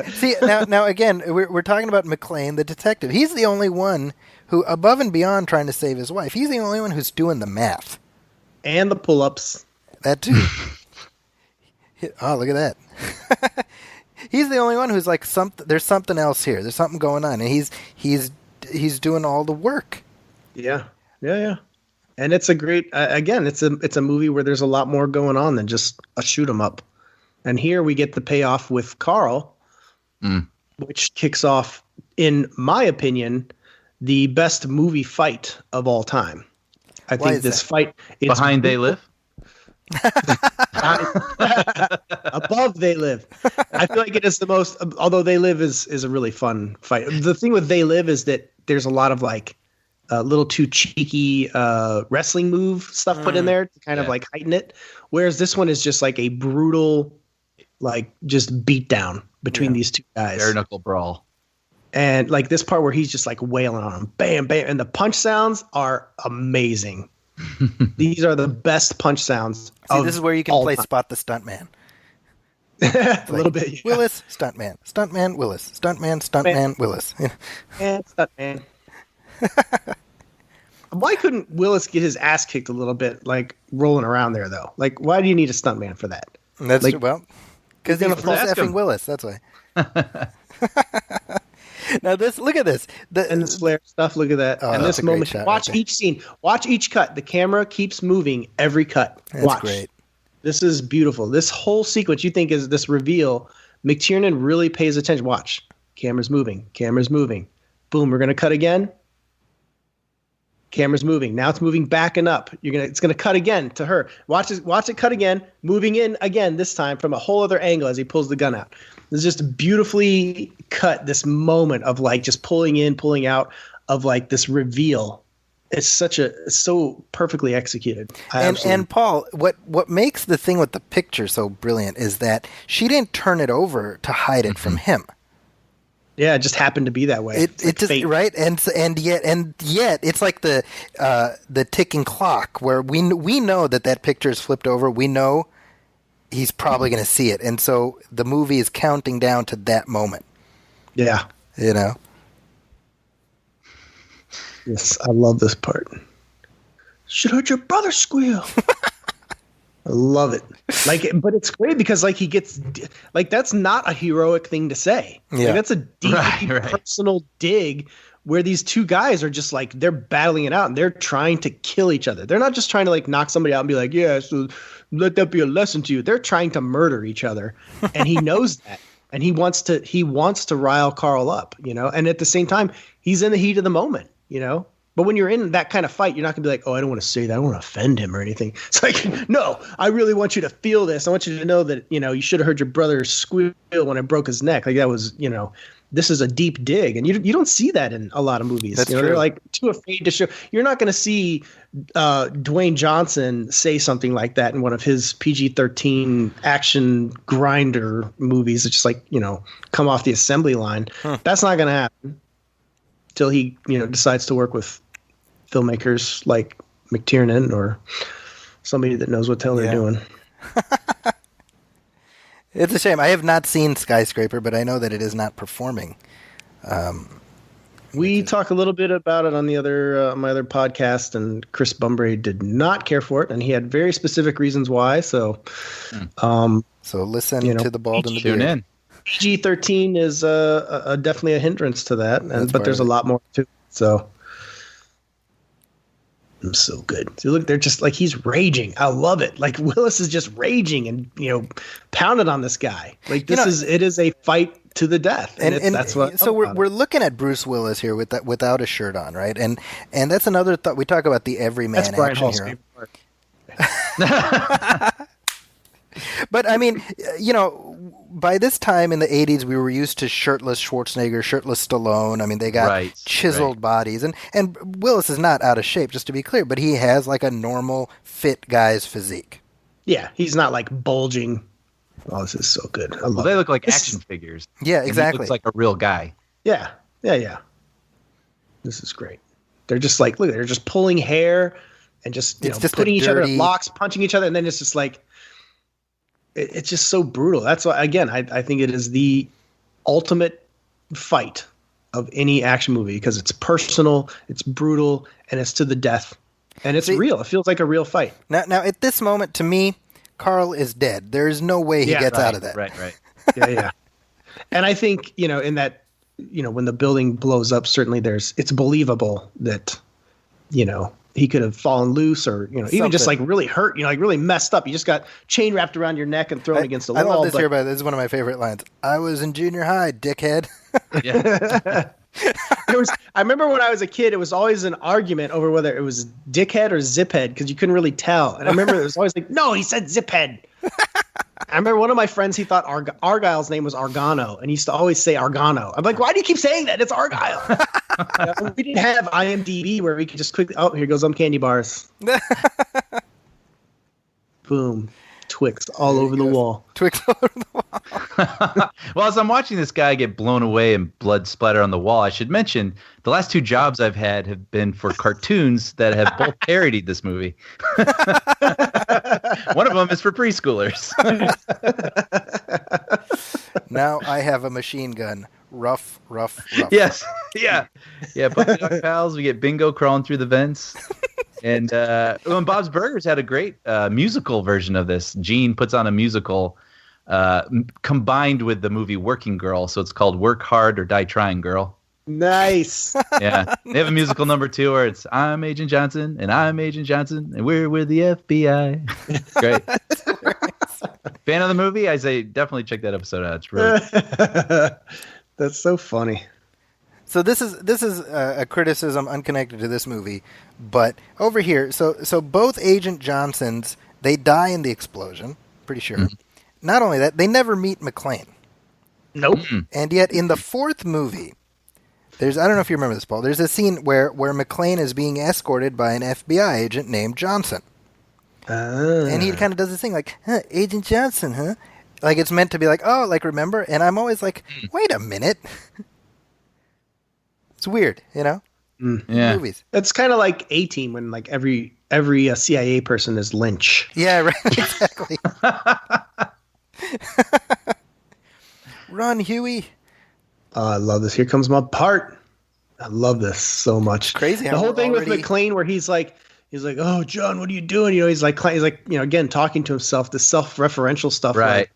See, now again, we're talking about McClane, the detective. He's the only one who, above and beyond trying to save his wife, he's the only one who's doing the math. And the pull-ups. That too. Oh, look at that. He's the only one who's like, there's something else here. There's something going on. And he's doing all the work. Yeah. And it's a great, again, it's a movie where there's a lot more going on than just a shoot 'em up. And here we get the payoff with Carl, which kicks off, in my opinion, the best movie fight of all time. I think this fight is Behind They Live? Above They Live. I feel like it is the most, although They Live is a really fun fight. The thing with They Live is that there's a lot of like a little too cheeky wrestling move stuff put in there to kind of like heighten it. Whereas this one is just like a brutal, like just beat down between these two guys. Bare knuckle brawl. And like this part where he's just like wailing on him, bam, bam. And the punch sounds are amazing. These are the best punch sounds. See, this is where you can play Spot the Stuntman. A little bit. Yeah. Willis, Stuntman. Stuntman, Willis. Stuntman, Willis. And Stuntman. Why couldn't Willis get his ass kicked a little bit, like rolling around there, though? Like, why do you need a stuntman for that? That's like, well, because he's Bruce effing Willis. That's why. Now look at this. And this flare stuff, look at that. Oh, and that's this a great moment, shot watch right there. each scene. Watch each cut. The camera keeps moving every cut. That's watch. great. This is beautiful. This whole sequence you think is this reveal. McTiernan really pays attention. Watch. Camera's moving. Camera's moving. Boom, we're going to cut again. Camera's moving. Now it's moving back and up. It's gonna cut again to her. Watch it cut again, moving in again, this time from a whole other angle as he pulls the gun out. It's just beautifully cut, this moment of like just pulling in, pulling out of like this reveal. It's so perfectly executed. And Paul, what makes the thing with the picture so brilliant is that she didn't turn it over to hide it from him. Yeah, it just happened to be that way. It just fate. right, and yet it's like the ticking clock where we know that picture is flipped over. We know he's probably going to see it, and so the movie is counting down to that moment. Yeah, you know. Yes, I love this part. Should heard your brother squeal. I love it. But it's great because he gets that's not a heroic thing to say. Yeah. That's a deep personal dig where these two guys are just they're battling it out and they're trying to kill each other. They're not just trying to knock somebody out and be like, yeah, so let that be a lesson to you. They're trying to murder each other, and he knows that, and he wants to rile Carl up, and at the same time, he's in the heat of the moment, But when you're in that kind of fight, you're not going to be like, oh, I don't want to say that. I don't want to offend him or anything. It's like, no, I really want you to feel this. I want you to know that, you should have heard your brother squeal when I broke his neck. That was, this is a deep dig. And you don't see that in a lot of movies. That's true. They're too afraid to show. You're not going to see Dwayne Johnson say something like that in one of his PG-13 action grinder movies. It's just come off the assembly line. That's not going to happen till he, decides to work with filmmakers like McTiernan or somebody that knows what the hell they're doing. It's a shame. I have not seen Skyscraper, but I know that it is not performing. We talk a little bit about it on the other my other podcast, and Chris Bumbray did not care for it, and he had very specific reasons why. So, so listen to the Bald and the Beard. Tune in. PG-13 is definitely a hindrance to that, but there's a lot more to it. So. So good. So look, they're just he's raging. I love it. Willis is just raging and pounded on this guy. It is a fight to the death. And that's what. So we're looking at Bruce Willis here without a shirt on, right? And that's another thought. We talk about the everyman action hero. But I mean, by this time in the 80s, we were used to shirtless Schwarzenegger, shirtless Stallone. I mean, they got chiseled bodies. And Willis is not out of shape, just to be clear, but he has a normal, fit guy's physique. Yeah, he's not bulging. Oh, this is so good. I love they look like this action figures. Yeah, And exactly. he looks like a real guy. Yeah. This is great. They're just look, they're just pulling hair and just, just putting each other in dirty locks, punching each other, and then it's just it's just so brutal. That's why, again, I think it is the ultimate fight of any action movie because it's personal, it's brutal, and it's to the death. And it's real. It feels like a real fight. Now, at this moment, to me, Carl is dead. There is no way he gets out of that. Right. Yeah. And I think, in that, when the building blows up, certainly it's believable that, he could have fallen loose or, even just really hurt, really messed up. You just got chain wrapped around your neck and thrown against the wall. I love this here, but this is one of my favorite lines. I was in junior high, dickhead. Yeah. I remember when I was a kid, it was always an argument over whether it was dickhead or ziphead because you couldn't really tell. And I remember it was always no, he said ziphead. I remember one of my friends, he thought Argyle's name was Argano, and he used to always say Argano. I'm like, why do you keep saying that? It's Argyle. We didn't have IMDb where we could just quickly, here goes some candy bars. Boom. Twix all over the wall. Twix all over the wall. Well, as I'm watching this guy get blown away and blood splatter on the wall, I should mention the last two jobs I've had have been for cartoons that have both parodied this movie. One of them is for preschoolers. Now I have a machine gun. Rough. Yes. Yeah. Puppy Dog Pals. We get Bingo crawling through the vents. And Bob's Burgers had a great musical version of this. Gene puts on a musical combined with the movie Working Girl. So it's called Work Hard or Die Trying Girl. Nice. Yeah. They have a musical number 2 where it's I'm Agent Johnson and I'm Agent Johnson and we're with the FBI. Great. Fan of the movie? I say definitely check that episode out. It's really That's so funny. So this is a criticism unconnected to this movie, but over here, so both Agent Johnsons, they die in the explosion, pretty sure. Mm-hmm. Not only that, they never meet McClane. Nope. And yet in the 4th movie, I don't know if you remember this, Paul, there's a scene where McClane is being escorted by an FBI agent named Johnson. And he kind of does this thing like, Agent Johnson, huh? Like it's meant to be like, oh, like remember? And I'm always like, wait a minute. It's weird, you know? Yeah. Movies. It's kind of like A-Team when like every CIA person is Lynch. Yeah, right. Exactly. Run, Huey. I love this. Here comes my part. I love this so much. It's crazy. The how whole we're thing already... with McClane where he's like, oh, John, what are you doing? You know, he's like, again, talking to himself, the self-referential stuff. Right. Like,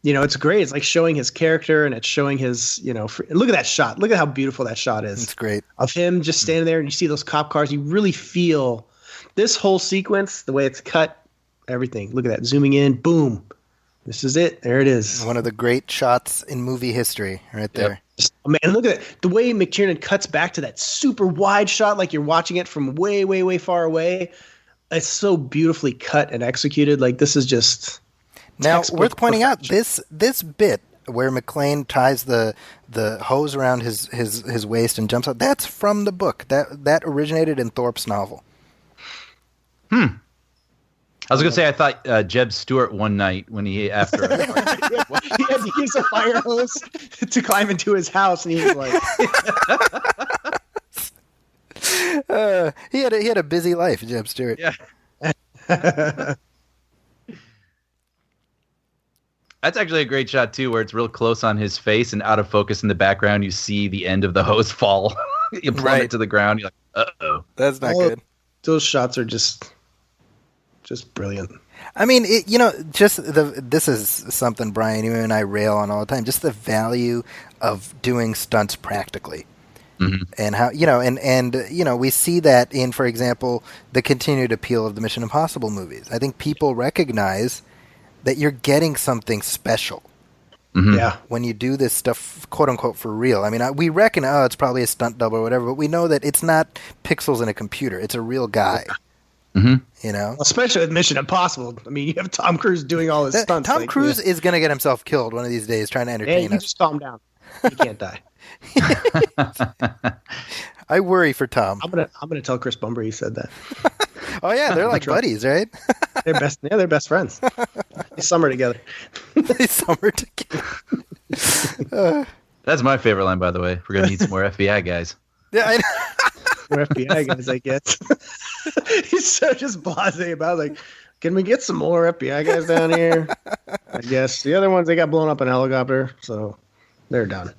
it's great. It's like showing his character and it's showing his, look at that shot. Look at how beautiful that shot is. It's great. Of him just standing there and you see those cop cars. You really feel this whole sequence, the way it's cut, everything. Look at that. Zooming in. Boom. This is it. There it is. One of the great shots in movie history right there. Man, look at it. The way McTiernan cuts back to that super wide shot, like you're watching it from way, way, way far away. It's so beautifully cut and executed. Like this is just... Now, worth pointing out, this bit where McClane ties the hose around his waist and jumps out, that's from the book. That originated in Thorpe's novel. I was going to say, I thought Jeb Stewart one night when he had to use a fire hose to climb into his house, and he was like... he had a busy life, Jeb Stewart. Yeah. That's actually a great shot, too, where it's real close on his face and out of focus in the background. You see the end of the hose fall. You plummet to the ground. You're like, uh-oh. That's not good. Those shots are just brilliant. I mean, this is something, Brian, you and I rail on all the time, just the value of doing stunts practically. Mm-hmm. And how, and we see that in, for example, the continued appeal of the Mission Impossible movies. I think people recognize that you're getting something special. Mm-hmm. Yeah. When you do this stuff, quote unquote, for real. I mean, we reckon, it's probably a stunt double or whatever, but we know that it's not pixels in a computer. It's a real guy. Mm-hmm. Especially with Mission Impossible. I mean, you have Tom Cruise doing all his stunts. Tom Cruise is going to get himself killed one of these days trying to entertain us. Just calm down. He can't die. I worry for Tom. I'm gonna tell Chris Bumber he said that. Oh yeah, they're like buddies, right? They're best friends. They summer together. That's my favorite line, by the way. We're gonna need some more FBI guys. Yeah, I know. More FBI guys, I guess. He's so just blasé about like, can we get some more FBI guys down here? I guess the other ones, they got blown up in a helicopter, so they're done.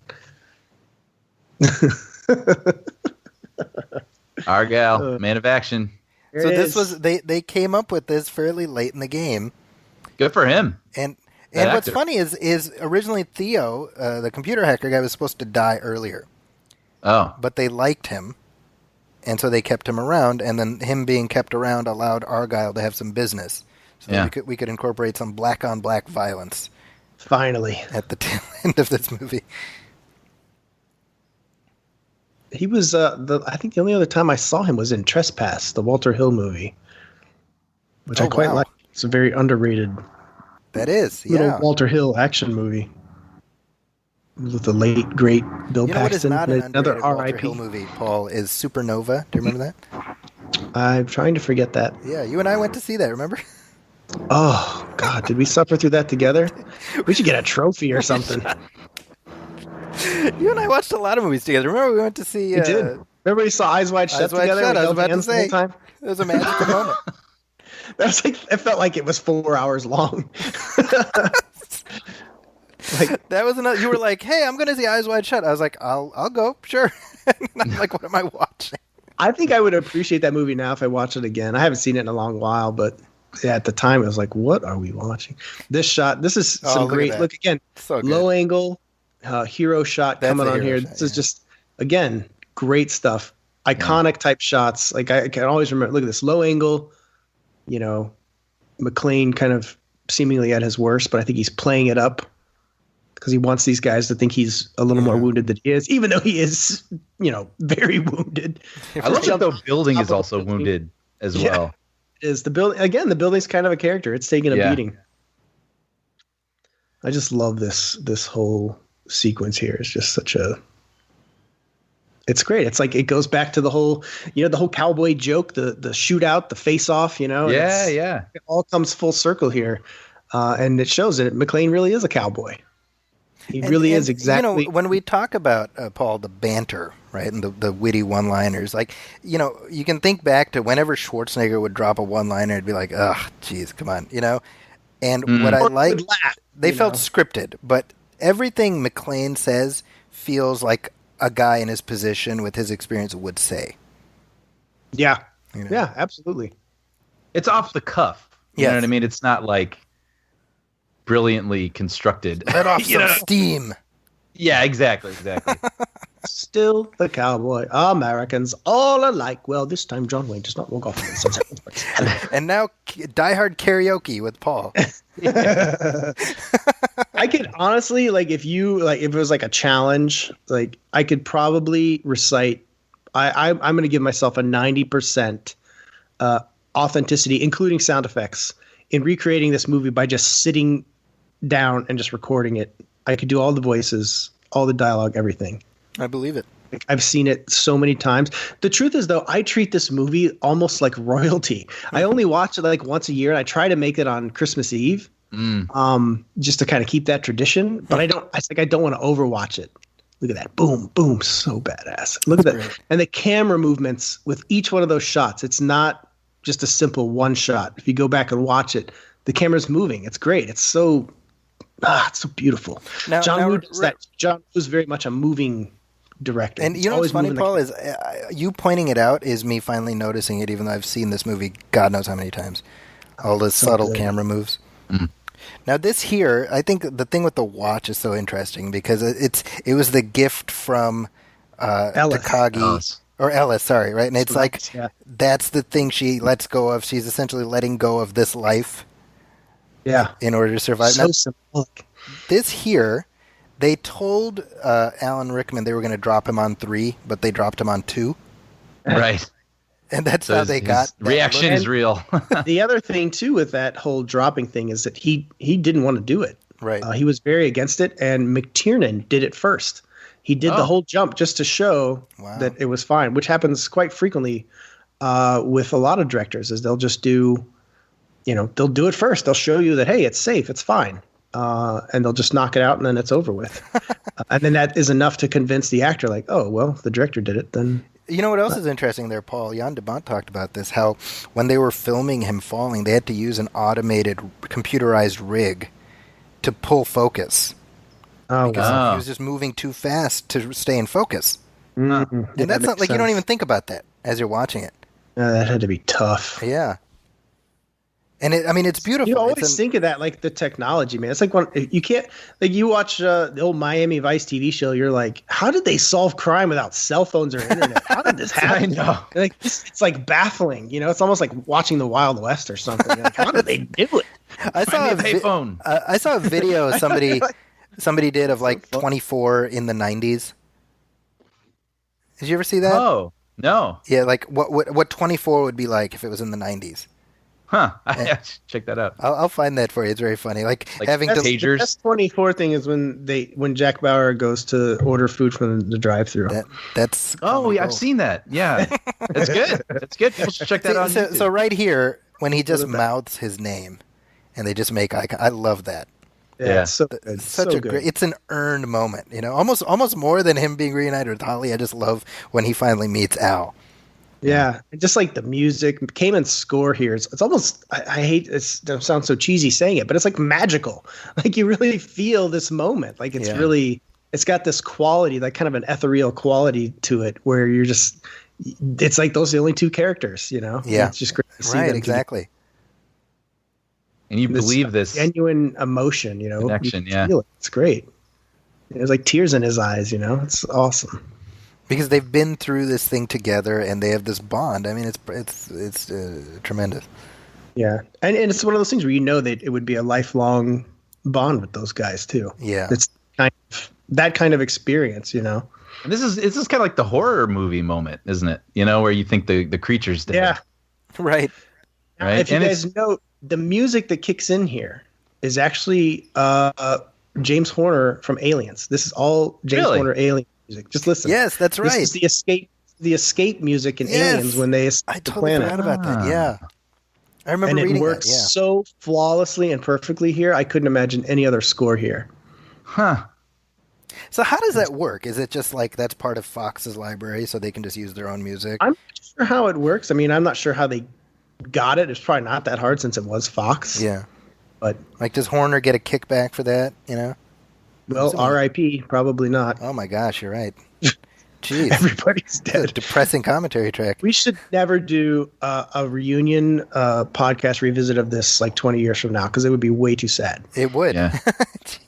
Argyle, man of action. So this was they came up with this fairly late in the game. Good for him. And what's funny is originally Theo, the computer hacker guy, was supposed to die earlier. Oh. But they liked him, and so they kept him around, and then him being kept around allowed Argyle to have some business. So that we could incorporate some black-on-black violence. Finally. At the tail end of this movie. He was, I think the only other time I saw him was in Trespass, the Walter Hill movie, which I quite like. It's a very underrated. That is, little Walter Hill action movie with the late great Bill Paxton. What is not another R.I.P. Walter Hill movie, Paul, is Supernova. Do you remember that? I'm trying to forget that. Yeah, you and I went to see that. Remember? Oh God, did we suffer through that together? We should get a trophy or something. You and I watched a lot of movies together. Remember we went to see... We did. Remember we saw Eyes Wide Shut together? I was about to say. It was a magical moment. That was like, it felt like it was 4 hours long. That was another... You were like, hey, I'm going to see Eyes Wide Shut. I was like, I'll go, sure. And I'm like, what am I watching? I think I would appreciate that movie now if I watched it again. I haven't seen it in a long while, but at the time, it was like, what are we watching? This shot, this is some look at great, that. look again, So good. low angle, hero shot That's coming a on hero here. shot, This is just, again, great stuff. Iconic type shots. Like I can always remember, look at this low angle, you know, McClane kind of seemingly at his worst, but I think he's playing it up because he wants these guys to think he's a little more wounded than he is, even though he is, you know, very wounded. I love that the building is Top of also the building. wounded as Yeah. well. Is the building again? The building's kind of a character. It's taking a Yeah. beating. I just love this whole sequence here. It's just such a. It's great. It's like it goes back to the whole, you know, the whole cowboy joke, the shootout, the face off. You know, Yeah, It's- yeah. It all comes full circle here, and it shows that McClane really is a cowboy. He really is exactly. You know, when we talk about Paul, the banter, right, and the witty one-liners, like, you know, you can think back to whenever Schwarzenegger would drop a one-liner, it'd be like, ugh, geez, come on, you know. And what I Or he like, would laugh, they you felt know? scripted, but everything McClane says feels like a guy in his position with his experience would say. Yeah, You know? yeah, absolutely. It's off the cuff. You Yes. know what I mean? It's not like brilliantly constructed. Let off You some know? steam. Yeah, exactly. Still the cowboy. Americans all alike. Well, this time John Wayne does not walk off in the sunset. And now Die Hard karaoke with Paul. I could honestly, like, if it was like a challenge, like I could probably recite. I'm going to give myself a 90% authenticity, including sound effects, in recreating this movie by just sitting down and just recording it. I could do all the voices, all the dialogue, everything. I believe it. Like, I've seen it so many times. The truth is, though, I treat this movie almost like royalty. I only watch it like once a year, and I try to make it on Christmas Eve, just to kind of keep that tradition. But I don't want to overwatch it. Look at that! Boom, boom, so badass. Look at that, great. and the camera movements with each one of those shots. It's not just a simple one shot. If you go back and watch it, the camera's moving. It's great. It's so beautiful. Now- John now, Woo does that. John Woo's very much a moving director. And He's you know what's always funny, moving the Paul, is you pointing it out is me finally noticing it, even though I've seen this movie God knows how many times. All the subtle good. camera moves. Now this here, I think the thing with the watch is so interesting because it was the gift from Ellis. Takagi Ellis. or Ellis, sorry, right? And it's like Ellis, yeah. that's the thing she lets go of. She's essentially letting go of this life Yeah. in order to survive. So Now, symbolic. this here, they told Alan Rickman they were going to drop him on 3, but they dropped him on 2, Right. and that's So how his- they his got that reaction look. is real. The other thing too with that whole dropping thing is that he didn't want to do it. Right. He was very against it, and McTiernan did it first. He did the whole jump just to show Wow. that it was fine, which happens quite frequently with a lot of directors. Is they'll just do, they'll do it first. They'll show you that hey, it's safe, it's fine, and they'll just knock it out, and then it's over with. And then that is enough to convince the actor, like, oh well, the director did it, then. You know what else is interesting there, Paul? Jan de Bont talked about this, how when they were filming him falling, they had to use an automated, computerized rig to pull focus. Oh, Because wow. he was just moving too fast to stay in focus. Mhm. Yeah, And that that's not makes like you don't sense. even think about that as you're watching it. That had to be tough. Yeah. And it's beautiful. You always It's think of that like the technology, man. It's like when you can't like you watch the old Miami Vice TV show. You're like, how did they solve crime without cell phones or internet? How did this happen? I know. Like it's like baffling. It's almost like watching the Wild West or something. You're like, how did they do it? I saw Find me a payphone. I saw a video somebody did of like 24 in the 90s. Did you ever see that? Oh, no. Yeah, like what 24 would be like if it was in the 90s. Huh. I should check that out. I'll find that for you. It's very funny. Like Like having that's to page- Pagers. The best 24 thing is when Jack Bauer goes to order food from the drive-through. that's Oh, yeah, I've cool. seen that. Yeah. That's good. That's good. People should check that out on so, YouTube. so right here when he just Look at that. mouths his name and they just make eye I love that. Yeah. It's so good. It's such so a good. great. It's an earned moment, almost more than him being reunited with Holly. I just love when he finally meets Al. Yeah, and just like the music, Kamen's score here, it's almost, I hate it sounds so cheesy saying it, but it's like magical. Like you really feel this moment. Like it's Yeah. really, it's got this quality, like kind of an ethereal quality to it where you're just, it's like those are the only two characters, Yeah. It's just great to see Right, them exactly. and you believe this genuine emotion, connection. You Yeah, feel it. It's great. There's like tears in his eyes, It's awesome. Because they've been through this thing together and they have this bond. I mean, it's tremendous. Yeah, and it's one of those things where that it would be a lifelong bond with those guys too. Yeah, it's that kind of experience, And this is kind of like the horror movie moment, isn't it? Where you think the creature's dead. Yeah, right. Right. If you guys know, the music that kicks in here is actually James Horner from Aliens. This is all James Horner Alien music. Just listen. Yes, that's right. This is the escape music in Aliens when they escape the planet. Forgot about that. Yeah. I remember reading it works so flawlessly and perfectly here. I couldn't imagine any other score here. Huh. So how does that work? Is it just like that's part of Fox's library so they can just use their own music? I'm not sure how it works. I mean, I'm not sure how they got it. It's probably not that hard since it was Fox. Yeah. But like, does Horner get a kickback for that, Well, R.I.P. Probably not. Oh my gosh, you're right. Jeez. Everybody's dead. Depressing commentary track. We should never do a reunion podcast revisit of this like 20 years from now because it would be way too sad. It would. Yeah.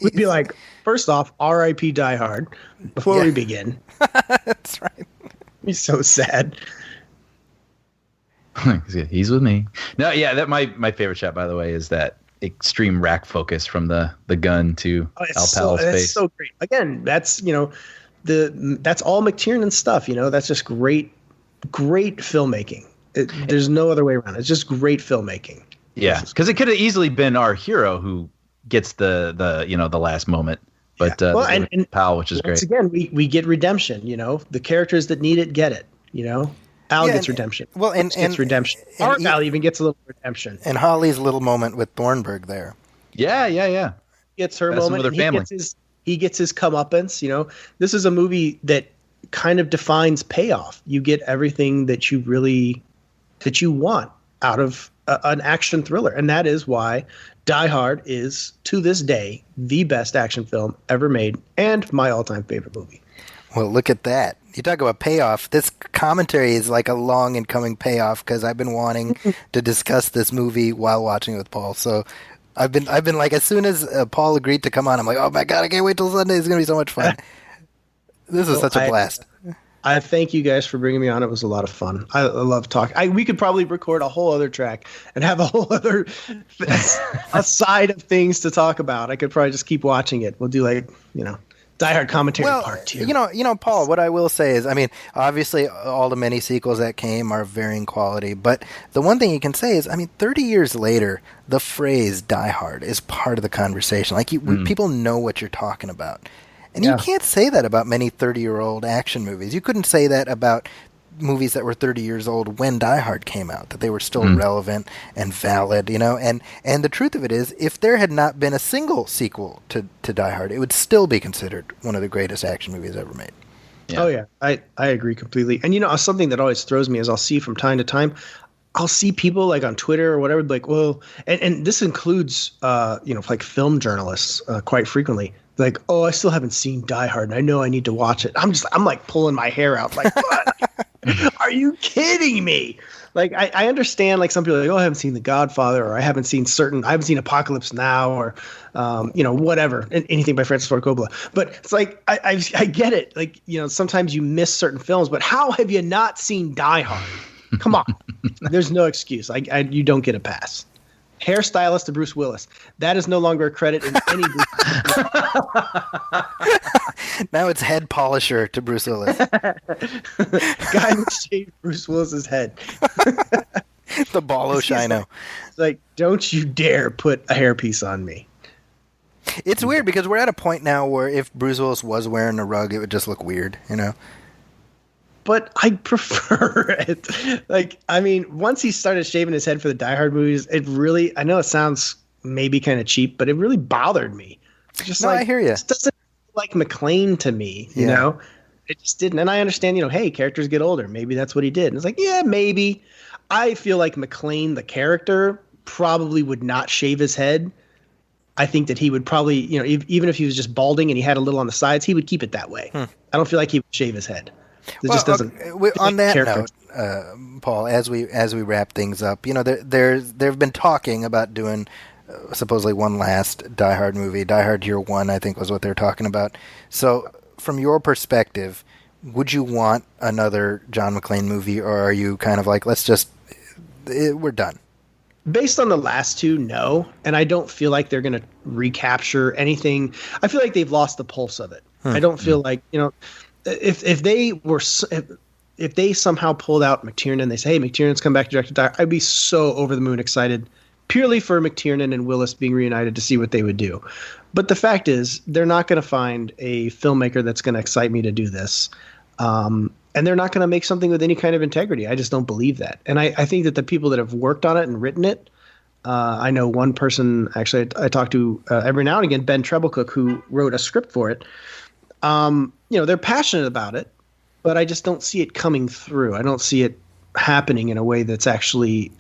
We'd be like, first off, R.I.P. Die Hard before we begin. That's right. It'd be so sad. He's with me. No, yeah, that my favorite shot, by the way, is that extreme rack focus from the gun to Al Powell's face. It's so great. Again, that's that's all McTiernan stuff. That's just great filmmaking. There's no other way around it. It's just great filmmaking. Yeah, because it could have easily been our hero who gets the last moment, but and Powell, which is once great. Again, we get redemption. The characters that need it get it. Al gets redemption. Well, and gets redemption. Al even gets a little redemption. And Holly's little moment with Thornburg there. Yeah. Gets her moment. And he gets his comeuppance. This is a movie that kind of defines payoff. You get everything that you want out of an action thriller, and that is why Die Hard is to this day the best action film ever made and my all-time favorite movie. Well, look at that. You talk about payoff. This commentary is like a long and coming payoff because I've been wanting to discuss this movie while watching it with Paul. So I've been like, as soon as Paul agreed to come on, I'm like, oh my God, I can't wait till Sunday. It's going to be so much fun. This is such a blast. I thank you guys for bringing me on. It was a lot of fun. I love talking. We could probably record a whole other track and have a whole other a side of things to talk about. I could probably just keep watching it. We'll do Die Hard commentary part 2. Paul, what I will say is, I mean, obviously all the many sequels that came are of varying quality, but the one thing you can say is, I mean, 30 years later, the phrase Die Hard is part of the conversation. Like, people know what you're talking about. And you can't say that about many 30-year-old action movies. You couldn't say that about movies that were 30 years old when Die Hard came out, that they were still relevant and valid, And the truth of it is, if there had not been a single sequel to Die Hard, it would still be considered one of the greatest action movies ever made. Yeah. Oh, yeah. I agree completely. And, something that always throws me is I'll see from time to time, I'll see people like on Twitter or whatever, like, well, and this includes, like film journalists quite frequently. Like, oh, I still haven't seen Die Hard, and I know I need to watch it. I'm like pulling my hair out. Like, what? Are you kidding me? Like, I understand, like, some people are like, oh, I haven't seen The Godfather, or I haven't seen Apocalypse Now, or, whatever, anything by Francis Ford Coppola. But it's like, I get it. Like, sometimes you miss certain films, but how have you not seen Die Hard? Come on. There's no excuse. You don't get a pass. Hairstylist to Bruce Willis. That is no longer a credit in any Bruce Willis. Now it's head polisher to Bruce Willis. Guy that shaved Bruce Willis's head. The Ballo Shino. Like, don't you dare put a hairpiece on me. It's weird because we're at a point now where if Bruce Willis was wearing a rug, it would just look weird, But I prefer it. Like, I mean, once he started shaving his head for the Die Hard movies, it really, I know it sounds maybe kind of cheap, but it really bothered me. Just I hear you. It doesn't feel like McClane to me, you know? It just didn't. And I understand, hey, characters get older. Maybe that's what he did. And it's like, yeah, maybe. I feel like McClane, the character, probably would not shave his head. I think that he would probably, even if he was just balding and he had a little on the sides, he would keep it that way. I don't feel like he would shave his head. It just doesn't. On that note, Paul, as we wrap things up, there have been talking about doing supposedly one last Die Hard movie. Die Hard Year One, I think, was what they were talking about. So, from your perspective, would you want another John McClane movie, or are you kind of like, we're done? Based on the last two, no. And I don't feel like they're going to recapture anything. I feel like they've lost the pulse of it. I don't feel like, if they somehow pulled out McTiernan and they say, hey, McTiernan's come back to direct Die Hard, I'd be so over the moon excited purely for McTiernan and Willis being reunited to see what they would do. But the fact is, they're not going to find a filmmaker that's going to excite me to do this. And they're not going to make something with any kind of integrity. I just don't believe that. And I think that the people that have worked on it and written it, I know one person, actually, I talk to every now and again, Ben Treblecook, who wrote a script for it. They're passionate about it, but I just don't see it coming through. I don't see it happening in a way that's actually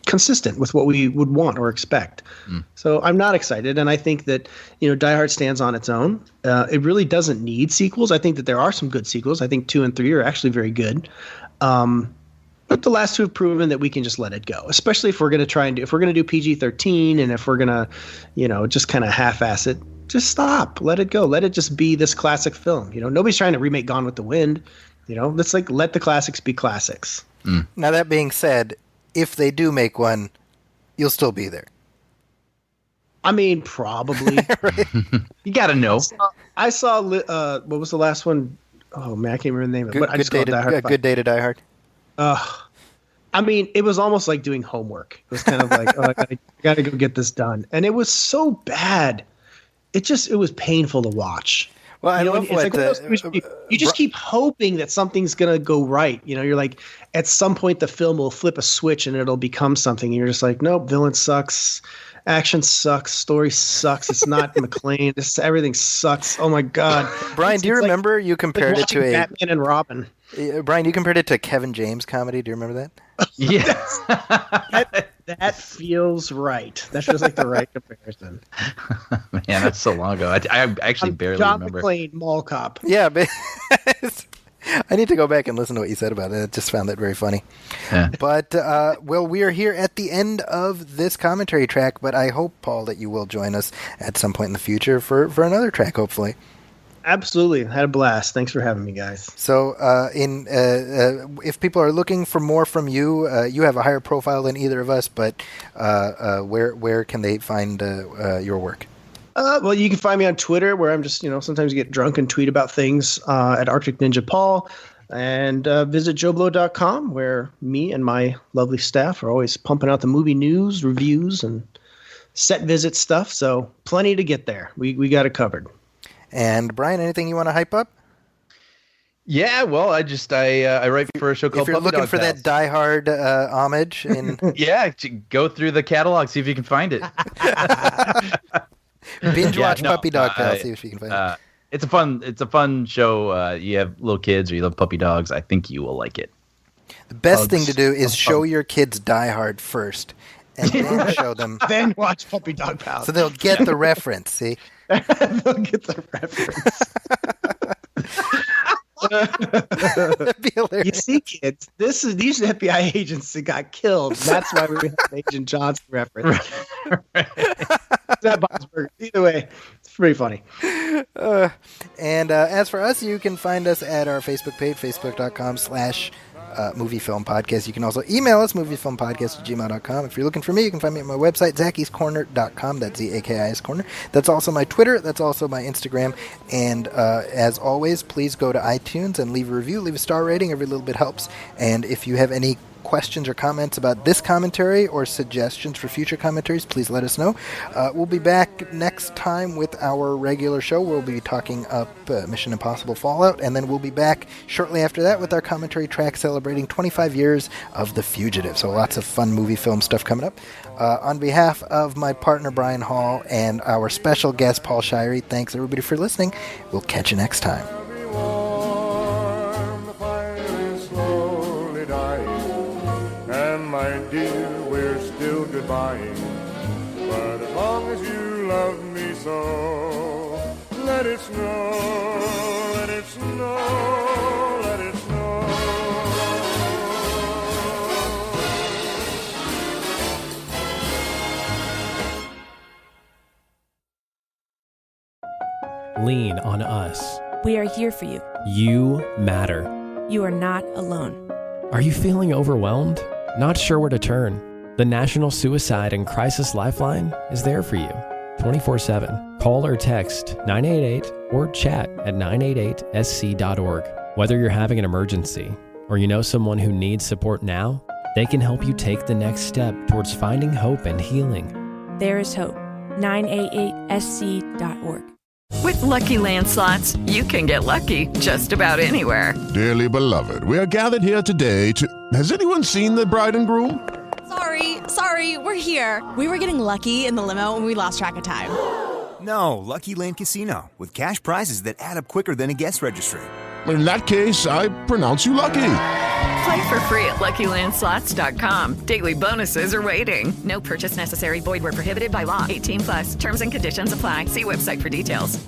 consistent with what we would want or expect. So I'm not excited, and I think that Die Hard stands on its own. It really doesn't need sequels. I think that there are some good sequels. I think 2 and 3 are actually very good. But the last two have proven that we can just let it go, especially if we're going to do PG-13, and if we're going to, just kind of half-ass it. Just stop. Let it go. Let it just be this classic film. Nobody's trying to remake Gone with the Wind. Let's let the classics be classics. Now, that being said, if they do make one, you'll still be there. I mean, probably. Right? You got to know. I saw what was the last one? Oh, man, I can't remember the name of it. But I just called it Die Hard 5. Good Day to Die Hard. I mean, it was almost like doing homework. It was kind of like, I got to go get this done. And it was so bad. It was painful to watch. Well, I love what you just keep hoping that something's going to go right. You're like, at some point the film will flip a switch and it'll become something. And you're just like, nope, villain sucks. Action sucks. Story sucks. It's not McClane. Everything sucks. Oh my God. Brian, do you remember you compared it to a Batman and Robin? Brian, you compared it to Kevin James comedy. Do you remember that? Yes. That feels right. That feels like the right comparison. Man, that's so long ago. I actually barely remember. John McClane, Mall Cop. Yeah, but I need to go back and listen to what you said about it. I just found that very funny. Yeah. But, we are here at the end of this commentary track, but I hope, Paul, that you will join us at some point in the future for another track, hopefully. Absolutely. Had a blast. Thanks for having me, guys. So if people are looking for more from you, you have a higher profile than either of us, but where can they find your work? Well, you can find me on Twitter, where I'm just, sometimes get drunk and tweet about things at Arctic Ninja Paul, and visit JoeBlow.com, where me and my lovely staff are always pumping out the movie news, reviews, and set visit stuff. So plenty to get there. We got it covered. And Brian, anything you want to hype up? Yeah, well, I write for a show called If you're Puppy looking Dog for Pals. that Die Hard homage, Yeah, go through the catalog, see if you can find it. binge watch Puppy Dog Pals, see if you can find it. It's a fun show. You have little kids or you love puppy dogs. I think you will like it. The best thing to do is show your kids Die Hard first, and then show them. Then watch Puppy Dog Pals. So they'll get the reference, see? They'll get the reference. That'd be hilarious. You see, kids, these FBI agents that got killed. That's why we have an Agent Johnson reference. That Bob's Burgers. Either way, it's pretty funny. And as for us, you can find us at our Facebook page, facebook.com/Movie Film Podcast. You can also email us, moviefilmpodcast@gmail.com. If you're looking for me, you can find me at my website, Zaki'sCorner.com. That's ZAKI's Corner. That's also my Twitter. That's also my Instagram. And as always, please go to iTunes and leave a review. Leave a star rating. Every little bit helps. And if you have any questions or comments about this commentary or suggestions for future commentaries, please let us know. We'll be back next time with our regular show. We'll be talking up Mission Impossible Fallout, and then we'll be back shortly after that with our commentary track celebrating 25 years of The Fugitive. So lots of fun movie film stuff coming up. On behalf of my partner Brian Hall and our special guest Paul Shirey, thanks everybody for listening. We'll catch you next time. My dear, we're still goodbying. But as long as you love me so, let it snow, let it snow, let it snow. lean on us. We are here for you. You matter. You are not alone. Are you feeling overwhelmed? Not sure where to turn? The National Suicide and Crisis Lifeline is there for you 24/7. Call or text 988 or chat at 988sc.org. Whether you're having an emergency or you know someone who needs support now, they can help you take the next step towards finding hope and healing. There is hope. 988sc.org. With Lucky Land Slots, you can get lucky just about anywhere. Dearly beloved, we are gathered here today to... Has anyone seen the bride and groom? Sorry, we're here. We were getting lucky in the limo and we lost track of time. No, Lucky Land Casino, with cash prizes that add up quicker than a guest registry. In that case, I pronounce you lucky. Play for free at LuckyLandSlots.com. Daily bonuses are waiting. No purchase necessary. Void where prohibited by law. 18+. Terms and conditions apply. See website for details.